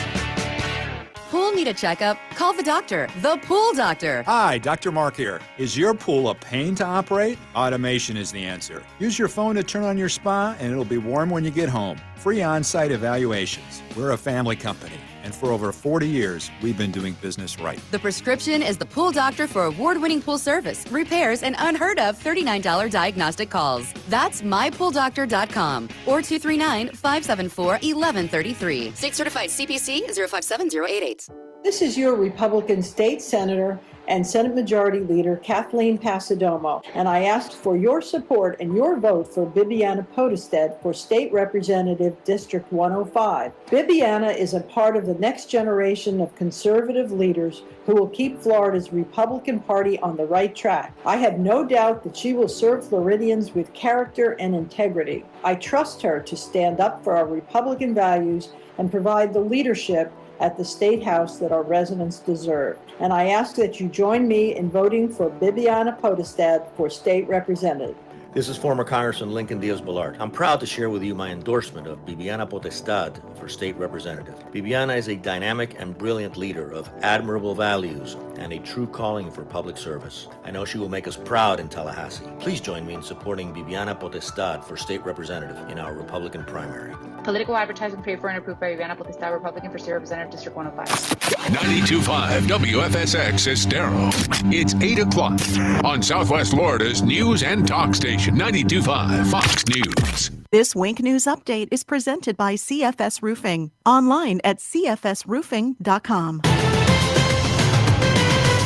Pool need a checkup? Call the doctor, the Pool Doctor. Hi, Dr. Mark here. Is your pool a pain to operate? Automation is the answer. Use your phone to turn on your spa and it'll be warm when you get home. Free on-site evaluations. We're a family company, and for over 40 years, we've been doing business right. The prescription is the Pool Doctor for award-winning pool service, repairs, and unheard of $39 diagnostic calls. That's mypooldoctor.com or 239-574-1133. State certified CPC 057088. This is your Republican State Senator and Senate Majority Leader Kathleen Passidomo, and I asked for your support and your vote for Bibiana Podestad for State Representative District 105. Bibiana is a part of the next generation of conservative leaders who will keep Florida's Republican Party on the right track. I have no doubt that she will serve Floridians with character and integrity. I trust her to stand up for our Republican values and provide the leadership at the State House that our residents deserve. And I ask that you join me in voting for Bibiana Podestad for State Representative. This is former Congressman Lincoln Diaz-Balart. I'm proud to share with you my endorsement of Bibiana Podestad for State Representative. Bibiana is a dynamic and brilliant leader of admirable values and a true calling for public service. I know she will make us proud in Tallahassee. Please join me in supporting Bibiana Podestad for State Representative in our Republican primary. Political advertising paid for and approved by Bibiana Podestad, Republican for State Representative, District 105. 92.5 WFSX Estero. It's 8 o'clock on Southwest Florida's news and talk station, 92.5 Fox News. This Wink News update is presented by CFS Roofing. Online at cfsroofing.com.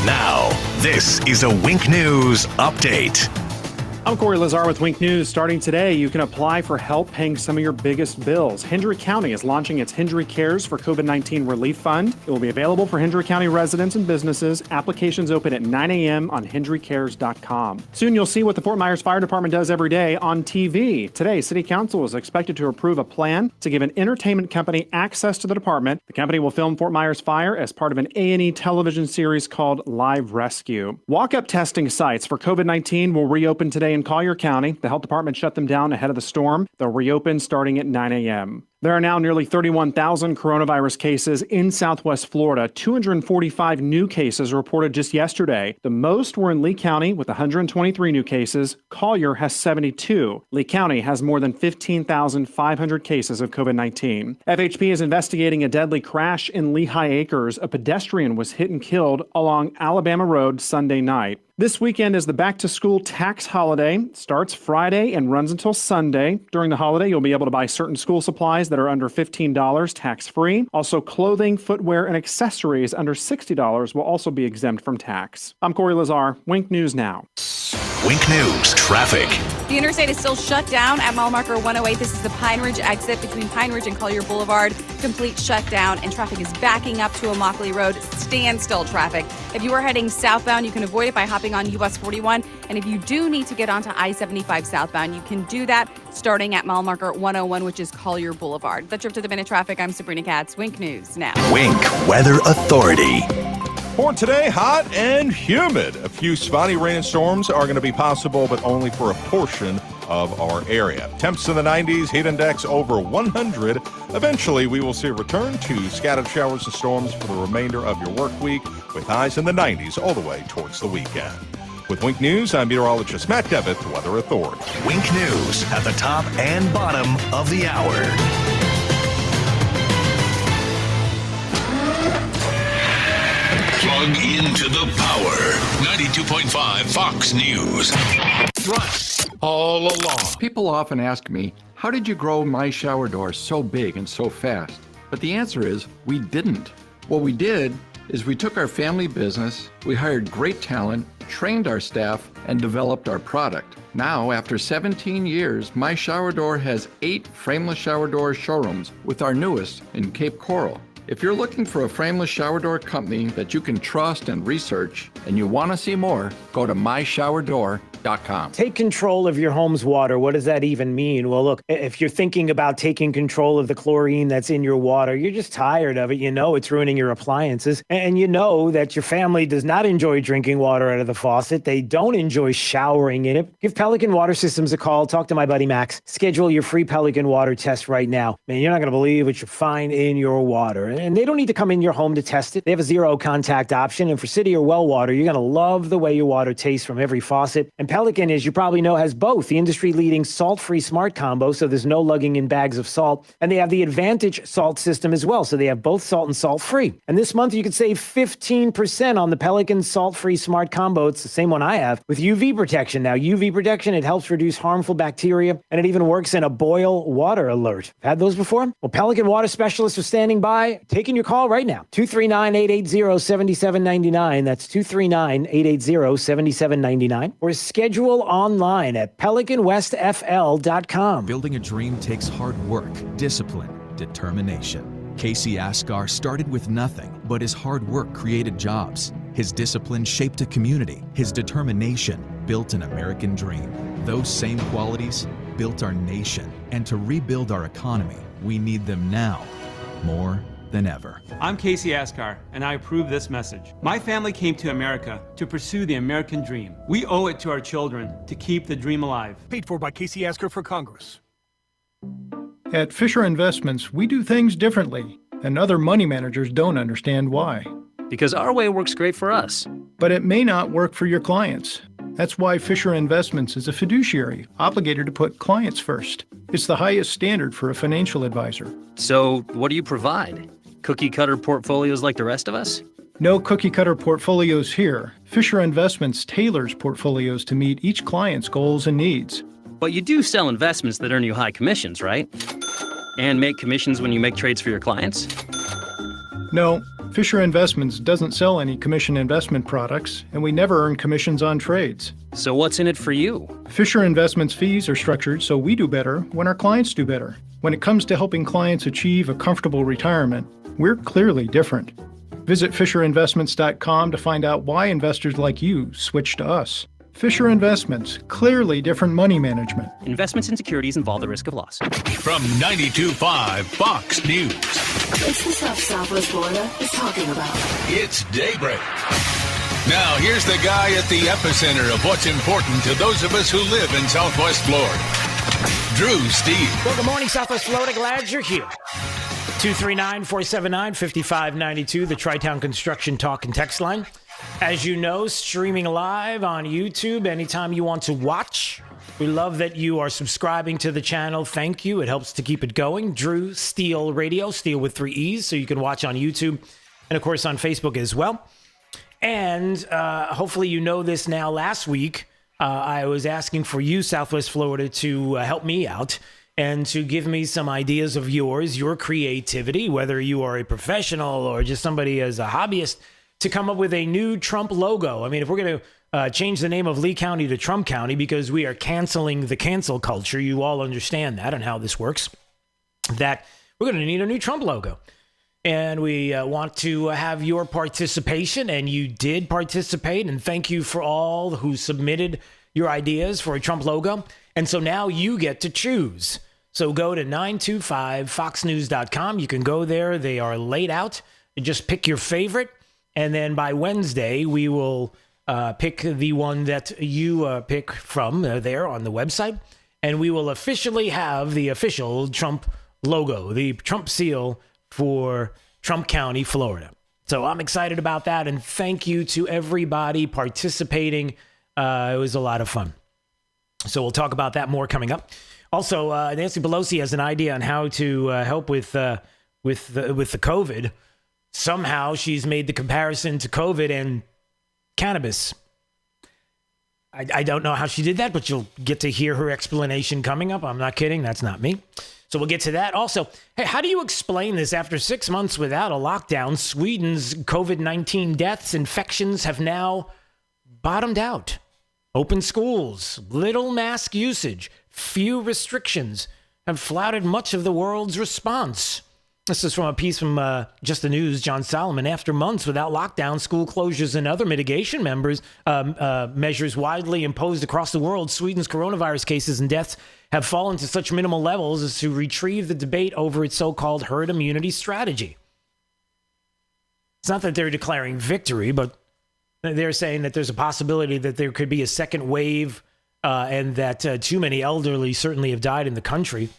Now, this is a Wink News update. I'm Corey Lazar with Wink News. Starting today, you can apply for help paying some of your biggest bills. Hendry County is launching its Hendry Cares for COVID-19 Relief Fund. It will be available for Hendry County residents and businesses. Applications open at 9 a.m. on hendrycares.com. Soon you'll see what the Fort Myers Fire Department does every day on TV. Today, City Council is expected to approve a plan to give an entertainment company access to the department. The company will film Fort Myers Fire as part of an A&E television series called Live Rescue. Walk-up testing sites for COVID-19 will reopen today in Collier County. The health department shut them down ahead of the storm. They'll reopen starting at 9 a.m. There are now nearly 31,000 coronavirus cases in Southwest Florida. 245 new cases reported just yesterday. The most were in Lee County with 123 new cases. Collier has 72. Lee County has more than 15,500 cases of COVID-19. FHP is investigating a deadly crash in Lehigh Acres. A pedestrian was hit and killed along Alabama Road Sunday night. This weekend is the back-to-school tax holiday. It starts Friday and runs until Sunday. During the holiday, you'll be able to buy certain school supplies that are under $15 tax-free. Also, clothing, footwear, and accessories under $60 will also be exempt from tax. I'm Corey Lazar. Wink News Now. Wink News traffic. The interstate is still shut down at mile marker 108. This is the Pine Ridge exit between Pine Ridge and Collier Boulevard. Complete shutdown, and traffic is backing up to Immokalee Road. Standstill traffic. If you are heading southbound, you can avoid it by hopping on US 41. And if you do need to get onto I-75 southbound, you can do that starting at mile marker 101, which is Collier Boulevard. That's your up to the minute traffic. I'm Sabrina Katz. Wink News now. Wink Weather Authority. For today, hot and humid. A few spotty rain and storms are going to be possible, but only for a portion of our area. Temps in the 90s, heat index over 100. Eventually, we will see a return to scattered showers and storms for the remainder of your work week, with highs in the 90s all the way towards the weekend. With Wink News, I'm meteorologist Matt Devitt, Weather Authority. Wink News at the top and bottom of the hour. Plug into the power. 92.5 Fox News. Thrust all along. People often ask me, how did you grow my shower door so big and so fast? But the answer is, we didn't. What we did is we took our family business, we hired great talent, trained our staff, and developed our product. Now, after 17 years, my shower door has 8 frameless shower door showrooms, with our newest in Cape Coral. If you're looking for a frameless shower door company that you can trust and research, and you want to see more, go to myshowerdoor.com. Take control of your home's water. What does that even mean? Well, look, if you're thinking about taking control of the chlorine that's in your water, you're just tired of it. You know it's ruining your appliances. And you know that your family does not enjoy drinking water out of the faucet. They don't enjoy showering in it. Give Pelican Water Systems a call. Talk to my buddy Max. Schedule your free Pelican water test right now. Man, you're not going to believe what you find in your water. And they don't need to come in your home to test it. They have a zero contact option. And for city or well water, you're going to love the way your water tastes from every faucet. And Pelican, as you probably know, has both the industry-leading salt-free smart combo, so there's no lugging in bags of salt, and they have the Advantage salt system as well, so they have both salt and salt-free. And this month, you can save 15% on the Pelican salt-free smart combo. It's the same one I have, with UV protection. Now, UV protection, it helps reduce harmful bacteria, and it even works in a boil water alert. Had those before? Well, Pelican Water Specialists are standing by, taking your call right now. 239-880-7799. That's 239-880-7799. Or schedule online at pelicanwestfl.com. Building a dream takes hard work, discipline, determination. Casey Asghar started with nothing, but his hard work created jobs. His discipline shaped a community. His determination built an American dream. Those same qualities built our nation. And to rebuild our economy, we need them now more than ever. I'm Casey Asghar, and I approve this message. My family came to America to pursue the American dream. We owe it to our children to keep the dream alive. Paid for by Casey Asghar for Congress. At Fisher Investments, we do things differently, and other money managers don't understand why. Because our way works great for us. But it may not work for your clients. That's why Fisher Investments is a fiduciary, obligated to put clients first. It's the highest standard for a financial advisor. So, what do you provide? Cookie-cutter portfolios like the rest of us? No cookie-cutter portfolios here. Fisher Investments tailors portfolios to meet each client's goals and needs. But you do sell investments that earn you high commissions, right? And make commissions when you make trades for your clients? No, Fisher Investments doesn't sell any commission investment products, and we never earn commissions on trades. So what's in it for you? Fisher Investments fees are structured so we do better when our clients do better. When it comes to helping clients achieve a comfortable retirement, we're clearly different. Visit FisherInvestments.com to find out why investors like you switch to us. Fisher Investments, clearly different money management. Investments in securities involve the risk of loss. From 92.5 Fox News. It's the stuff Southwest Florida is talking about. It's Daybreak. Now, here's the guy at the epicenter of what's important to those of us who live in Southwest Florida. Drew Steele. Well, good morning, Southwest Florida. Glad you're here. 239-479-5592, the Tri-Town Construction Talk and Text line. As you know, streaming live on YouTube anytime you want to watch. We love that you are subscribing to the channel. Thank you. It helps to keep it going. Drew Steele Radio, Steele with 3 E's, so you can watch on YouTube and, of course, on Facebook as well. And hopefully you know this now. Last week, I was asking for you, Southwest Florida, to help me out and to give me some ideas of yours, your creativity, whether you are a professional or just somebody as a hobbyist, to come up with a new Trump logo. I mean, if we're going to change the name of Lee County to Trump County because we are canceling the cancel culture, you all understand that and how this works, that we're going to need a new Trump logo. And we want to have your participation, and you did participate, and thank you for all who submitted your ideas for a Trump logo. And so now you get to choose. So go to 925foxnews.com. You can go there. They are laid out. You just pick your favorite. And then by Wednesday, we will pick the one that you pick from there on the website. And we will officially have the official Trump logo, the Trump seal for Trump County, Florida. So I'm excited about that. And thank you to everybody participating. It was a lot of fun. So we'll talk about that more coming up. Also, Nancy Pelosi has an idea on how to help with the COVID. Somehow she's made the comparison to COVID and cannabis. I don't know how she did that, but you'll get to hear her explanation coming up. I'm not kidding. That's not me. So we'll get to that. Also, hey, how do you explain this? After 6 months without a lockdown, Sweden's COVID-19 deaths, infections have now bottomed out. Open schools, little mask usage, few restrictions have flouted much of the world's response. This is from a piece from Just the News, John Solomon. After months without lockdown, school closures, and other mitigation measures widely imposed across the world, Sweden's coronavirus cases and deaths have fallen to such minimal levels as to retrieve the debate over its so-called herd immunity strategy. It's not that they're declaring victory, but they're saying that there's a possibility that there could be a second wave and that too many elderly certainly have died in the country.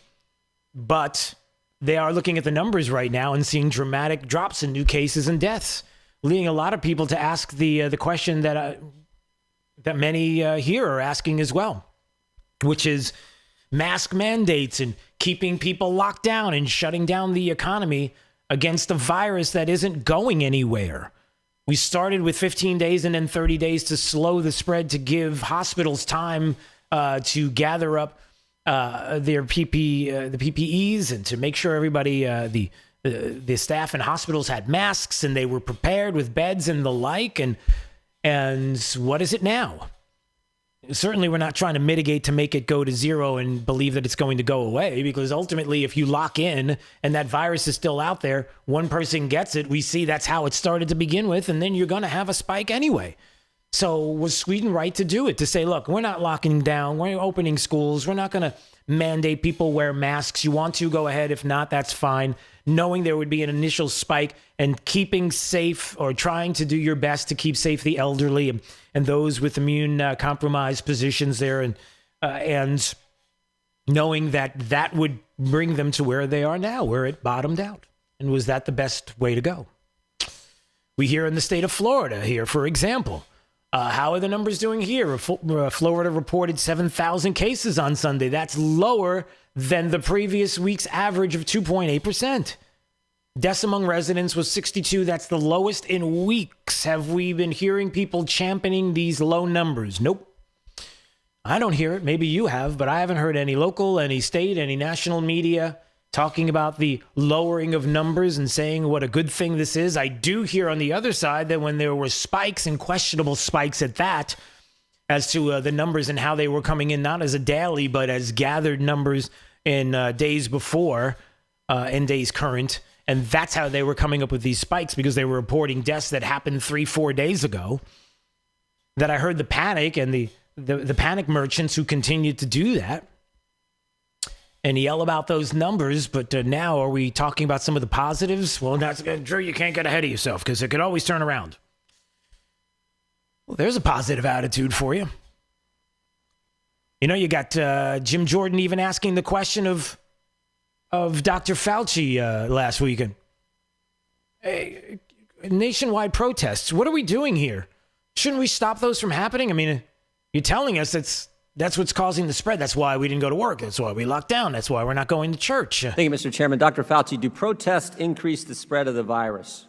But they are looking at the numbers right now and seeing dramatic drops in new cases and deaths, leading a lot of people to ask the question that many here are asking as well, which is mask mandates and keeping people locked down and shutting down the economy against a virus that isn't going anywhere. We started with 15 days and then 30 days to slow the spread, to give hospitals time to gather up their the PPEs and to make sure everybody, the staff in hospitals had masks and they were prepared with beds and the like. And what is it now? Certainly, we're not trying to mitigate to make it go to zero and believe that it's going to go away, because ultimately, if you lock in and that virus is still out there, one person gets it. We see that's how it started to begin with, and then you're going to have a spike anyway. So was Sweden right to do it? To say, look, we're not locking down. We're opening schools. We're not going to mandate people wear masks. You want to, go ahead. If not, that's fine. Knowing there would be an initial spike and keeping safe, or trying to do your best to keep safe, the elderly and those with immune compromised positions there, and knowing that would bring them to where they are now, where it bottomed out. And was that the best way to go? We hear in the state of Florida here, for example. How are the numbers doing here? Florida reported 7,000 cases on Sunday. That's lower than the previous week's average of 2.8%. Deaths among residents was 62. That's the lowest in weeks. Have we been hearing people championing these low numbers? Nope. I don't hear it. Maybe you have, but I haven't heard any local, any state, any national media talking about the lowering of numbers and saying what a good thing this is. I do hear on the other side that when there were spikes, and questionable spikes at that, as to the numbers and how they were coming in, not as a daily, but as gathered numbers in days before and days current. And that's how they were coming up with these spikes, because they were reporting deaths that happened 3-4 days ago. That I heard the panic and the panic merchants who continued to do that and yell about those numbers. But now are we talking about some of the positives? Well, that's Drew, you can't get ahead of yourself, because it could always turn around. Well, there's a positive attitude for you. You know, you got Jim Jordan even asking the question of Dr. Fauci last weekend. Hey, nationwide protests. What are we doing here? Shouldn't we stop those from happening? I mean, you're telling us that's what's causing the spread. That's why we didn't go to work. That's why we locked down. That's why we're not going to church. Thank you, Mr. Chairman. Dr. Fauci, do protests increase the spread of the virus?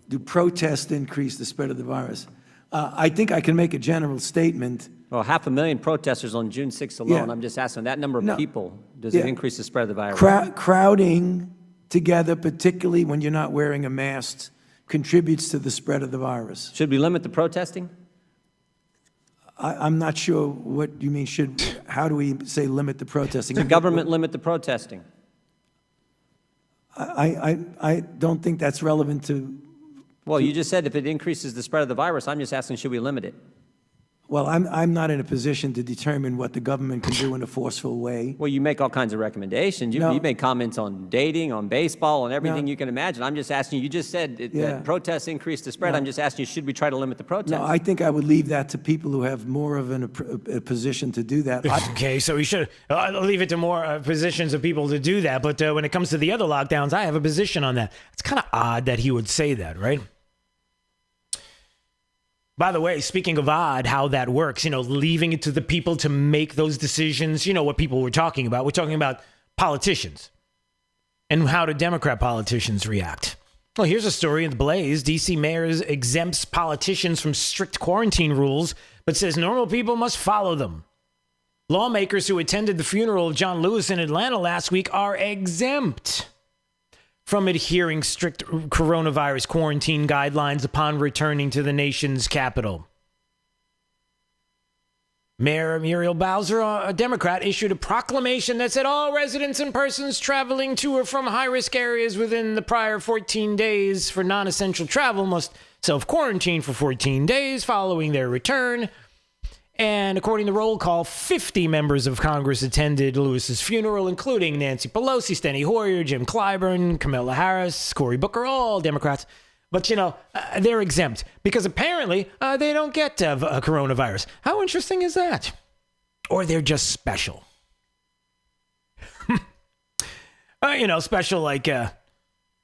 Do protests increase the spread of the virus? I think I can make a general statement. Well, 500,000 protesters on June 6th alone. Yeah. I'm just asking, that number of people, does it increase the spread of the virus? Crowding together, particularly when you're not wearing a mask, contributes to the spread of the virus. Should we limit the protesting? I'm not sure what you mean. How do we say limit the protesting? Should government limit the protesting? I don't think that's relevant to... Well, you just said if it increases the spread of the virus. I'm just asking, should we limit it? Well, I'm not in a position to determine what the government can do in a forceful way. Well, you make all kinds of recommendations. You make comments on dating, on baseball, on everything you can imagine. I'm just asking you just said that protests increase the spread. I'm just asking you, should we try to limit the protests? No, I think I would leave that to people who have more of a position to do that. Okay, so we should leave it to more positions of people to do that. But when it comes to the other lockdowns, I have a position on that. It's kind of odd that he would say that, right? By the way, speaking of odd, how that works, leaving it to the people to make those decisions, what people were talking about. We're talking about politicians and how do Democrat politicians react. Well, here's a story in the Blaze. D.C. mayor exempts politicians from strict quarantine rules, but says normal people must follow them. Lawmakers who attended the funeral of John Lewis in Atlanta last week are exempt from adhering strict coronavirus quarantine guidelines upon returning to the nation's capital. Mayor Muriel Bowser, a Democrat, issued a proclamation that said all residents and persons traveling to or from high-risk areas within the prior 14 days for non-essential travel must self-quarantine for 14 days following their return. And according to roll call, 50 members of Congress attended Lewis's funeral, including Nancy Pelosi, Steny Hoyer, Jim Clyburn, Kamala Harris, Cory Booker, all Democrats. But, they're exempt because apparently they don't get coronavirus. How interesting is that? Or they're just special. Special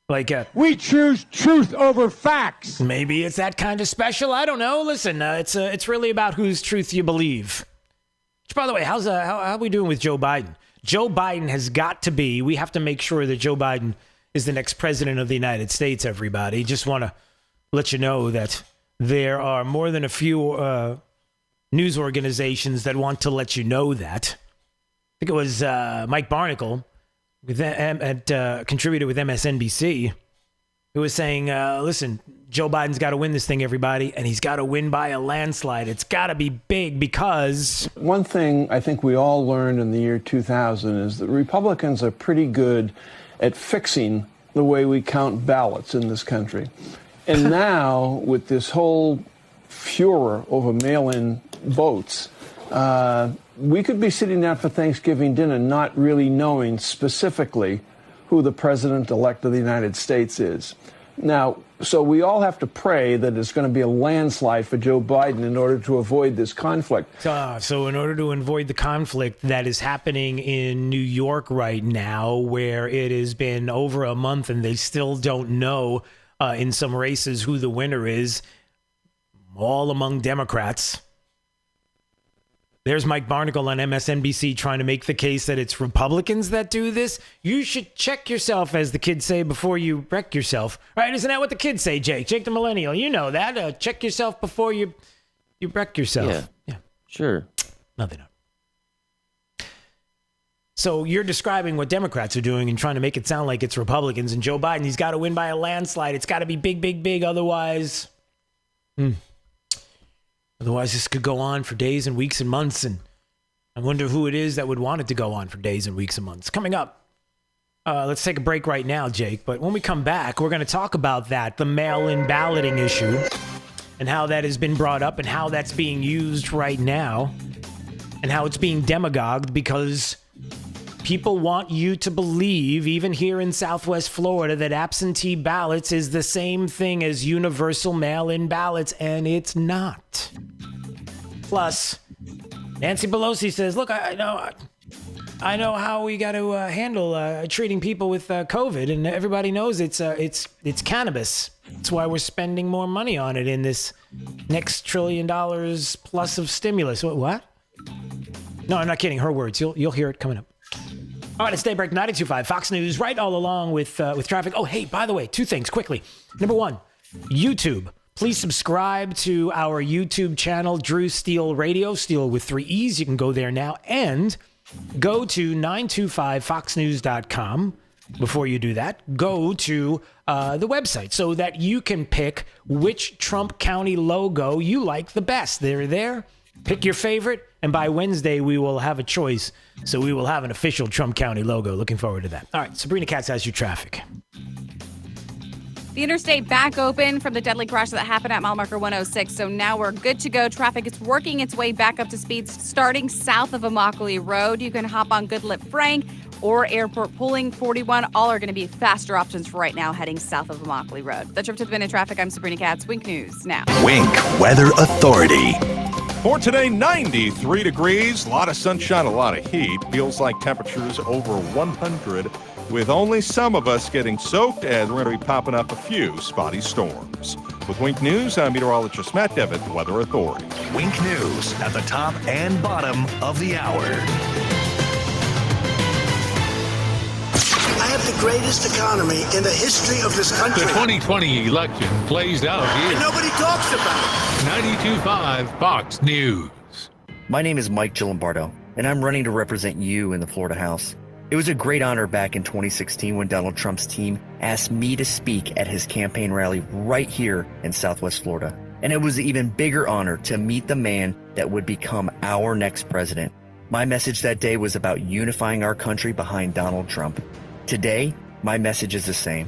like we choose truth over facts. Maybe it's that kind of special. I don't know. Listen, it's really about whose truth you believe. Which, by the way, how are we doing with Joe Biden? Joe Biden has got to be. We have to make sure that Joe Biden is the next president of the United States. Everybody, just want to let you know that there are more than a few news organizations that want to let you know that. I think it was Mike Barnicle. Contributed with MSNBC, who was saying, listen, Joe Biden's got to win this thing, everybody, and he's got to win by a landslide. It's got to be big because... One thing I think we all learned in the year 2000 is that Republicans are pretty good at fixing the way we count ballots in this country. And now, with this whole furor over mail-in votes, we could be sitting down for Thanksgiving dinner not really knowing specifically who the president-elect of the United States is. Now, so we all have to pray that it's going to be a landslide for Joe Biden in order to avoid this conflict. So in order to avoid the conflict that is happening in New York right now, where it has been over a month and they still don't know in some races who the winner is, all among Democrats. There's Mike Barnicle on MSNBC trying to make the case that it's Republicans that do this. You should check yourself, as the kids say, before you wreck yourself. Right? Isn't that what the kids say, Jake? Jake the millennial. You know that. Check yourself before you wreck yourself. Yeah. Sure. Nothing. So you're describing what Democrats are doing and trying to make it sound like it's Republicans. And Joe Biden, he's got to win by a landslide. It's got to be big, big, big. Otherwise... Otherwise, this could go on for days and weeks and months, and I wonder who it is that would want it to go on for days and weeks and months. Coming up, let's take a break right now, Jake, but when we come back, we're going to talk about that, the mail-in balloting issue, and how that has been brought up and how that's being used right now, and how it's being demagogued because people want you to believe, even here in Southwest Florida, that absentee ballots is the same thing as universal mail-in ballots, and it's not. Plus, Nancy Pelosi says, look, I know how we got to handle treating people with COVID, and everybody knows it's cannabis. That's why we're spending more money on it in this next $1 trillion plus of stimulus. What? No, I'm not kidding. Her words. You'll hear it coming up. All right, it's Daybreak 92.5 Fox News, right all along with traffic. Oh, hey, by the way, two things quickly. Number one, YouTube. Please subscribe to our YouTube channel, Drew Steele Radio, Steele with 3 E's. You can go there now. And go to 925foxnews.com. Before you do that, go to the website so that you can pick which Trump County logo you like the best. They're there. Pick your favorite. And by Wednesday, we will have a choice. So we will have an official Trump County logo. Looking forward to that. All right, Sabrina Katz has your traffic. The interstate back open from the deadly crash that happened at mile marker 106. So now we're good to go. Traffic is working its way back up to speed starting south of Immokalee Road. You can hop on Goodlip Frank or Airport Pulling 41. All are going to be faster options for right now heading south of Immokalee Road. That's your 5 minute traffic. I'm Sabrina Katz. Wink News now. Wink Weather Authority. For today, 93 degrees, a lot of sunshine, a lot of heat. Feels like temperatures over 100, with only some of us getting soaked, as we're going to be popping up a few spotty storms. With Wink News, I'm meteorologist Matt Devitt, Weather Authority. Wink News at the top and bottom of the hour. I have the greatest economy in the history of this country. The 2020 election plays out here. And nobody talks about it. 92.5 Fox News. My name is Mike Gillimbardo, and I'm running to represent you in the Florida House. It was a great honor back in 2016 when Donald Trump's team asked me to speak at his campaign rally right here in Southwest Florida. And it was an even bigger honor to meet the man that would become our next president. My message that day was about unifying our country behind Donald Trump. Today, my message is the same.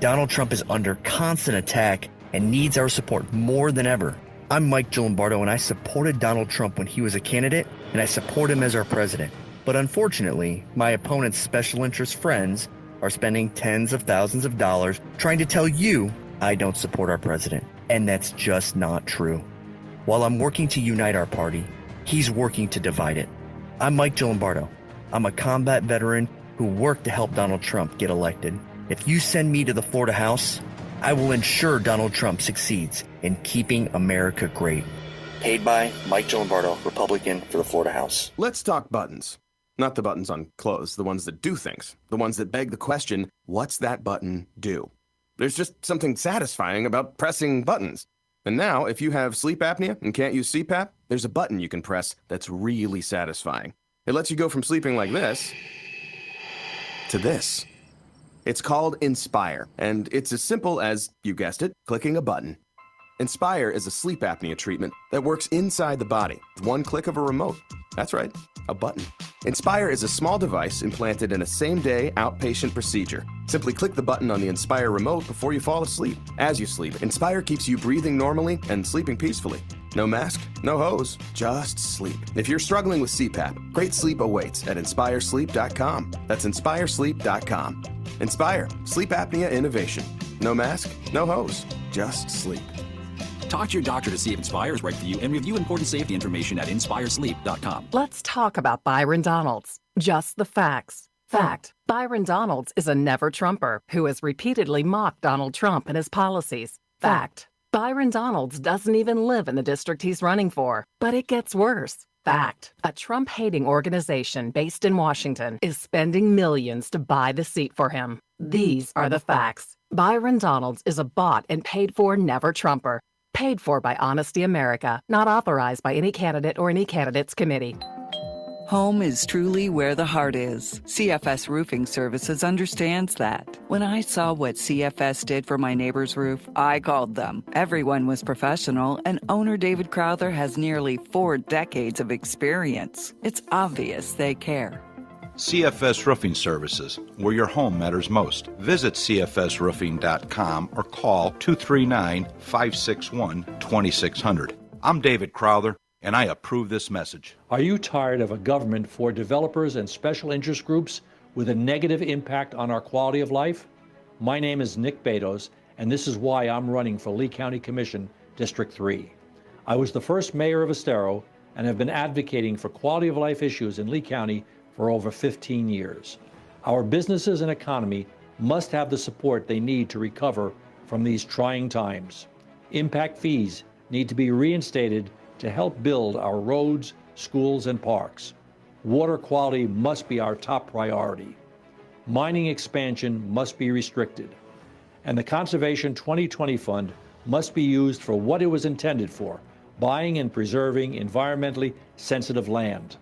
Donald Trump is under constant attack and needs our support more than ever. I'm Mike Gillimbardo, and I supported Donald Trump when he was a candidate, and I support him as our president. But unfortunately, my opponent's special interest friends are spending tens of thousands of dollars trying to tell you I don't support our president. And that's just not true. While I'm working to unite our party, he's working to divide it. I'm Mike Gillimbardo. I'm a combat veteran who worked to help Donald Trump get elected. If you send me to the Florida House, I will ensure Donald Trump succeeds in keeping America great. Paid by Mike Gillimbardo, Republican for the Florida House. Let's talk buttons. Not the buttons on clothes, the ones that do things. The ones that beg the question, what's that button do? There's just something satisfying about pressing buttons. And now, if you have sleep apnea and can't use CPAP, there's a button you can press that's really satisfying. It lets you go from sleeping like this to this. It's called Inspire, and it's as simple as, you guessed it, clicking a button. Inspire is a sleep apnea treatment that works inside the body, one click of a remote. That's right, a button. Inspire is a small device implanted in a same-day outpatient procedure. Simply click the button on the Inspire remote before you fall asleep. As you sleep, Inspire keeps you breathing normally and sleeping peacefully. No mask, no hose, just sleep. If you're struggling with CPAP, great sleep awaits at inspiresleep.com. That's inspiresleep.com. Inspire, sleep apnea innovation. No mask, no hose, just sleep. Talk to your doctor to see if Inspire is right for you and review important safety information at inspiresleep.com. Let's talk about Byron Donalds. Just the facts. Fact: Byron Donalds is a never-Trumper who has repeatedly mocked Donald Trump and his policies. Fact: Byron Donalds doesn't even live in the district he's running for. But it gets worse. Fact: a Trump-hating organization based in Washington is spending millions to buy the seat for him. These are the facts. Byron Donalds is a bought and paid for never-Trumper. Paid for by Honesty America, not authorized by any candidate or any candidate's committee. Home is truly where the heart is. CFS Roofing Services understands that. When I saw what CFS did for my neighbor's roof, I called them. Everyone was professional, and owner David Crowther has nearly 4 decades of experience. It's obvious they care. CFS Roofing Services, where your home matters most. Visit cfsroofing.com or call 239-561-2600. I'm David Crowther, and I approve this message. Are you tired of a government for developers and special interest groups with a negative impact on our quality of life? My name is Nick Betos, and this is why I'm running for Lee County Commission, District 3. I was the first mayor of Estero and have been advocating for quality of life issues in Lee County for over 15 years. Our businesses and economy must have the support they need to recover from these trying times. Impact fees need to be reinstated to help build our roads, schools, and parks. Water quality must be our top priority. Mining expansion must be restricted. And the Conservation 2020 Fund must be used for what it was intended for, buying and preserving environmentally sensitive land.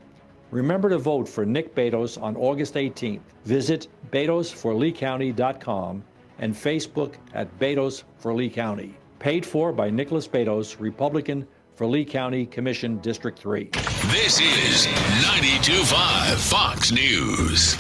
Remember to vote for Nick Betos on August 18th. Visit BetosForLeeCounty.com and Facebook at Betos for Lee County. Paid for by Nicholas Betos, Republican for Lee County Commission, District 3. This is 92.5 Fox News.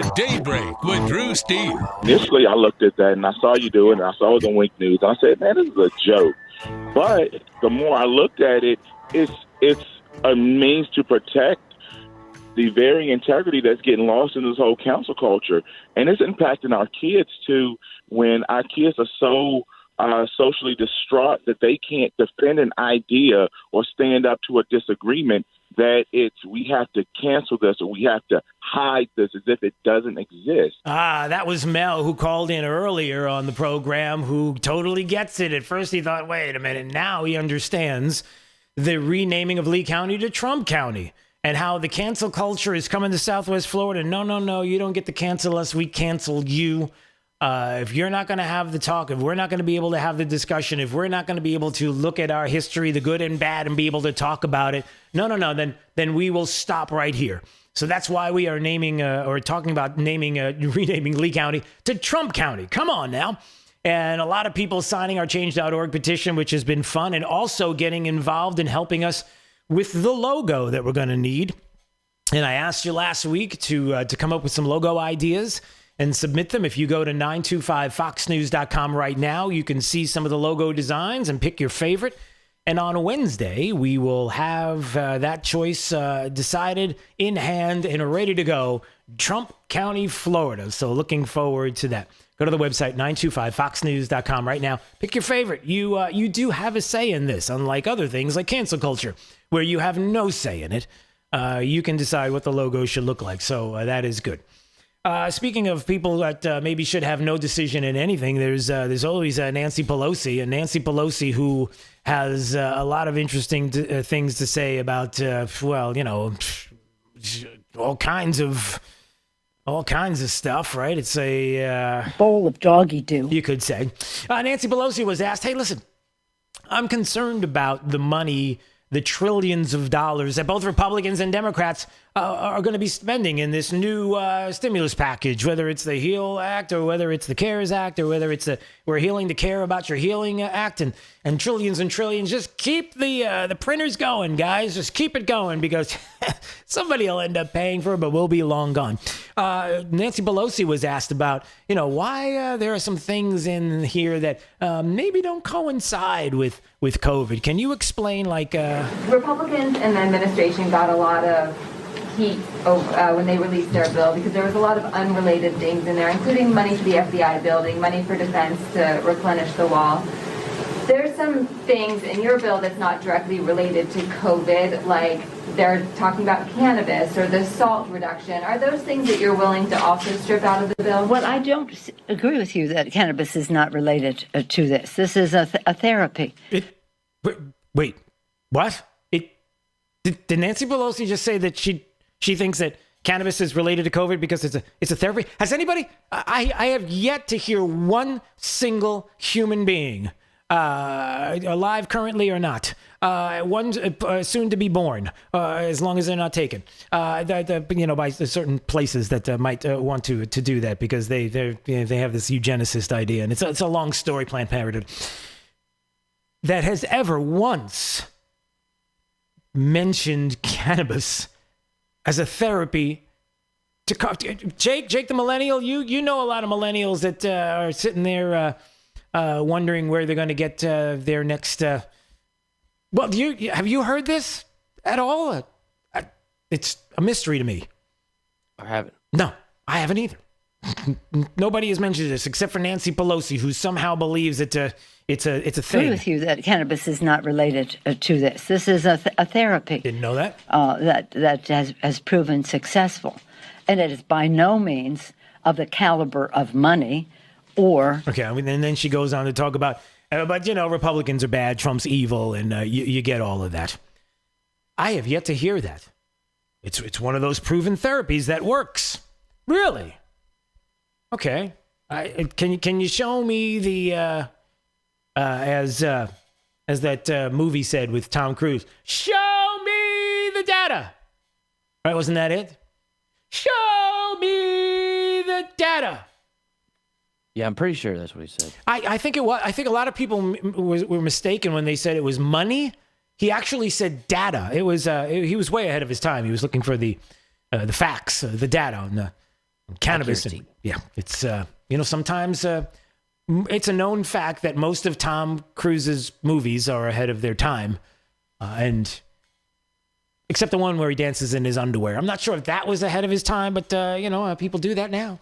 to Daybreak with Drew Steele. Initially, I looked at that and I saw you do it, and I saw it on Wink News. And I said, man, this is a joke. But the more I looked at it, it's a means to protect the very integrity that's getting lost in this whole council culture. And it's impacting our kids, too, when our kids are so socially distraught that they can't defend an idea or stand up to a disagreement, that we have to cancel this or we have to hide this as if it doesn't exist. That was Mel, who called in earlier on the program, who totally gets it. At first he thought, wait a minute, now he understands the renaming of Lee County to Trump County and how the cancel culture is coming to Southwest Florida. No, you don't get to cancel us. We canceled you. If you're not going to have the talk, if we're not going to be able to have the discussion, if we're not going to be able to look at our history, the good and bad, and be able to talk about it, then we will stop right here. So that's why we are naming or talking about renaming Lee County to Trump County. Come on now. And a lot of people signing our Change.org petition, which has been fun, and also getting involved in helping us with the logo that we're going to need. And I asked you last week to come up with some logo ideas and submit them. If you go to 925foxnews.com right now, you can see some of the logo designs and pick your favorite. And on Wednesday, we will have that choice decided, in hand, and ready to go. Trump County, Florida. So looking forward to that. Go to the website, 925foxnews.com right now. Pick your favorite. You do have a say in this, unlike other things like cancel culture, where you have no say in it. You can decide what the logo should look like. So that is good. Speaking of people that maybe should have no decision in anything, there's always Nancy Pelosi, and Nancy Pelosi, who has a lot of interesting things to say about, all kinds of stuff, right? It's a bowl of doggy doo, you could say. Nancy Pelosi was asked, "Hey, listen, I'm concerned about the money, the trillions of dollars that both Republicans and Democrats are going to be spending in this new stimulus package, whether it's the HEAL Act or whether it's the CARES Act or whether it's the We're Healing to Care About Your Healing Act, and trillions and trillions. Just keep the printers going, guys. Just keep it going, because somebody will end up paying for it, but we'll be long gone." Nancy Pelosi was asked about, why there are some things in here that maybe don't coincide with COVID. Can you explain, Republicans and the administration got a lot of heat when they released their bill, because there was a lot of unrelated things in there, including money for the FBI building, money for defense to replenish the wall. There's some things in your bill that's not directly related to COVID, like they're talking about cannabis or the SALT reduction. Are those things that you're willing to also strip out of the bill? Well, I don't agree with you that cannabis is not related to this. This is a therapy. Wait, what? Did Nancy Pelosi just say that she thinks that cannabis is related to COVID because it's a therapy? Has anybody? I have yet to hear one single human being, alive currently or not, one soon to be born, as long as they're not taken, by certain places that might want to do that, because they have this eugenicist idea, and it's a long story, Planned Parenthood, that has ever once mentioned cannabis as a therapy to Jake the millennial. You know a lot of millennials that are sitting there wondering where they're going to get their next. Well, have you heard this at all? It's a mystery to me. I haven't. No, I haven't either. Nobody has mentioned this except for Nancy Pelosi, who somehow believes it's a thing. I agree with you that cannabis is not related to this. This is a therapy. Didn't know that. That has proven successful, and it is by no means of the caliber of money or. Okay, and then she goes on to talk about, but Republicans are bad, Trump's evil, and you get all of that. I have yet to hear that. It's one of those proven therapies that works. Really? Okay. Can you show me the as that movie said with Tom Cruise? Show me the data. Right? Wasn't that it? Show me the data. Yeah, I'm pretty sure that's what he said. I think it was. I think a lot of people were mistaken when they said it was money. He actually said data. It was he was way ahead of his time. He was looking for the facts, the data on Cannabis. It's, sometimes it's a known fact that most of Tom Cruise's movies are ahead of their time. And except the one where he dances in his underwear. I'm not sure if that was ahead of his time, but, people do that now.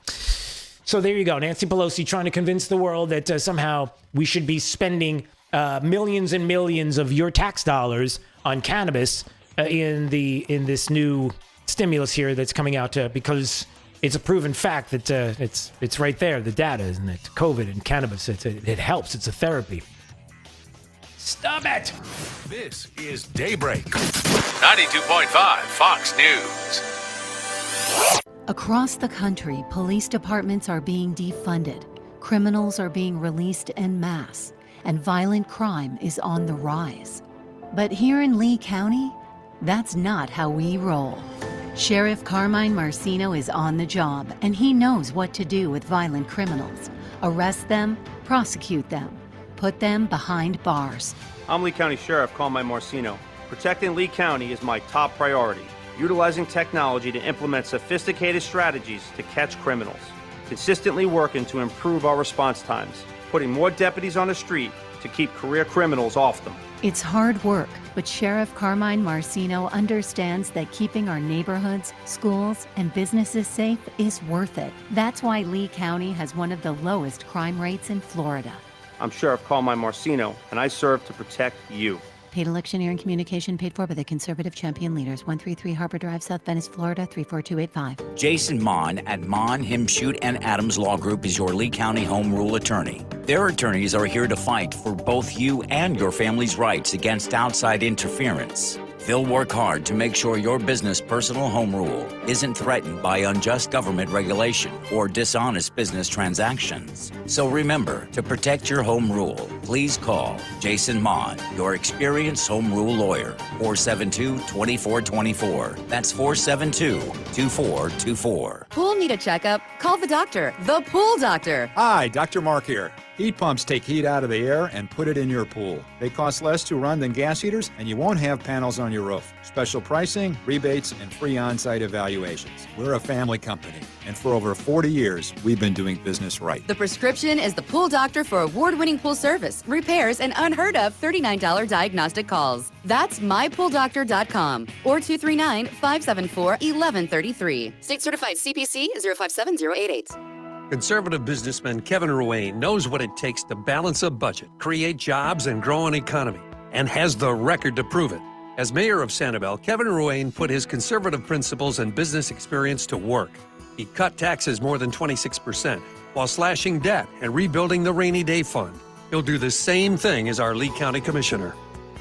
So there you go. Nancy Pelosi trying to convince the world that somehow we should be spending millions and millions of your tax dollars on cannabis in this new stimulus here that's coming out because it's a proven fact that it's right there, the data, isn't it? COVID and cannabis, it helps. It's a therapy. Stop it! This is Daybreak. 92.5 Fox News. Across the country, police departments are being defunded, criminals are being released en masse, and violent crime is on the rise. But here in Lee County, that's not how we roll. Sheriff Carmine Marcino is on the job, and he knows what to do with violent criminals. Arrest them, prosecute them, put them behind bars. I'm Lee County Sheriff Carmine Marcino. Protecting Lee County is my top priority. Utilizing technology to implement sophisticated strategies to catch criminals. Consistently working to improve our response times. Putting more deputies on the street to keep career criminals off them. It's hard work, but Sheriff Carmine Marcino understands that keeping our neighborhoods, schools, and businesses safe is worth it. That's why Lee County has one of the lowest crime rates in Florida. I'm Sheriff Carmine Marcino, and I serve to protect you. Paid electioneering communication paid for by the Conservative Champion Leaders, 133 Harbor Drive, South Venice, Florida, 34285. Jason Mon at Mon, Himshoot, and Adams Law Group is your Lee County Home Rule attorney. Their attorneys are here to fight for both you and your family's rights against outside interference. They'll work hard to make sure your business personal home rule isn't threatened by unjust government regulation or dishonest business transactions. So remember, to protect your home rule, please call Jason Mon, your experienced home rule lawyer, 472-2424. That's 472-2424. Pool need a checkup? Call the doctor, the Pool Doctor. Hi, Dr. Mark here. Heat pumps take heat out of the air and put it in your pool. They cost less to run than gas heaters, and you won't have panels on your roof. Special pricing, rebates, and free on-site evaluations. We're a family company, and for over 40 years, we've been doing business right. The prescription is the Pool Doctor for award-winning pool service, repairs, and unheard of $39 diagnostic calls. That's mypooldoctor.com or 239-574-1133. State certified CPC 057088. Conservative businessman Kevin Ruane knows what it takes to balance a budget, create jobs, and grow an economy, and has the record to prove it. As mayor of Sanibel, Kevin Ruane put his conservative principles and business experience to work. He cut taxes more than 26% while slashing debt and rebuilding the rainy day fund. He'll do the same thing as our Lee County Commissioner.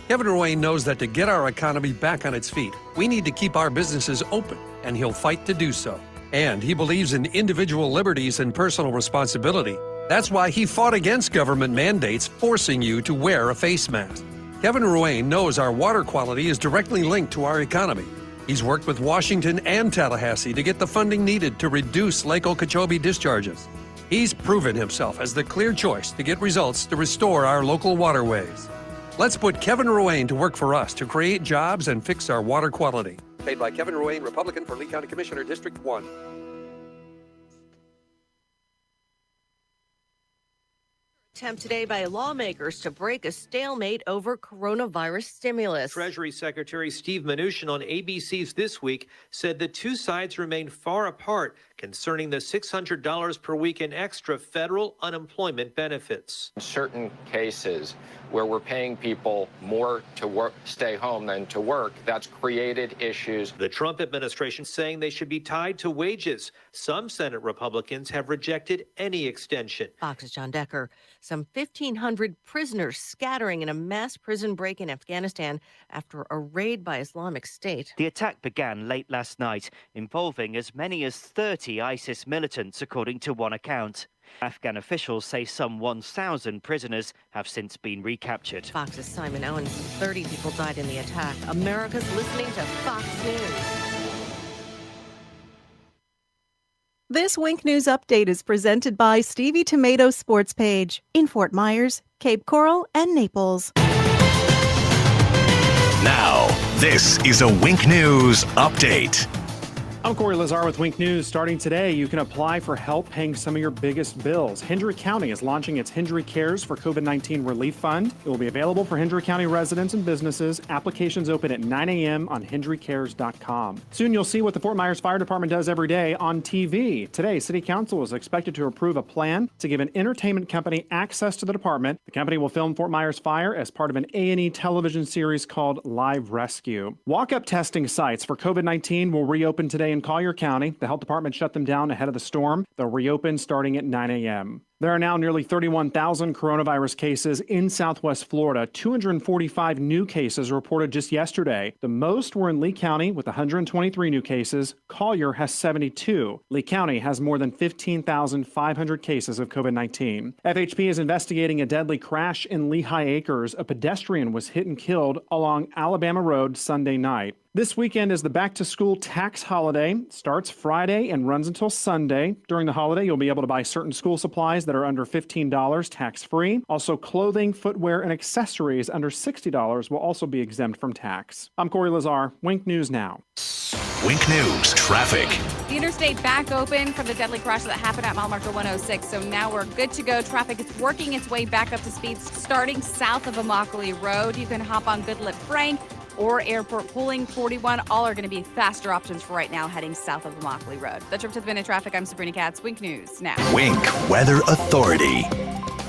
Kevin Ruane knows that to get our economy back on its feet, we need to keep our businesses open, and he'll fight to do so. And he believes in individual liberties and personal responsibility. That's why he fought against government mandates forcing you to wear a face mask. Kevin Ruane knows our water quality is directly linked to our economy. He's worked with Washington and Tallahassee to get the funding needed to reduce Lake Okeechobee discharges. He's proven himself as the clear choice to get results to restore our local waterways. Let's put Kevin Ruane to work for us to create jobs and fix our water quality. Paid by Kevin Ruane, Republican for Lee County Commissioner, District 1. Attempt today by lawmakers to break a stalemate over coronavirus stimulus. Treasury Secretary Steve Mnuchin on ABC's This Week said the two sides remain far apart concerning the $600 per week in extra federal unemployment benefits. In certain cases where we're paying people more to work, stay home than to work, that's created issues. The Trump administration saying they should be tied to wages. Some Senate Republicans have rejected any extension. Fox's John Decker. Some 1,500 prisoners scattering in a mass prison break in Afghanistan after a raid by Islamic State. The attack began late last night, involving as many as 30 ISIS militants, according to one account. Afghan officials say some 1,000 prisoners have since been recaptured. Fox's Simon Owens. 30 people died in the attack. America's listening to Fox News. This Wink News Update is presented by Stevie Tomato Sports Page in Fort Myers, Cape Coral, and Naples. Now, this is a Wink News Update. I'm Corey Lazar with Wink News. Starting today, you can apply for help paying some of your biggest bills. Hendry County is launching its Hendry Cares for COVID-19 Relief Fund. It will be available for Hendry County residents and businesses. Applications open at 9 a.m. on hendrycares.com. Soon you'll see what the Fort Myers Fire Department does every day on TV. Today, City Council is expected to approve a plan to give an entertainment company access to the department. The company will film Fort Myers Fire as part of an A&E television series called Live Rescue. Walk-up testing sites for COVID-19 will reopen today in Collier County. The health department shut them down ahead of the storm. They'll reopen starting at 9 a.m. There are now nearly 31,000 coronavirus cases in Southwest Florida. 245 new cases reported just yesterday. The most were in Lee County with 123 new cases. Collier has 72. Lee County has more than 15,500 cases of COVID-19. FHP is investigating a deadly crash in Lehigh Acres. A pedestrian was hit and killed along Alabama Road Sunday night. This weekend is the back-to-school tax holiday. Starts Friday and runs until Sunday. During the holiday, you'll be able to buy certain school supplies that are under $15 tax-free. Also, clothing, footwear, and accessories under $60 will also be exempt from tax. I'm Corey Lazar. Wink News Now. Wink News traffic. The interstate back open from the deadly crash that happened at mile marker 106. So now we're good to go. Traffic is working its way back up to speeds starting south of Immokalee Road. You can hop on Goodlip Frank or Airport Pulling 41. All are going to be faster options for right now heading south of Immokalee Road. That's your tip to the minute traffic. I'm Sabrina Katz. Wink News now. Wink Weather Authority.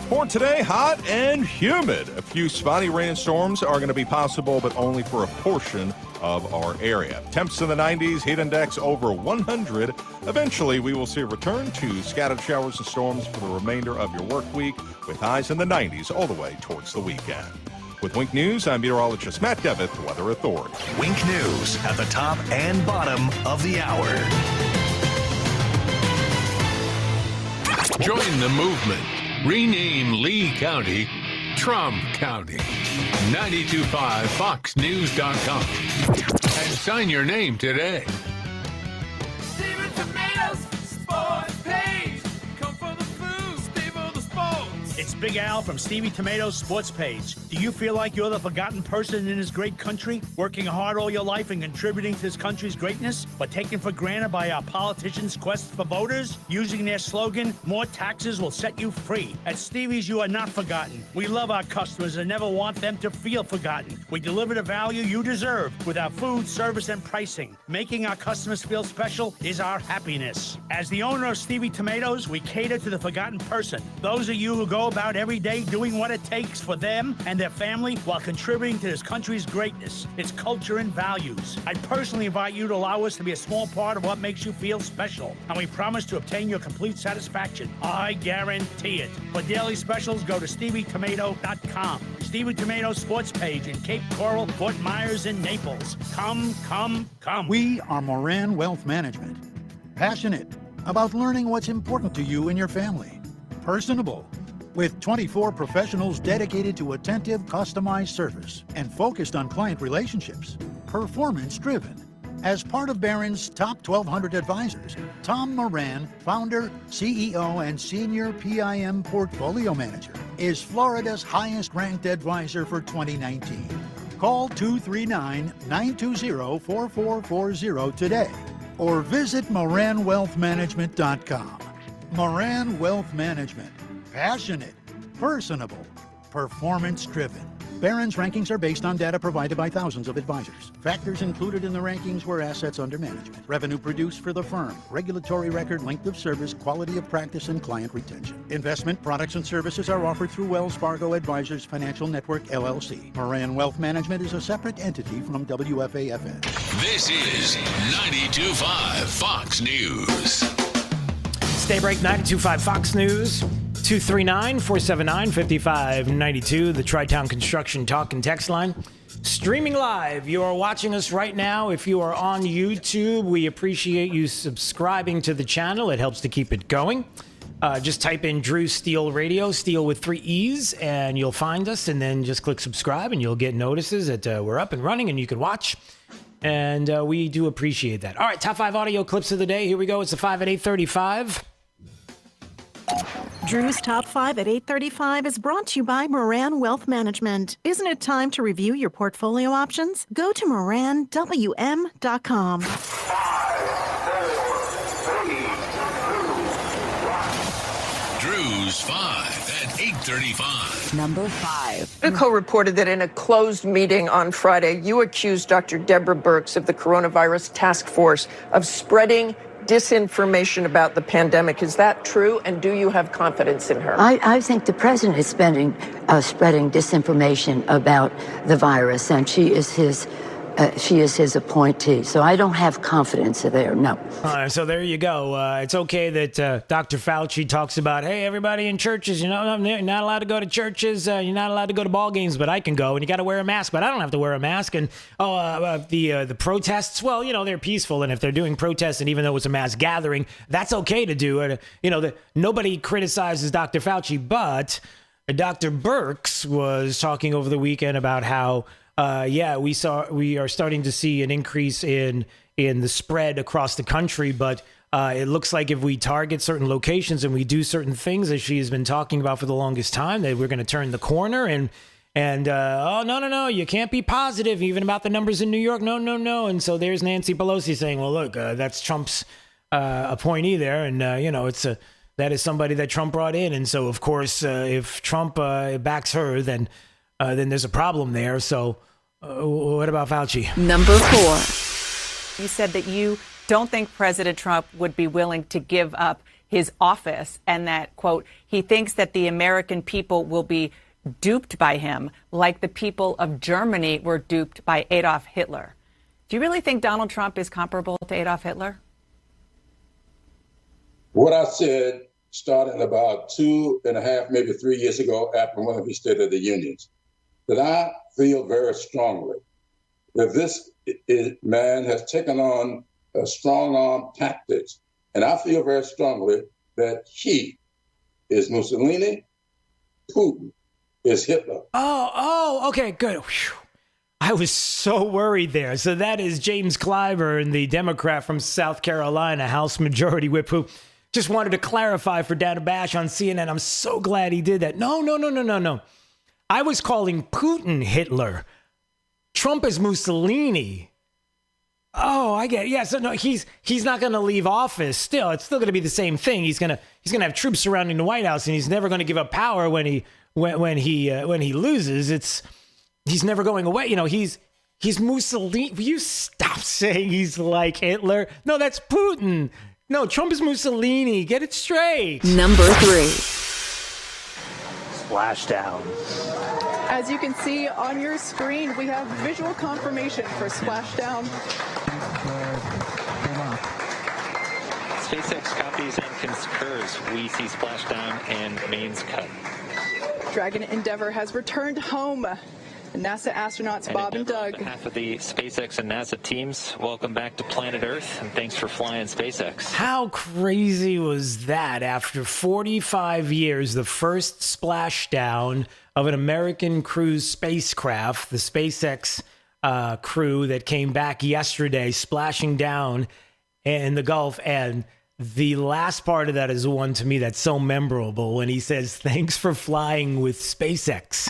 For today, hot and humid. A few spotty rainstorms are going to be possible, but only for a portion of our area. Temps in the 90s, heat index over 100. Eventually, we will see a return to scattered showers and storms for the remainder of your work week, with highs in the 90s all the way towards the weekend. With Wink News, I'm meteorologist Matt Devitt, Weather Authority. Wink News at the top and bottom of the hour. Join the movement. Rename Lee County Trump County. 925foxnews.com. And sign your name today. It's Big Al from Stevie Tomato's Sports Page. Do you feel like you're the forgotten person in this great country, working hard all your life and contributing to this country's greatness, but taken for granted by our politicians' quest for voters? Using their slogan, more taxes will set you free. At Stevie's, you are not forgotten. We love our customers and never want them to feel forgotten. We deliver the value you deserve with our food, service, and pricing. Making our customers feel special is our happiness. As the owner of Stevie Tomatoes, we cater to the forgotten person. Those of you who go about every day doing what it takes for them and their family while contributing to this country's greatness, its culture and values. I personally invite you to allow us to be a small part of what makes you feel special, and we promise to obtain your complete satisfaction. I guarantee it. For daily specials, go to StevieTomato.com. Stevie Tomato's Sports Page in Cape Coral, Fort Myers, and Naples. Come, come, come. We are Moran Wealth Management. Passionate about learning what's important to you and your family. Personable, with 24 professionals dedicated to attentive, customized service and focused on client relationships. Performance-driven. As part of Barron's top 1,200 advisors, Tom Moran, founder, CEO, and senior PIM portfolio manager, is Florida's highest-ranked advisor for 2019. Call 239-920-4440 today or visit MoranWealthManagement.com. Moran Wealth Management. Passionate, personable, performance-driven. Barron's rankings are based on data provided by thousands of advisors. Factors included in the rankings were assets under management, revenue produced for the firm, regulatory record, length of service, quality of practice, and client retention. Investment products and services are offered through Wells Fargo Advisors Financial Network, LLC. Moran Wealth Management is a separate entity from WFAFN. This is 92.5 Fox News. It's Daybreak 92.5 Fox News. 239-479-5592, the Tri-Town Construction Talk and Text line. Streaming live. You are watching us right now. If you are on YouTube, we appreciate you subscribing to the channel. It helps to keep it going. Just type in Drew Steele Radio, Steele with 3 E's, and you'll find us. And then just click subscribe, and you'll get notices that we're up and running, and you can watch. And we do appreciate that. All right, top 5 audio clips of the day. Here we go. It's the 5 at 8:35. Drew's Top 5 at 8:35 is brought to you by Moran Wealth Management. Isn't it time to review your portfolio options? Go to MoranWM.com. 5, News 5 at 8:35. Number 5. Politico reported that in a closed meeting on Friday, you accused Dr. Deborah Birx of the coronavirus task force of spreading disinformation about the pandemic. Is that true? And do you have confidence in her? I think the president is spreading disinformation about the virus, and she is his appointee. So I don't have confidence there, no. So there you go. It's okay that Dr. Fauci talks about, hey, everybody in churches, you're not allowed to go to churches, you're not allowed to go to ball games, but I can go, and you got to wear a mask, but I don't have to wear a mask. And the protests, well, they're peaceful, and if they're doing protests, and even though it's a mass gathering, that's okay to do. Nobody criticizes Dr. Fauci, but Dr. Birx was talking over the weekend about how we are starting to see an increase in the spread across the country, but it looks like if we target certain locations and we do certain things, as she has been talking about for the longest time, that we're going to turn the corner and no, you can't be positive even about the numbers in New York. No. And so there's Nancy Pelosi saying, well, look, that's Trump's appointee there, and that is somebody that Trump brought in, and so of course if Trump backs her, then there's a problem there. So what about Fauci? Number 4. You said that you don't think President Trump would be willing to give up his office, and that, quote, he thinks that the American people will be duped by him like the people of Germany were duped by Adolf Hitler. Do you really think Donald Trump is comparable to Adolf Hitler? What I said started about 2.5, maybe 3 years ago after one of his State of the Unions, that I feel very strongly that this man has taken on strong arm tactics. And I feel very strongly that he is Mussolini, Putin is Hitler. Oh, okay, good. Whew. I was so worried there. So that is James Clyburn, the Democrat from South Carolina, House Majority Whip, who just wanted to clarify for Dana Bash on CNN. I'm so glad he did that. No. I was calling Putin Hitler. Trump is Mussolini. Oh, I get it. Yeah, so no, he's not going to leave office. Still, it's still going to be the same thing. He's going to have troops surrounding the White House, and he's never going to give up power when he loses. He's never going away. He's Mussolini. Will you stop saying he's like Hitler? No, that's Putin. No, Trump is Mussolini. Get it straight. Number 3. Splashdown. As you can see on your screen, we have visual confirmation for Splashdown. SpaceX copies and concurs. We see Splashdown and mains cut. Dragon Endeavour has returned home. NASA astronauts Bob and Doug. On behalf of the SpaceX and NASA teams, welcome back to planet Earth, and thanks for flying SpaceX. How crazy was that? After 45 years, the first splashdown of an American cruise spacecraft, the SpaceX crew that came back yesterday, splashing down in the Gulf. And the last part of that is the one to me that's so memorable when he says, thanks for flying with SpaceX.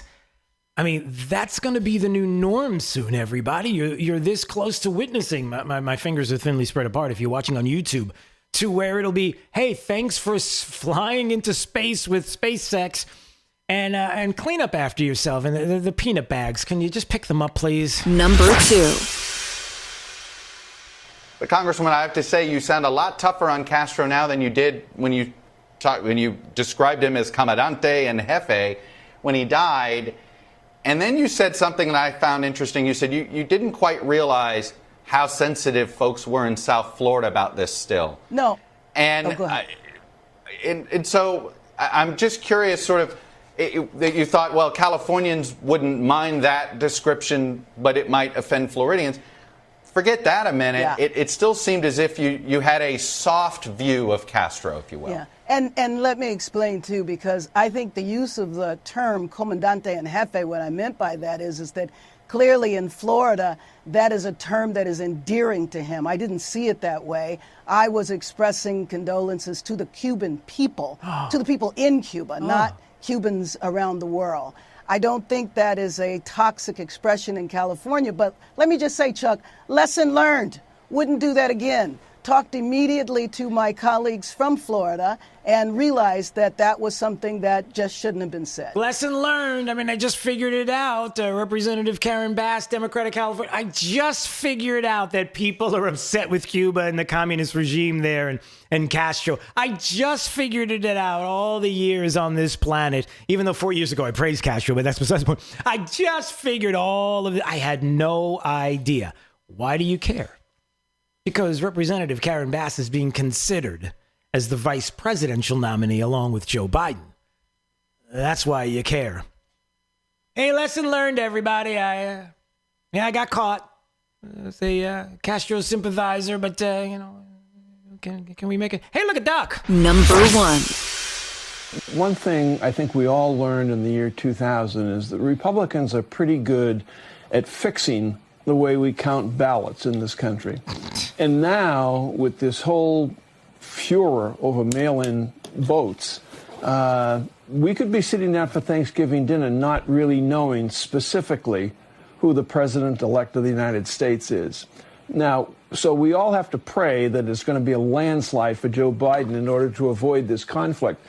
I mean, that's going to be the new norm soon, everybody. You're this close to witnessing, my fingers are thinly spread apart if you're watching on YouTube, to where it'll be, hey, thanks for flying into space with SpaceX, and clean up after yourself. And the peanut bags, can you just pick them up, please? Number 2. But Congresswoman, I have to say, you sound a lot tougher on Castro now than you did when you described him as Comandante and Jefe when he died. And then you said something that I found interesting. You said you didn't quite realize how sensitive folks were in South Florida about this still. No. And, go ahead. And so I'm just curious, sort of, that you thought, well, Californians wouldn't mind that description, but it might offend Floridians. Forget that a minute. Yeah. It still seemed as if you had a soft view of Castro, if you will. Yeah. And let me explain, too, because I think the use of the term Comandante and Jefe, what I meant by that is that clearly in Florida, that is a term that is endearing to him. I didn't see it that way. I was expressing condolences to the Cuban people, to the people in Cuba, not Cubans around the world. I don't think that is a toxic expression in California, but let me just say, Chuck, lesson learned. Wouldn't do that again. talked immediately to my colleagues from Florida and realized that that was something that just shouldn't have been said. Lesson learned. I mean, I just figured it out. Representative Karen Bass, Democrat of California. I just figured out that people are upset with Cuba and the communist regime there and Castro. I just figured it out all the years on this planet, even though 4 years ago I praised Castro, but that's besides the point. I just figured all of it. I had no idea. Why do you care? Because Representative Karen Bass is being considered as the vice presidential nominee along with Joe Biden. That's why you care. Hey, lesson learned, everybody. I got caught as a Castro sympathizer, but, can we make it? Hey, look at Doc. Number 1. One thing I think we all learned in the year 2000 is that Republicans are pretty good at fixing the way we count ballots in this country. And now, with this whole furor over mail-in votes, we could be sitting down for Thanksgiving dinner not really knowing specifically who the president-elect of the United States is. Now, so we all have to pray that it's going to be a landslide for Joe Biden in order to avoid this conflict.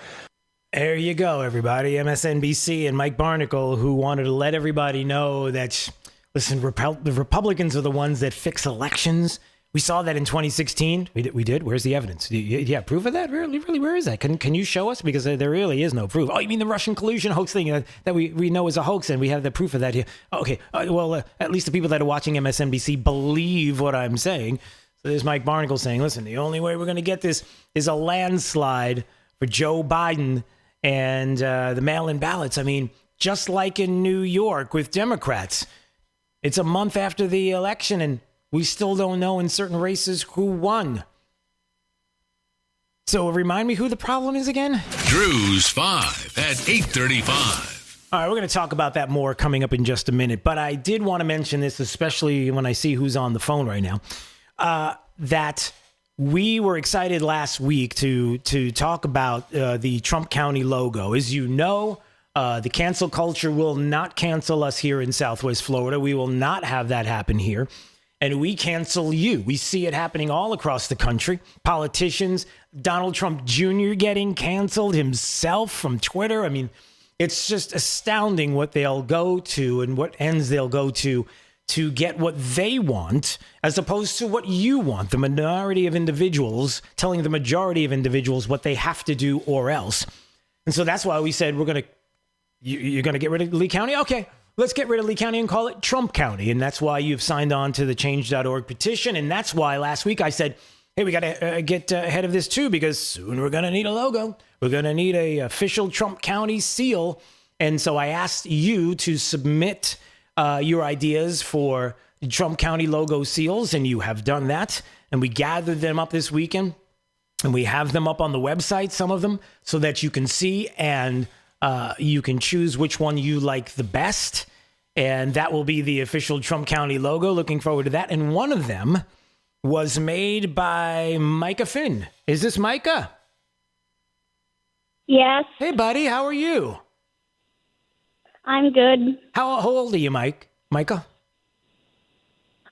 There you go, everybody. MSNBC and Mike Barnicle, who wanted to let everybody know that, listen, the Republicans are the ones that fix elections. We saw that in 2016. We did. Where's the evidence? Yeah, proof of that? Really? Where is that? Can you show us? Because there really is no proof. Oh, you mean the Russian collusion hoax thing that we know is a hoax, and we have the proof of that here. Okay. Well, at least the people that are watching MSNBC believe what I'm saying. So there's Mike Barnicle saying, listen, the only way we're going to get this is a landslide for Joe Biden and the mail-in ballots. I mean, just like in New York with Democrats, it's a month after the election, and we still don't know in certain races who won. So remind me who the problem is again? Drew's 5 at 8:35. All right, we're going to talk about that more coming up in just a minute. But I did want to mention this, especially when I see who's on the phone right now, that we were excited last week to talk about the Trump County logo. As you know, the cancel culture will not cancel us here in Southwest Florida. We will not have that happen here. And we cancel you. We see it happening all across the country. Politicians, Donald Trump Jr. getting canceled himself from Twitter. I mean, it's just astounding what they'll go to and what ends they'll go to get what they want, as opposed to what you want. The minority of individuals telling the majority of individuals what they have to do or else. And so that's why we said you're going to get rid of Lee County? Okay. Let's get rid of Lee County and call it Trump County. And that's why you've signed on to the change.org petition. And that's why last week I said, hey, we got to get ahead of this too, because soon we're going to need a logo. We're going to need a official Trump County seal. And so I asked you to submit your ideas for Trump County logo seals, and you have done that. And we gathered them up this weekend, and we have them up on the website, some of them, so that you can see and you can choose which one you like the best, and that will be the official Trump County logo. Looking forward to that. And one of them was made by Micah Finn. Is this Micah? Yes. Hey, buddy. How are you? I'm good. How old are you, Micah?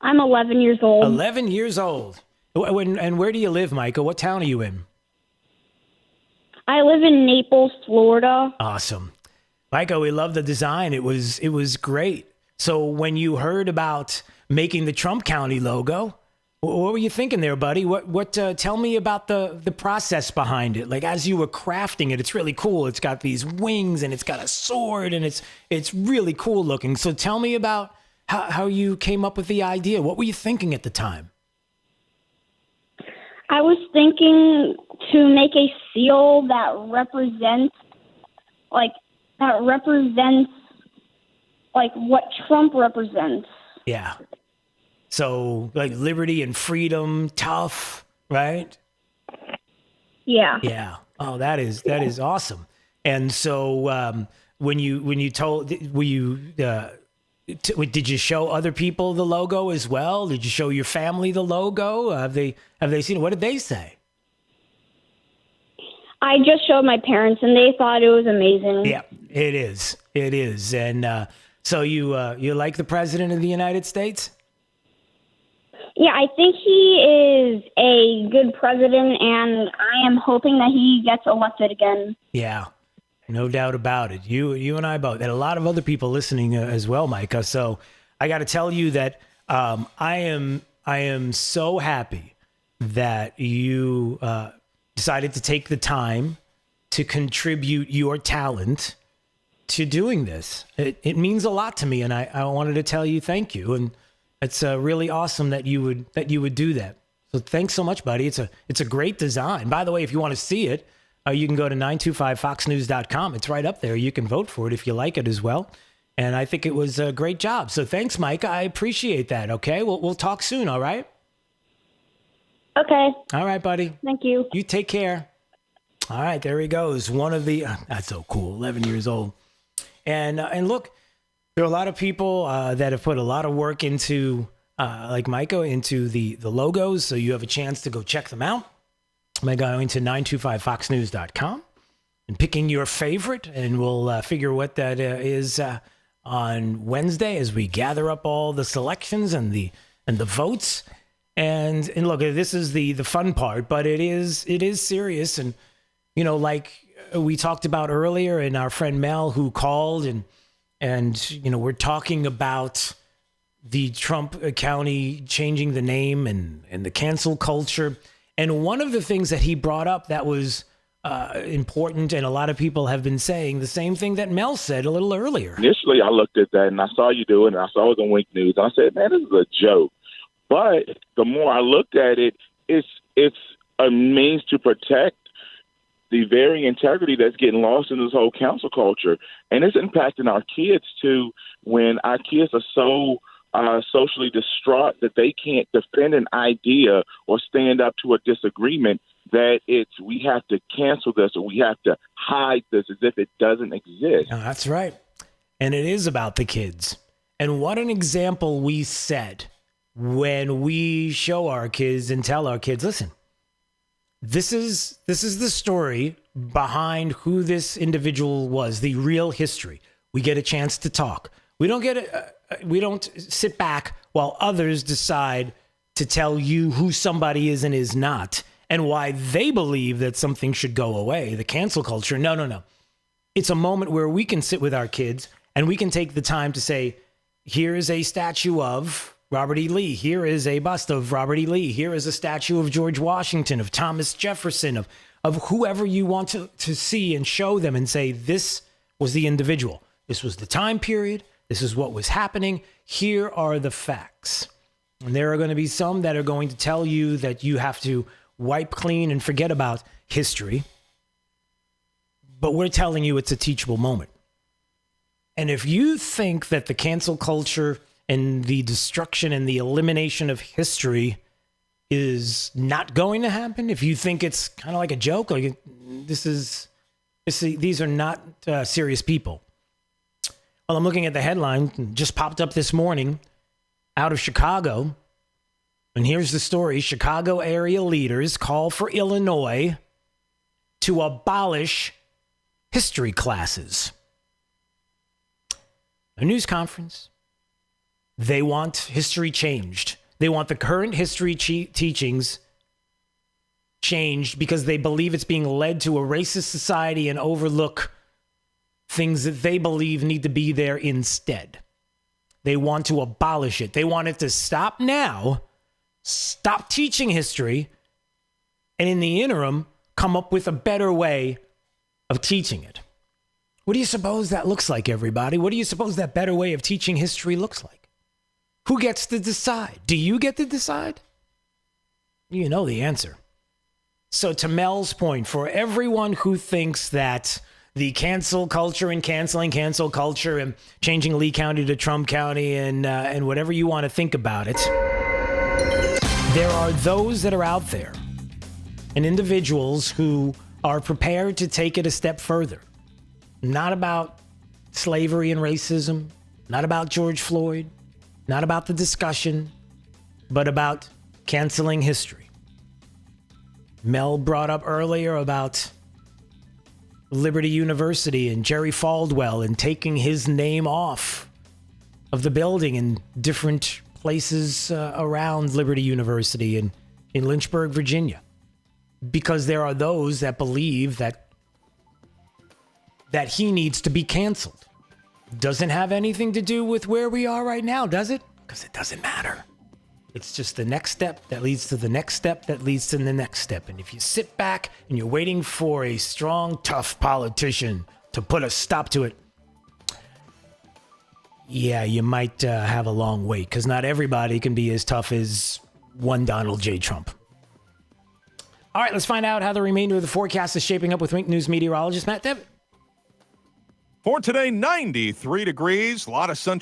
I'm 11 years old. 11 years old. And where do you live, Micah? What town are you in? I live in Naples, Florida. Awesome. Micah, we love the design. It was great. So when you heard about making the Trump County logo, what were you thinking there, buddy? What tell me about the process behind it. Like, as you were crafting it, it's really cool. It's got these wings and it's got a sword and it's really cool looking. So tell me about how you came up with the idea. What were you thinking at the time? I was thinking to make a seal that represents what Trump represents. Yeah. So like liberty and freedom, tough, right? Yeah. Yeah. Oh, that is awesome. And so when you told, did you show other people the logo as well? Did you show your family the logo? Have they seen it? What did they say? I just showed my parents, and they thought it was amazing. Yeah, it is. It is. And so you like the President of the United States? Yeah, I think he is a good president, and I am hoping that he gets elected again. Yeah, no doubt about it. You and I both, and a lot of other people listening as well, Micah. So I got to tell you that I am so happy that you decided to take the time to contribute your talent to doing this. It means a lot to me, and I wanted to tell you thank you. And it's really awesome that you would do that. So thanks so much, buddy. It's a great design. By the way, if you want to see it, you can go to 925foxnews.com. It's right up there. You can vote for it if you like it as well. And I think it was a great job. So thanks, Mike. I appreciate that. Okay, we'll talk soon. All right. Okay. All right, buddy. Thank you. You take care. All right, there he goes. One of the that's so cool. 11 years old. And look, there are a lot of people that have put a lot of work into, like Micah, into the logos. So you have a chance to go check them out by going to 925foxnews.com and picking your favorite. And we'll figure what that is on Wednesday as we gather up all the selections and the votes. And look, this is the fun part, but it is serious. And, like we talked about earlier, and our friend Mel who called and we're talking about the Trump County changing the name and the cancel culture. And one of the things that he brought up that was important, and a lot of people have been saying the same thing that Mel said a little earlier. Initially, I looked at that and I saw you do it, and I saw it on Wink News. And I said, man, this is a joke. But the more I looked at it, it's a means to protect the very integrity that's getting lost in this whole cancel culture. And it's impacting our kids, too, when our kids are so socially distraught that they can't defend an idea or stand up to a disagreement, that we have to cancel this or we have to hide this as if it doesn't exist. Oh, that's right. And it is about the kids. And what an example we set when we show our kids and tell our kids, listen, this is the story behind who this individual was, the real history. We get a chance to talk. We don't sit back while others decide to tell you who somebody is and is not, and why they believe that something should go away, the cancel culture. No. It's a moment where we can sit with our kids and we can take the time to say, here is a statue of Robert E. Lee. Here is a bust of Robert E. Lee. Here is a statue of George Washington, of Thomas Jefferson, of whoever you want to see, and show them and say, this was the individual. This was the time period. This is what was happening. Here are the facts. And there are going to be some that are going to tell you that you have to wipe clean and forget about history. But we're telling you it's a teachable moment. And if you think that the cancel culture and the destruction and the elimination of history is not going to happen, if you think it's kind of like a joke, like these are not serious people. Well, I'm looking at the headline, just popped up this morning, out of Chicago. And here's the story. Chicago area leaders call for Illinois to abolish history classes. A news conference. They want history changed. They want the current history teachings changed because they believe it's being led to a racist society and overlook things that they believe need to be there instead. They want to abolish it. They want it to stop now, stop teaching history, and in the interim, come up with a better way of teaching it. What do you suppose that looks like, everybody? What do you suppose that better way of teaching history looks like? Who gets to decide? Do you get to decide? You know the answer. So to Mel's point, for everyone who thinks that the cancel culture and canceling cancel culture and changing Lee County to Trump County and whatever you want to think about it, there are those that are out there and individuals who are prepared to take it a step further. Not about slavery and racism, not about George Floyd, not about the discussion, but about canceling history. Mel brought up earlier about Liberty University and Jerry Falwell and taking his name off of the building in different places around Liberty University in Lynchburg, Virginia, because there are those that believe that he needs to be canceled. Doesn't have anything to do with where we are right now, does it? Because it doesn't matter. It's just the next step that leads to the next step that leads to the next step. And if you sit back and you're waiting for a strong, tough politician to put a stop to it, yeah, you might have a long wait, because not everybody can be as tough as one Donald J. Trump. All right, let's find out how the remainder of the forecast is shaping up with Wink News meteorologist Matt Devitt. For today, 93 degrees, a lot of sunshine.